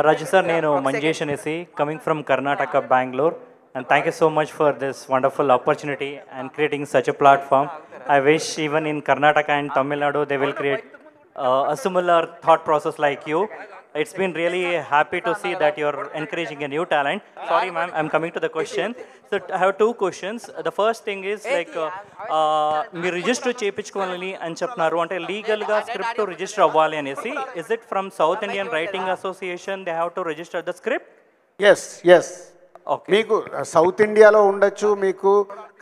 Speaker 2: Raju sir, nenu Manjesh Anesi, coming from Karnataka, Bangalore, and thank you so much for this wonderful opportunity and creating such a platform. I wish even in Karnataka and Tamil Nadu they will create a similar thought process like you. It's been really happy to see that you're encouraging a new talent. Sorry ma'am, I'm coming to the question. So I have two questions. The first thing is like మీరు register చేయించుకోవాలని అని చెప్తున్నారు, అంటే లీగల్గా script register అవ్వాలి అనేసి. Is it from South Indian writing association they have to register the script?
Speaker 6: Yes మీకు South ఇండియాలో ఉండొచ్చు, మీకు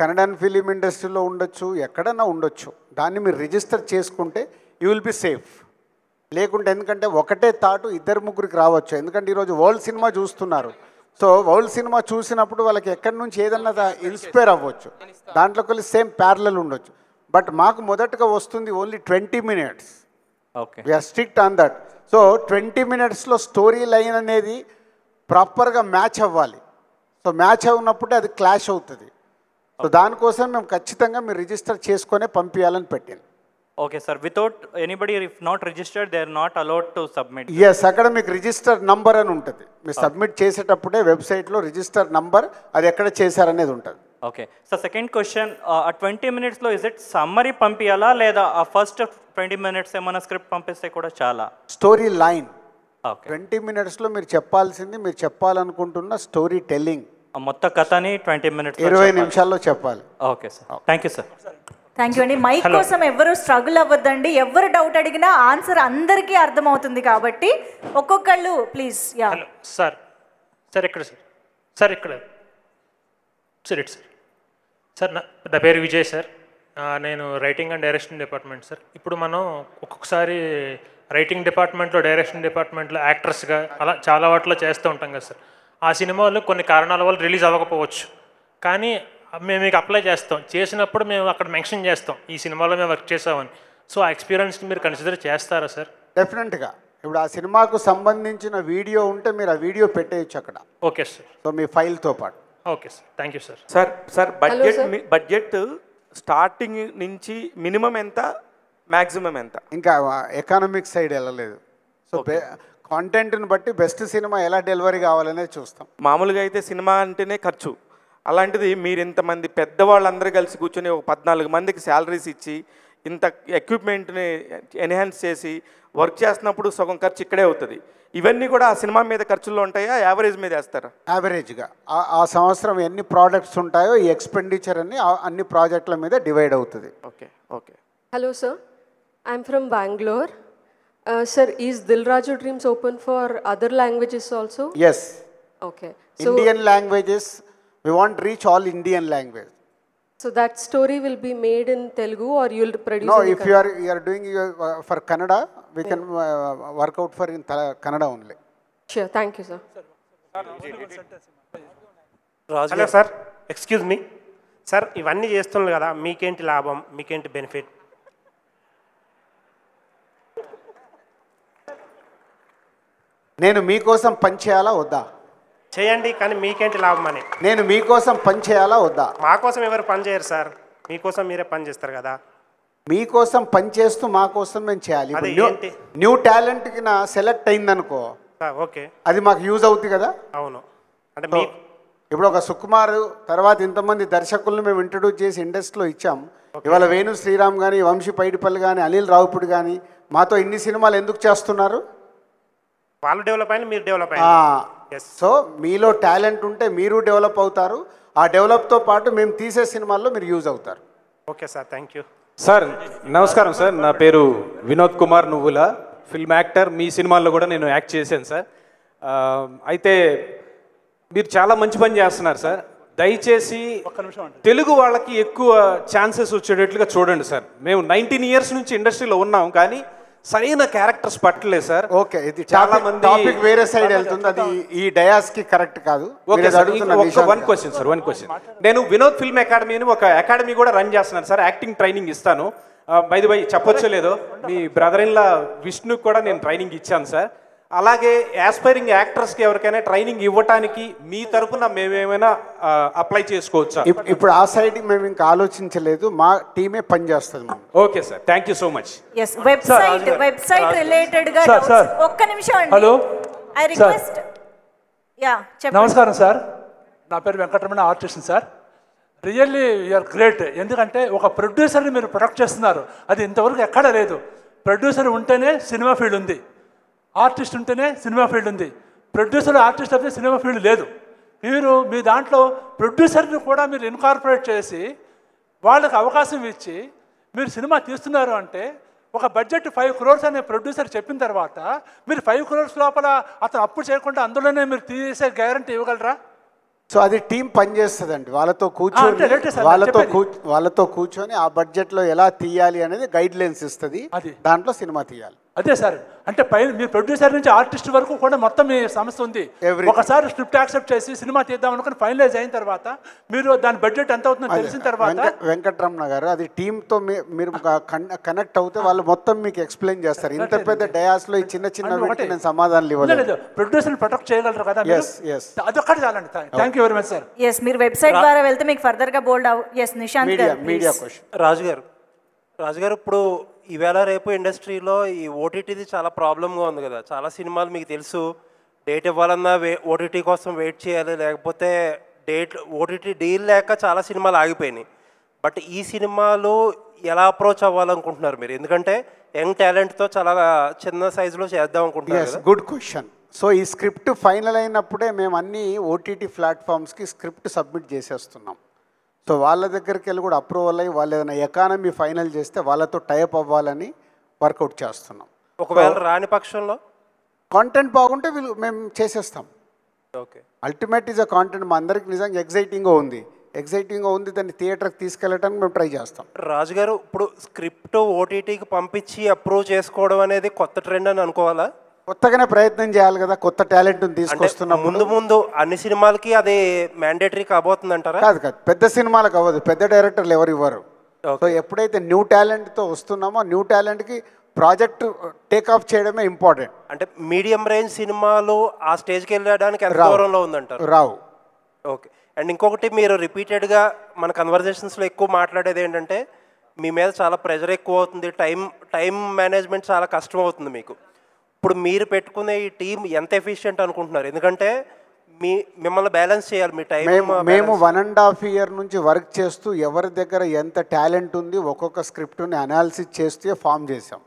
Speaker 6: కన్నడన్ ఫిలిం ఇండస్ట్రీలో ఉండొచ్చు, ఎక్కడన్నా ఉండొచ్చు. దాన్ని మీరు రిజిస్టర్ చేసుకుంటే యూ విల్ బి సేఫ్. లేకుంటే ఎందుకంటే ఒకటే థాటు 2-3 రావచ్చు. ఎందుకంటే ఈరోజు వరల్డ్ సినిమా చూస్తున్నారు. సో వరల్డ్ సినిమా చూసినప్పుడు వాళ్ళకి ఎక్కడి నుంచి ఏదన్నా ఇన్స్పైర్ అవ్వచ్చు, దాంట్లోకి సేమ్ ప్యారలల్ ఉండొచ్చు. బట్ మాకు మొదటగా వస్తుంది only 20 minutes.
Speaker 2: Okay,
Speaker 6: we're strict on that. So 20 minutesలో స్టోరీ లైన్ అనేది ప్రాపర్గా మ్యాచ్ అవ్వాలి. సో మ్యాచ్ అవునప్పుడే అది క్లాష్ అవుతుంది. సో దానికోసం మేము ఖచ్చితంగా మీరు రిజిస్టర్ చేసుకొనే పంపించాలని పెట్టాను.
Speaker 2: Okay sir, without anybody if not registered they are not allowed to submit?
Speaker 6: Yes, అక్కడ మీకు రిజిస్టర్ నంబర్ అని ఉంటుంది. మీరు సబ్మిట్ చేసేటప్పుడే వెబ్సైట్లో రిజిస్టర్ నంబర్, అది ఎక్కడ చేశారనేది ఉంటుంది.
Speaker 2: ఓకే సార్, సెకండ్ క్వశ్చన్, ఆ 20 minutesలో ఇస్ ఇట్ సమ్మరీ పంపించాలా లేదా ఆ ఫస్ట్ 20 minutes ఏమైనా స్క్రిప్ట్ పంపిస్తే కూడా చాలా?
Speaker 6: స్టోరీ లైన్ 20 minutesలో మీరు చెప్పాల్సింది, మీరు చెప్పాలనుకుంటున్న స్టోరీ టెల్లింగ్
Speaker 2: మొత్తం కథని 20 minutes
Speaker 6: 20 నిమిషాల్లో చెప్పాలి.
Speaker 2: Okay sir, thank you sir.
Speaker 1: Thank you అండి. మైక్ కోసం ఎవరు స్ట్రగుల్ అవ్వద్దండి. ఎవరు డౌట్ అడిగినా ఆన్సర్ అందరికీ అర్థమవుతుంది కాబట్టి ఒక్కొక్కళ్ళు ప్లీజ్. యా
Speaker 3: సార్, సార్ ఇక్కడ సార్, సార్ ఇక్కడ సార్, ఇటు సార్. సార్ నా పేరు విజయ్ సార్, నేను writing and direction department sir. ఇప్పుడు మనం ఒక్కొక్కసారి రైటింగ్ డిపార్ట్మెంట్లో, డైరెక్షన్ డిపార్ట్మెంట్లో యాక్టర్స్గా అలా చాలా వాటిలో చేస్తూ ఉంటాం కదా సార్. ఆ సినిమాలు కొన్ని కారణాల వల్ల రిలీజ్ అవ్వకపోవచ్చు, కానీ మేము మీకు అప్లై చేస్తాం. చేసినప్పుడు మేము అక్కడ మెన్షన్ చేస్తాం ఈ సినిమాలో మేము వర్క్ చేసామని. సో ఆ ఎక్స్పీరియన్స్ని మీరు కన్సిడర్ చేస్తారా సార్?
Speaker 6: డెఫినెట్గా. ఇప్పుడు ఆ సినిమాకు సంబంధించిన వీడియో ఉంటే మీరు ఆ వీడియో పెట్టేయచ్చు అక్కడ.
Speaker 3: Okay sir.
Speaker 6: సో మీ ఫైల్తో పాటు.
Speaker 3: Okay sir, thank you sir.
Speaker 11: Sir budget starting నుంచి మినిమం ఎంత, మ్యాక్సిమం ఎంత?
Speaker 6: ఇంకా ఎకానమిక్ సైడ్ వెళ్ళలేదు. సో కాంటెంట్ని బట్టి బెస్ట్ సినిమా ఎలా డెలివరీ కావాలనేది చూస్తాం.
Speaker 11: మామూలుగా అయితే సినిమా అంటేనే ఖర్చు. అలాంటిది మీరు ఇంతమంది పెద్దవాళ్ళందరూ కలిసి కూర్చొని ఒక 14 మందికి శాలరీస్ ఇచ్చి ఇంత ఎక్విప్మెంట్ని ఎన్హాన్స్ చేసి వర్క్ చేస్తున్నప్పుడు సగం ఖర్చు ఇక్కడే అవుతుంది. ఇవన్నీ కూడా ఆ సినిమా మీద ఖర్చుల్లో ఉంటాయా, యావరేజ్ మీద వేస్తారా?
Speaker 6: యావరేజ్గా ఆ సంవత్సరం ఎన్ని ప్రోడక్ట్స్ ఉంటాయో ఈ ఎక్స్పెండిచర్ అన్ని ప్రాజెక్టుల మీద డివైడ్ అవుతుంది.
Speaker 11: Okay okay,
Speaker 4: Hello, sir. I'm from Bangalore. Sir, is Dil Raju Dreams open for other languages also?
Speaker 6: Yes.
Speaker 4: Okay.
Speaker 6: Indian languages, we want to reach all Indian language.
Speaker 4: So that story will be made in Telugu or you'll produce
Speaker 6: No,
Speaker 4: in
Speaker 6: if you are doing for Kannada, we can work out for in Kannada only.
Speaker 4: Sure, thank you, sir.
Speaker 5: Hello sir, excuse me sir, ఇవన్నీ చేస్తున్నారు కదా, మీకేంటి లాభం, మీకేంటి benefit?
Speaker 6: నేను మీకోసం పని చేయాలా వద్దా?
Speaker 5: చేయండి, కానీ మీకేంటి లాభం అని.
Speaker 6: నేను మీకోసం పని చేయాలా వద్దా?
Speaker 5: మా కోసం ఎవరు పని చేయరు సార్, మీకోసం మీరే పని చేస్తారు కదా.
Speaker 6: మీకోసం పని చేస్తూ మా కోసం మేము చేయాలి.
Speaker 5: అది ఏంటి?
Speaker 6: న్యూ టాలెంట్కి నా సెలెక్ట్ అయిందనుకో,
Speaker 5: ఓకే,
Speaker 6: అది మాకు యూజ్ అవుతుంది కదా.
Speaker 5: అవును. అంటే మీ
Speaker 6: ఇప్పుడు ఒక సుకుమార్ తర్వాత ఇంతమంది దర్శకులను మేము ఇంట్రడ్యూస్ చేసి ఇండస్ట్రీలో ఇచ్చాం. ఇవాళ వేణు శ్రీరామ్ కానీ, వంశీ పైడిపల్లి కానీ, అనిల్ రావుపుడి కానీ మాతో ఇన్ని సినిమాలు ఎందుకు చేస్తున్నారు?
Speaker 5: వాళ్ళు డెవలప్ అయిన మీరు డెవలప్ అయిన.
Speaker 6: సో మీలో టాలెంట్ ఉంటే మీరు డెవలప్ అవుతారు. ఆ డెవలప్తో పాటు మేము తీసే సినిమాల్లో మీరు యూజ్ అవుతారు.
Speaker 5: Okay sir, thank you
Speaker 14: sir. నమస్కారం సార్, నా పేరు వినోద్ కుమార్ నువ్వుల, ఫిల్మ్ యాక్టర్. మీ సినిమాల్లో కూడా నేను యాక్ట్ చేశాను సార్. అయితే మీరు చాలా మంచి పని చేస్తున్నారు సార్. దయచేసి తెలుగు వాళ్ళకి ఎక్కువ ఛాన్సెస్ వచ్చేటట్లుగా చూడండి సార్. మేము 19 years నుంచి ఇండస్ట్రీలో ఉన్నాం, కానీ సరైన క్యారెక్టర్స్ పట్టలేదు సార్.
Speaker 6: ఓకే, ఇది చాలా మంది టాపిక్ వేరే సైడ్ వెళ్తుంది, అది ఈ డయాస్ కి కరెక్ట్ కాదు.
Speaker 14: Okay sir, one question sir, one question. నేను వినోద్ ఫిల్మ్ అకాడమీ అని ఒక అకాడమీ కూడా రన్ చేస్తున్నాను సార్. యాక్టింగ్ ట్రైనింగ్ ఇస్తాను. బై ది బై చెప్పొచ్చో లేదో, మీ బ్రదర్ ఇన్ లా విష్ణుకి కూడా నేను ట్రైనింగ్ ఇచ్చాను సార్. అలాగే యాస్పైరింగ్ యాక్టర్స్కి ఎవరికైనా ట్రైనింగ్ ఇవ్వడానికి మీ తరపున మేమేమైనా అప్లై చేసుకోవచ్చా?
Speaker 6: ఇప్పుడు ఆ సైడ్ మేము ఇంకా ఆలోచించలేదు, మా టీమే పని చేస్తుంది.
Speaker 14: Okay sir, thank you so much.
Speaker 1: yes website related గా ఒక్క నిమిషం అండి.
Speaker 23: Hello,
Speaker 1: I request. యా చెప్పండి.
Speaker 23: నమస్కారం సార్, నా పేరు Venkataramana, artist sir. Really you're great. ఎందుకంటే ఒక ప్రొడ్యూసర్ని మీరు ప్రొడక్ట్ చేస్తున్నారు, అది ఇంతవరకు ఎక్కడ లేదు. ప్రొడ్యూసర్ ఉంటేనే సినిమా ఫీల్డ్ ఉంది, ఆర్టిస్ట్ ఉంటేనే సినిమా ఫీల్డ్ ఉంది. ప్రొడ్యూసర్ ఆర్టిస్ట్ అయితే సినిమా ఫీల్డ్ లేదు. మీరు మీ దాంట్లో ప్రొడ్యూసర్ని కూడా మీరు ఇన్కార్పొరేట్ చేసి వాళ్ళకి అవకాశం ఇచ్చి మీరు సినిమా తీస్తున్నారు అంటే, ఒక బడ్జెట్ 5 crores అనే ప్రొడ్యూసర్ చెప్పిన తర్వాత మీరు 5 crores లోపల అతను అప్పు చేయకుండా అందులోనే మీరు తీసే గ్యారంటీ ఇవ్వగలరా?
Speaker 6: సో అది టీం పనిచేస్తుందండి. వాళ్ళతో కూర్చొని ఆ బడ్జెట్లో ఎలా తీయాలి అనేది గైడ్ లైన్స్ ఇస్తుంది, దాంట్లో సినిమా తీయాలి.
Speaker 23: అదే సార్, అంటే పైన మీ ప్రొడ్యూసర్ నుంచి ఆర్టిస్ట్ వరకు కూడా మొత్తం మీ సంస్థ ఉంది. ఒకసారి స్క్రిప్ట్ యాక్సెప్ట్ చేసి సినిమా తీద్దాం అనుకుని ఫైనలైజ్ అయిన తర్వాత మీరు దాని బడ్జెట్ ఎంత అవుతుందో తెలిసిన తర్వాత
Speaker 6: వెంకటరమణ గారు అది టీంతో మీరు కనెక్ట్ అవుతే వాళ్ళు మొత్తం మీకు ఎక్స్ప్లెయిన్ చేస్తారు. ఇంత పెద్ద డయాస్లో ఈ చిన్న చిన్న సమాధానాలు ఇవ్వలేదు.
Speaker 23: ప్రొడ్యూసర్ ప్రొటెక్ట్ చేయగలరు కదా, అదొక్కటి చాలండి. Thank you very much sir.
Speaker 1: Yes, మీరు వెబ్సైట్ ద్వారా వెళ్తే మీకు ఫర్దర్ గా బోల్డ్ ఎస్ నిశాంత్ గారు
Speaker 6: మీడియా క్వశ్చన్.
Speaker 24: రాజుగారు ఇప్పుడు ఈవేళ రేపు ఇండస్ట్రీలో ఈ ఓటీటీది చాలా ప్రాబ్లంగా ఉంది కదా. చాలా సినిమాలు మీకు తెలుసు, డేట్ ఇవ్వాలన్నా ఓటీటీ కోసం వెయిట్ చేయాలి, లేకపోతే ఓటీటీ డీల్ లేక చాలా సినిమాలు ఆగిపోయినాయి. బట్ ఈ సినిమాలు ఎలా అప్రోచ్ అవ్వాలనుకుంటున్నారు మీరు? ఎందుకంటే యంగ్ టాలెంట్తో చాలా చిన్న సైజులో చేద్దాం అనుకుంటున్నారు.
Speaker 6: Good question. సో ఈ స్క్రిప్ట్ ఫైనల్ అయినప్పుడే మేము అన్ని ఓటీటీ ప్లాట్ఫామ్స్కి స్క్రిప్ట్ సబ్మిట్ చేసేస్తున్నాం. సో వాళ్ళ దగ్గరికి వెళ్ళి కూడా అప్రూవల్ అయ్యి వాళ్ళు ఏదైనా ఎకానమీ ఫైనల్ చేస్తే వాళ్ళతో టైప్ అవ్వాలని వర్కౌట్ చేస్తున్నాం.
Speaker 24: ఒకవేళ రాని పక్షంలో
Speaker 6: కాంటెంట్ బాగుంటే మేము చేసేస్తాం.
Speaker 24: Okay,
Speaker 6: ultimate is a content. మా అందరికి నిజంగా ఎగ్జైటింగ్గా ఉంది, దాన్ని థియేటర్కి తీసుకెళ్ళడానికి మేము ట్రై చేస్తాం.
Speaker 24: రాజుగారు, ఇప్పుడు స్క్రిప్ట్ ఓటీటీకి పంపించి అప్రూవ్ చేసుకోవడం అనేది కొత్త ట్రెండ్ అని అనుకోవాలా?
Speaker 6: కొత్తగానే ప్రయత్నం చేయాలి కదా, కొత్త టాలెంట్ తీసుకొస్తున్నాం.
Speaker 24: ముందు అన్ని సినిమాలకి అది మ్యాండేటరీ కాబోతుంది అంటారా?
Speaker 6: కాదు, పెద్ద సినిమాలకు అవ్వదు, పెద్ద డైరెక్టర్లు ఎవరు ఇవ్వరు. సో ఎప్పుడైతే న్యూ టాలెంట్తో వస్తున్నామో న్యూ టాలెంట్కి ప్రాజెక్ట్ టేక్ఆఫ్ చేయడమే ఇంపార్టెంట్.
Speaker 24: అంటే మీడియం రేంజ్ సినిమాలు ఆ స్టేజ్కి వెళ్ళడానికి ఎంత దూరంలో ఉందంటారు?
Speaker 6: రావు.
Speaker 24: ఓకే, అండ్ ఇంకొకటి మీరు రిపీటెడ్గా మన కన్వర్జేషన్స్లో ఎక్కువ మాట్లాడేది ఏంటంటే మీ మీద చాలా ప్రెషర్ ఎక్కువ అవుతుంది, టైం మేనేజ్మెంట్ చాలా కష్టం అవుతుంది మీకు. ఇప్పుడు మీరు పెట్టుకునే ఈ టీం ఎంత ఎఫిషియెంట్ అనుకుంటున్నారు? ఎందుకంటే మిమ్మల్ని బ్యాలెన్స్ చేయాలి మీ టైం.
Speaker 6: మేము 1.5 year నుంచి వర్క్ చేస్తూ ఎవరి దగ్గర ఎంత టాలెంట్ ఉంది ఒక్కొక్క స్క్రిప్ట్ని అనాలిసిస్ చేస్తే ఫామ్ చేసాం.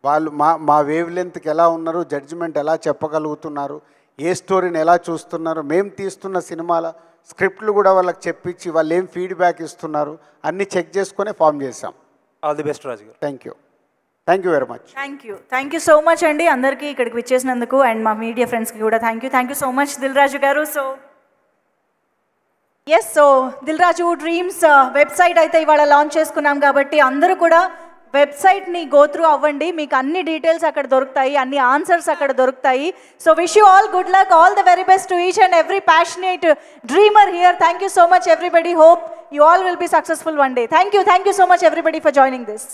Speaker 6: వాళ్ళు మా వేవ్ లెంత్కి ఎలా ఉన్నారు, జడ్జిమెంట్ ఎలా చెప్పగలుగుతున్నారు, ఏ స్టోరీని ఎలా చూస్తున్నారు, మేము తీస్తున్న సినిమాల స్క్రిప్ట్లు కూడా వాళ్ళకి చెప్పించి వాళ్ళు ఏం ఫీడ్బ్యాక్ ఇస్తున్నారు అన్నీ చెక్ చేసుకొని ఫామ్ చేసాం.
Speaker 24: All the best Raju garu.
Speaker 6: Thank you very much.
Speaker 1: Thank you so much అండి అందరికీ ఇక్కడికి విచ్చేసినందుకు అండ్ మా మీడియా ఫ్రెండ్స్కి కూడా thank you so much Dil Raju garu. So Dil Raju dreams website అయితే ఇవాళ లాంచ్ చేసుకున్నాం కాబట్టి అందరూ కూడా వెబ్సైట్ని గో త్రూ అవ్వండి, మీకు అన్ని డీటెయిల్స్ అక్కడ దొరుకుతాయి, అన్ని ఆన్సర్స్ అక్కడ దొరుకుతాయి. So wish you all good luck, all the very best to each and every passionate dreamer here. Thank you so much everybody, hope you all will be successful one day. Thank you so much everybody for joining this.